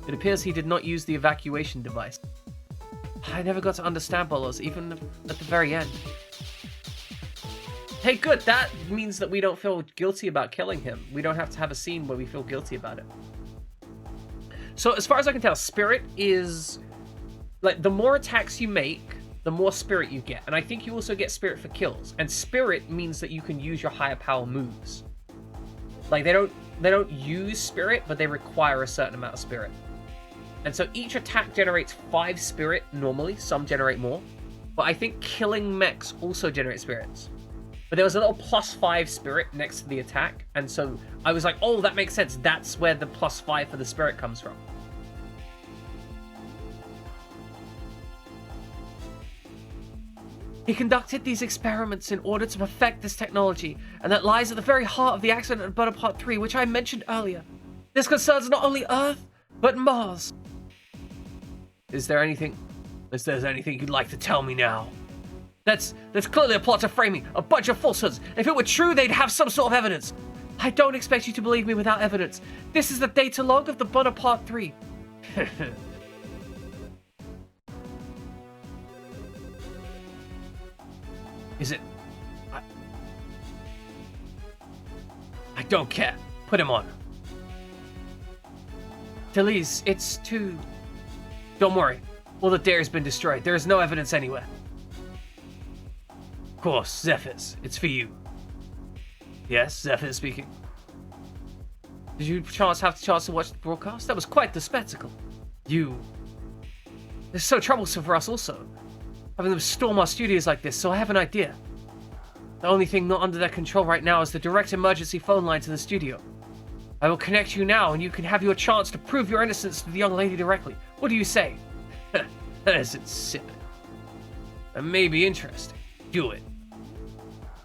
Speaker 1: It appears he did not use the evacuation device. I never got to understand Bolos, even at the very end. Hey, good. That means that we don't feel guilty about killing him. We don't have to have a scene where we feel guilty about it. So as far as I can tell, Spirit is... like, the more attacks you make, the more Spirit you get. And I think you also get Spirit for kills. And Spirit means that you can use your higher power moves. Like, they don't use Spirit, but they require a certain amount of Spirit. And so each attack generates 5 Spirit normally. Some generate more. But I think killing mechs also generates spirits. But there was a little +5 Spirit next to the attack. And so I was like, oh, that makes sense. That's where the +5 for the Spirit comes from. He conducted these experiments in order to perfect this technology, and that lies at the very heart of the accident at Bonaparte 3, which I mentioned earlier. This concerns not only Earth, but Mars. Is there anything you'd like to tell me now? That's clearly a plot to frame me, a bunch of falsehoods. If it were true, they'd have some sort of evidence. I don't expect you to believe me without evidence. This is the data log of the Bonaparte 3. Is it? I don't care. Put him on. Delise, it's too... Don't worry. All the data's been destroyed. There is no evidence anywhere. Of course, Zephyrs. It's for you. Yes, Zephyr speaking. Did you have the chance to watch the broadcast? That was quite the spectacle. It's so troublesome for us also. Having them storm our studios like this, so I have an idea. The only thing not under their control right now is the direct emergency phone line to the studio. I will connect you now, and you can have your chance to prove your innocence to the young lady directly. What do you say? That is insipid. That may be interesting. Do it.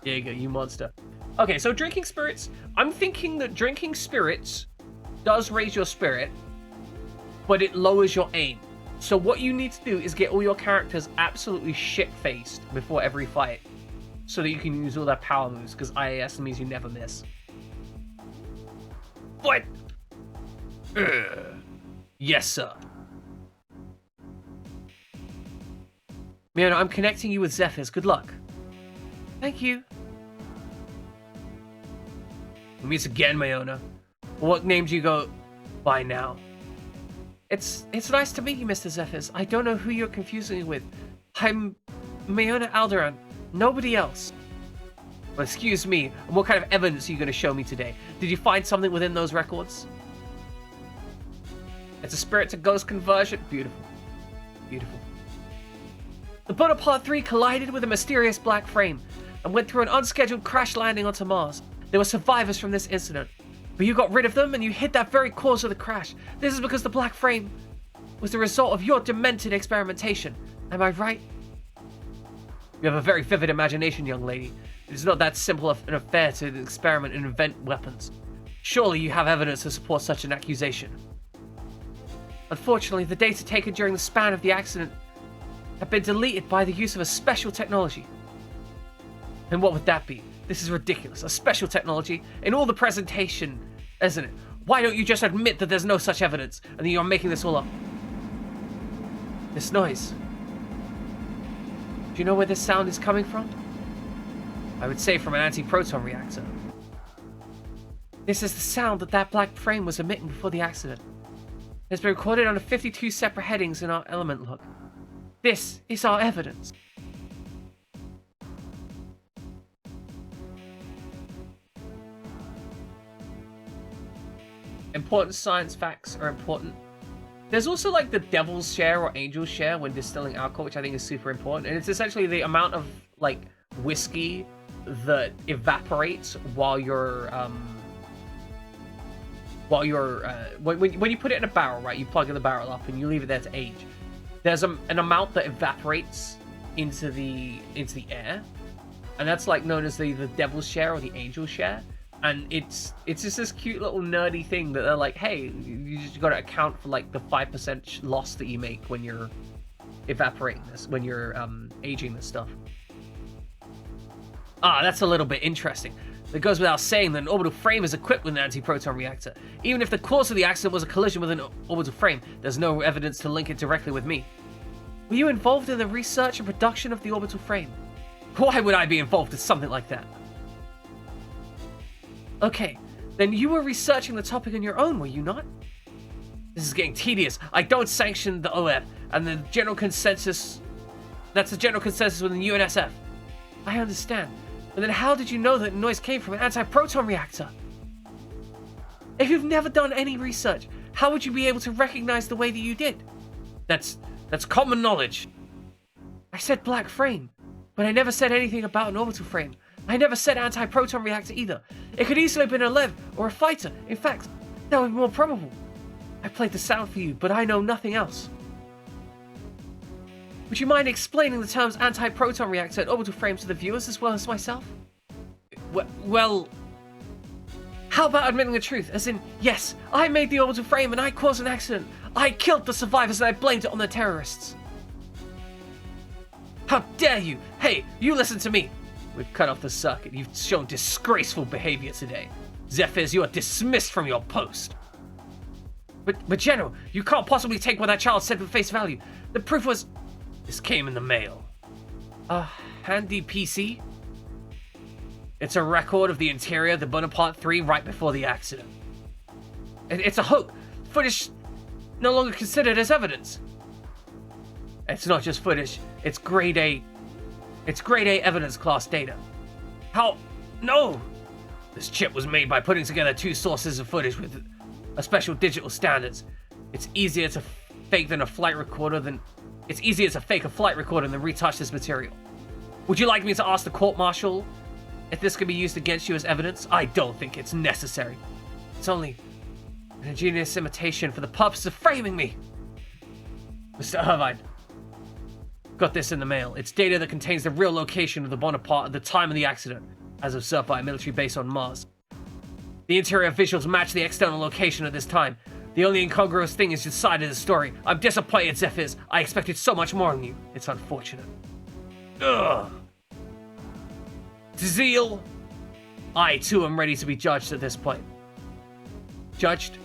Speaker 1: There you go, you monster. Okay, so drinking spirits. I'm thinking that drinking spirits does raise your spirit, but it lowers your aim. So what you need to do is get all your characters absolutely shit-faced before every fight, so that you can use all their power moves, because IAS means you never miss. What? Yes, sir. Miona, I'm connecting you with Zephyrs. Good luck. Thank you. We'll meet again, Miona. What name do you go by now? It's nice to meet you, Mr. Zephyrs. I don't know who you're confusing me with. I'm Miona Alderan. Nobody else. Well, excuse me. And what kind of evidence are you going to show me today? Did you find something within those records? It's a spirit to ghost conversion. Beautiful. Beautiful. The Bonaparte 3 collided with a mysterious black frame and went through an unscheduled crash landing onto Mars. There were survivors from this incident, but you got rid of them and you hid that very cause of the crash. This is because the black frame was the result of your demented experimentation. Am I right? You have a very vivid imagination, young lady. It is not that simple an affair to experiment and invent weapons. Surely you have evidence to support such an accusation. Unfortunately, the data taken during the span of the accident have been deleted by the use of a special technology. And what would that be? This is ridiculous. A special technology in all the presentation, isn't it? Why don't you just admit that there's no such evidence and that you're making this all up? This noise. Do you know where this sound is coming from? I would say from an anti-proton reactor. This is the sound that black frame was emitting before the accident. It's been recorded under 52 separate headings in our element log. This is our evidence. Important science facts are important. There's also like the devil's share or angel's share when distilling alcohol, which I think is super important. And it's essentially the amount of like whiskey that evaporates when you put it in a barrel, right? You plug in the barrel up and you leave it there to age. There's an amount that evaporates into the air, and that's like known as the devil's share or the angel share. And it's just this cute little nerdy thing that they're like, hey, you just got to account for like the 5% loss that you make when you're evaporating this, when you're aging this stuff. Ah, that's a little bit interesting. It goes without saying that an orbital frame is equipped with an anti-proton reactor. Even if the cause of the accident was a collision with an orbital frame, there's no evidence to link it directly with me. Were you involved in the research and production of the orbital frame? Why would I be involved in something like that? Okay, then you were researching the topic on your own, were you not? This is getting tedious. I don't sanction the OF, and the general consensus... That's the general consensus within the UNSF. I understand. But then how did you know that noise came from an anti-proton reactor? If you've never done any research, how would you be able to recognize the way that you did? That's common knowledge. I said black frame, but I never said anything about an orbital frame. I never said anti-proton reactor either. It could easily have been a Lev or a fighter. In fact, that would be more probable. I played the sound for you, but I know nothing else. Would you mind explaining the terms anti-proton reactor and orbital frame to the viewers as well as myself? Well, how about admitting the truth? As in, yes, I made the orbital frame and I caused an accident. I killed the survivors and I blamed it on the terrorists. How dare you? Hey, you listen to me. We've cut off the circuit. You've shown disgraceful behavior today. Zephyrs, you are dismissed from your post. But General, you can't possibly take what that child said for face value. The proof was... This came in the mail. A handy PC? It's a record of the interior of the Bonaparte 3 right before the accident. It's a hoax. Footage no longer considered as evidence. It's not just footage. It's grade A. It's grade A evidence class data. How? No! This chip was made by putting together two sources of footage with a special digital standards. It's easier to fake a flight recorder than retouch this material. Would you like me to ask the court-martial if this can be used against you as evidence? I don't think it's necessary. It's only an ingenious imitation for the purpose of framing me. Mr. Irvine, got this in the mail. It's data that contains the real location of the Bonaparte at the time of the accident, as observed by a military base on Mars. The interior visuals match the external location at this time. The only incongruous thing is your side of the story. I'm disappointed, Zephyrs. I expected so much more from you. It's unfortunate. Ugh. Zeal. I, too, am ready to be judged at this point. Judged?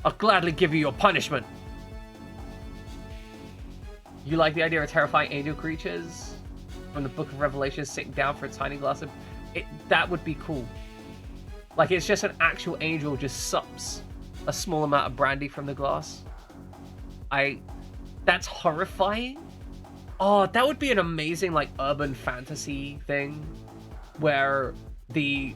Speaker 1: I'll gladly give you your punishment. You like the idea of terrifying angel creatures from the Book of Revelation sitting down for a tiny glass of... that would be cool. Like, it's just an actual angel just sups a small amount of brandy from the glass. That's horrifying. Oh, that would be an amazing, like, urban fantasy thing where the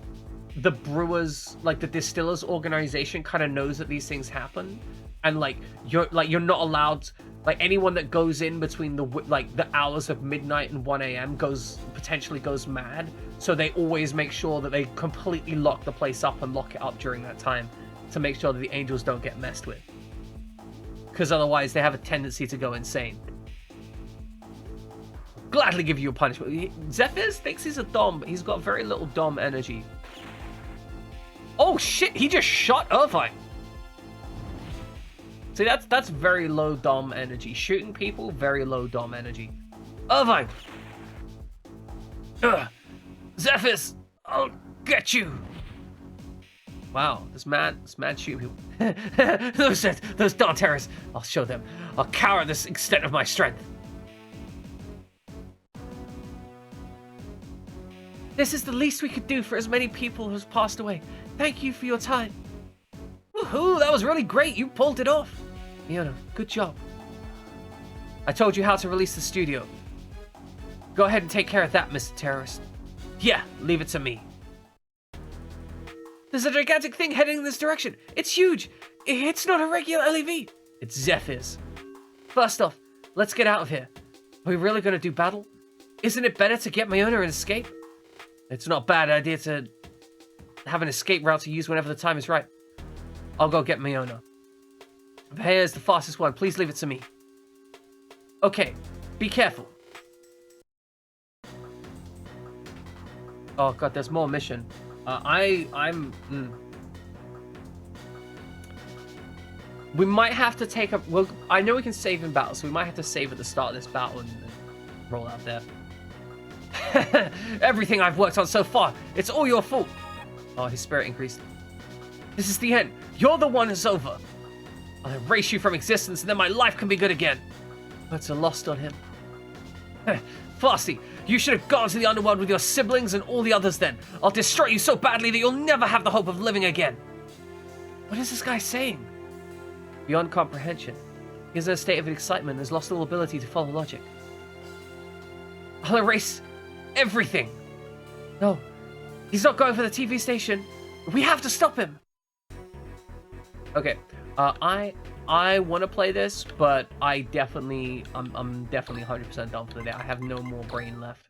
Speaker 1: brewers, like the distillers organization, kind of knows that these things happen, and you're not allowed, like, anyone that goes in between the hours of midnight and 1 a.m. potentially goes mad, so they always make sure that they completely lock the place up and lock it up during that time to make sure that the angels don't get messed with, because otherwise they have a tendency to go insane. Gladly give you a punishment. Zephyrs thinks he's a dom, but he's got very little dom energy. Oh shit, he just shot Irvine. See, that's very low dom energy. Shooting people, very low dom energy. Irvine! Ugh. Zephyrs! I'll get you! Wow, this man shooting people. those darn terrorists. I'll show them. I'll cower this extent of my strength. This is the least we could do for as many people who's passed away. Thank you for your time. Woohoo, that was really great. You pulled it off. Miona, good job. I told you how to release the studio. Go ahead and take care of that, Mr. Terrorist. Yeah, leave it to me. There's a gigantic thing heading in this direction. It's huge. It's not a regular LEV. It's Zephyrs. First off, let's get out of here. Are we really going to do battle? Isn't it better to get Miona and escape? It's not a bad idea to have an escape route to use whenever the time is right. I'll go get Miona. Here's the fastest one. Please leave it to me. Okay, be careful. Oh god, there's more mission. We might have to take a... Well, I know we can save in battle, so we might have to save at the start of this battle and roll out there. Everything I've worked on so far, it's all your fault. Oh, his spirit increased. This is the end. You're the one who's over. I'll erase you from existence, and then my life can be good again. Words are lost on him. Farsi, you should have gone to the underworld with your siblings and all the others then. I'll destroy you so badly that you'll never have the hope of living again. What is this guy saying? Beyond comprehension. He's in a state of excitement and has lost all ability to follow logic. I'll erase everything. No, he's not going for the TV station. We have to stop him. Okay, I want to play this, but I'm definitely 100% done for the day. I have no more brain left.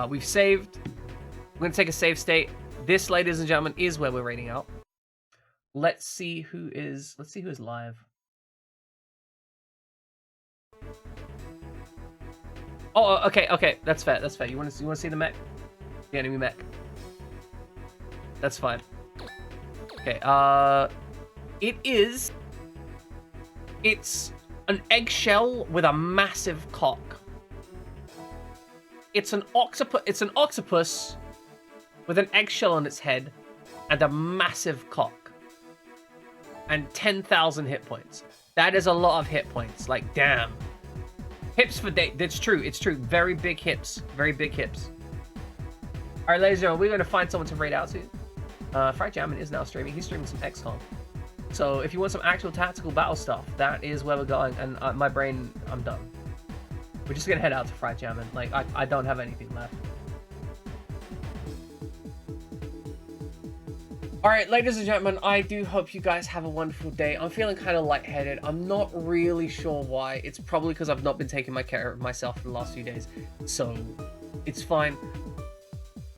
Speaker 1: We've saved. We're gonna take a save state. This, ladies and gentlemen, is where we're rating out. Let's see who is live. Oh, okay, that's fair. You want to see the mech? The enemy mech. That's fine. Okay, it's an eggshell with a massive cock. It's an octopus with an eggshell on its head and a massive cock. And 10,000 hit points. That is a lot of hit points. Like, damn. Hips for day. That's true. It's true. Very big hips. Very big hips. All right, ladies and gentlemen, we're going to find someone to raid out to. Fried Jammin is now streaming. He's streaming some XCOM. So if you want some actual tactical battle stuff, that is where we're going. And my brain, I'm done. We're just going to head out to Fried Jammin. Like, I don't have anything left. Alright, ladies and gentlemen, I do hope you guys have a wonderful day. I'm feeling kind of lightheaded. I'm not really sure why. It's probably because I've not been taking care of myself for the last few days. So, it's fine.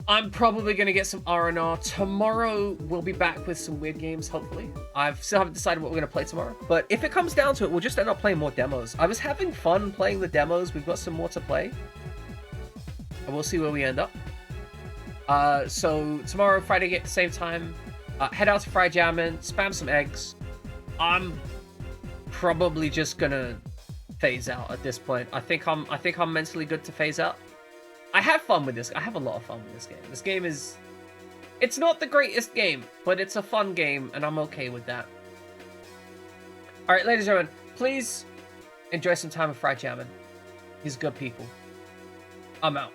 Speaker 1: I'm probably going to get some R&R. Tomorrow, we'll be back with some weird games, hopefully. I still haven't decided what we're going to play tomorrow. But if it comes down to it, we'll just end up playing more demos. I was having fun playing the demos. We've got some more to play. And we'll see where we end up. So, tomorrow, Friday at the same time. Head out to Fried Jammin, spam some eggs. I'm probably just gonna phase out at this point. I think I'm mentally good to phase out. I have fun with this. I have a lot of fun with this game. This game is... It's not the greatest game, but it's a fun game, and I'm okay with that. Alright, ladies and gentlemen, please enjoy some time with Fried Jammin. He's good people. I'm out.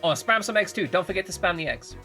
Speaker 1: Oh, spam some eggs too. Don't forget to spam the eggs.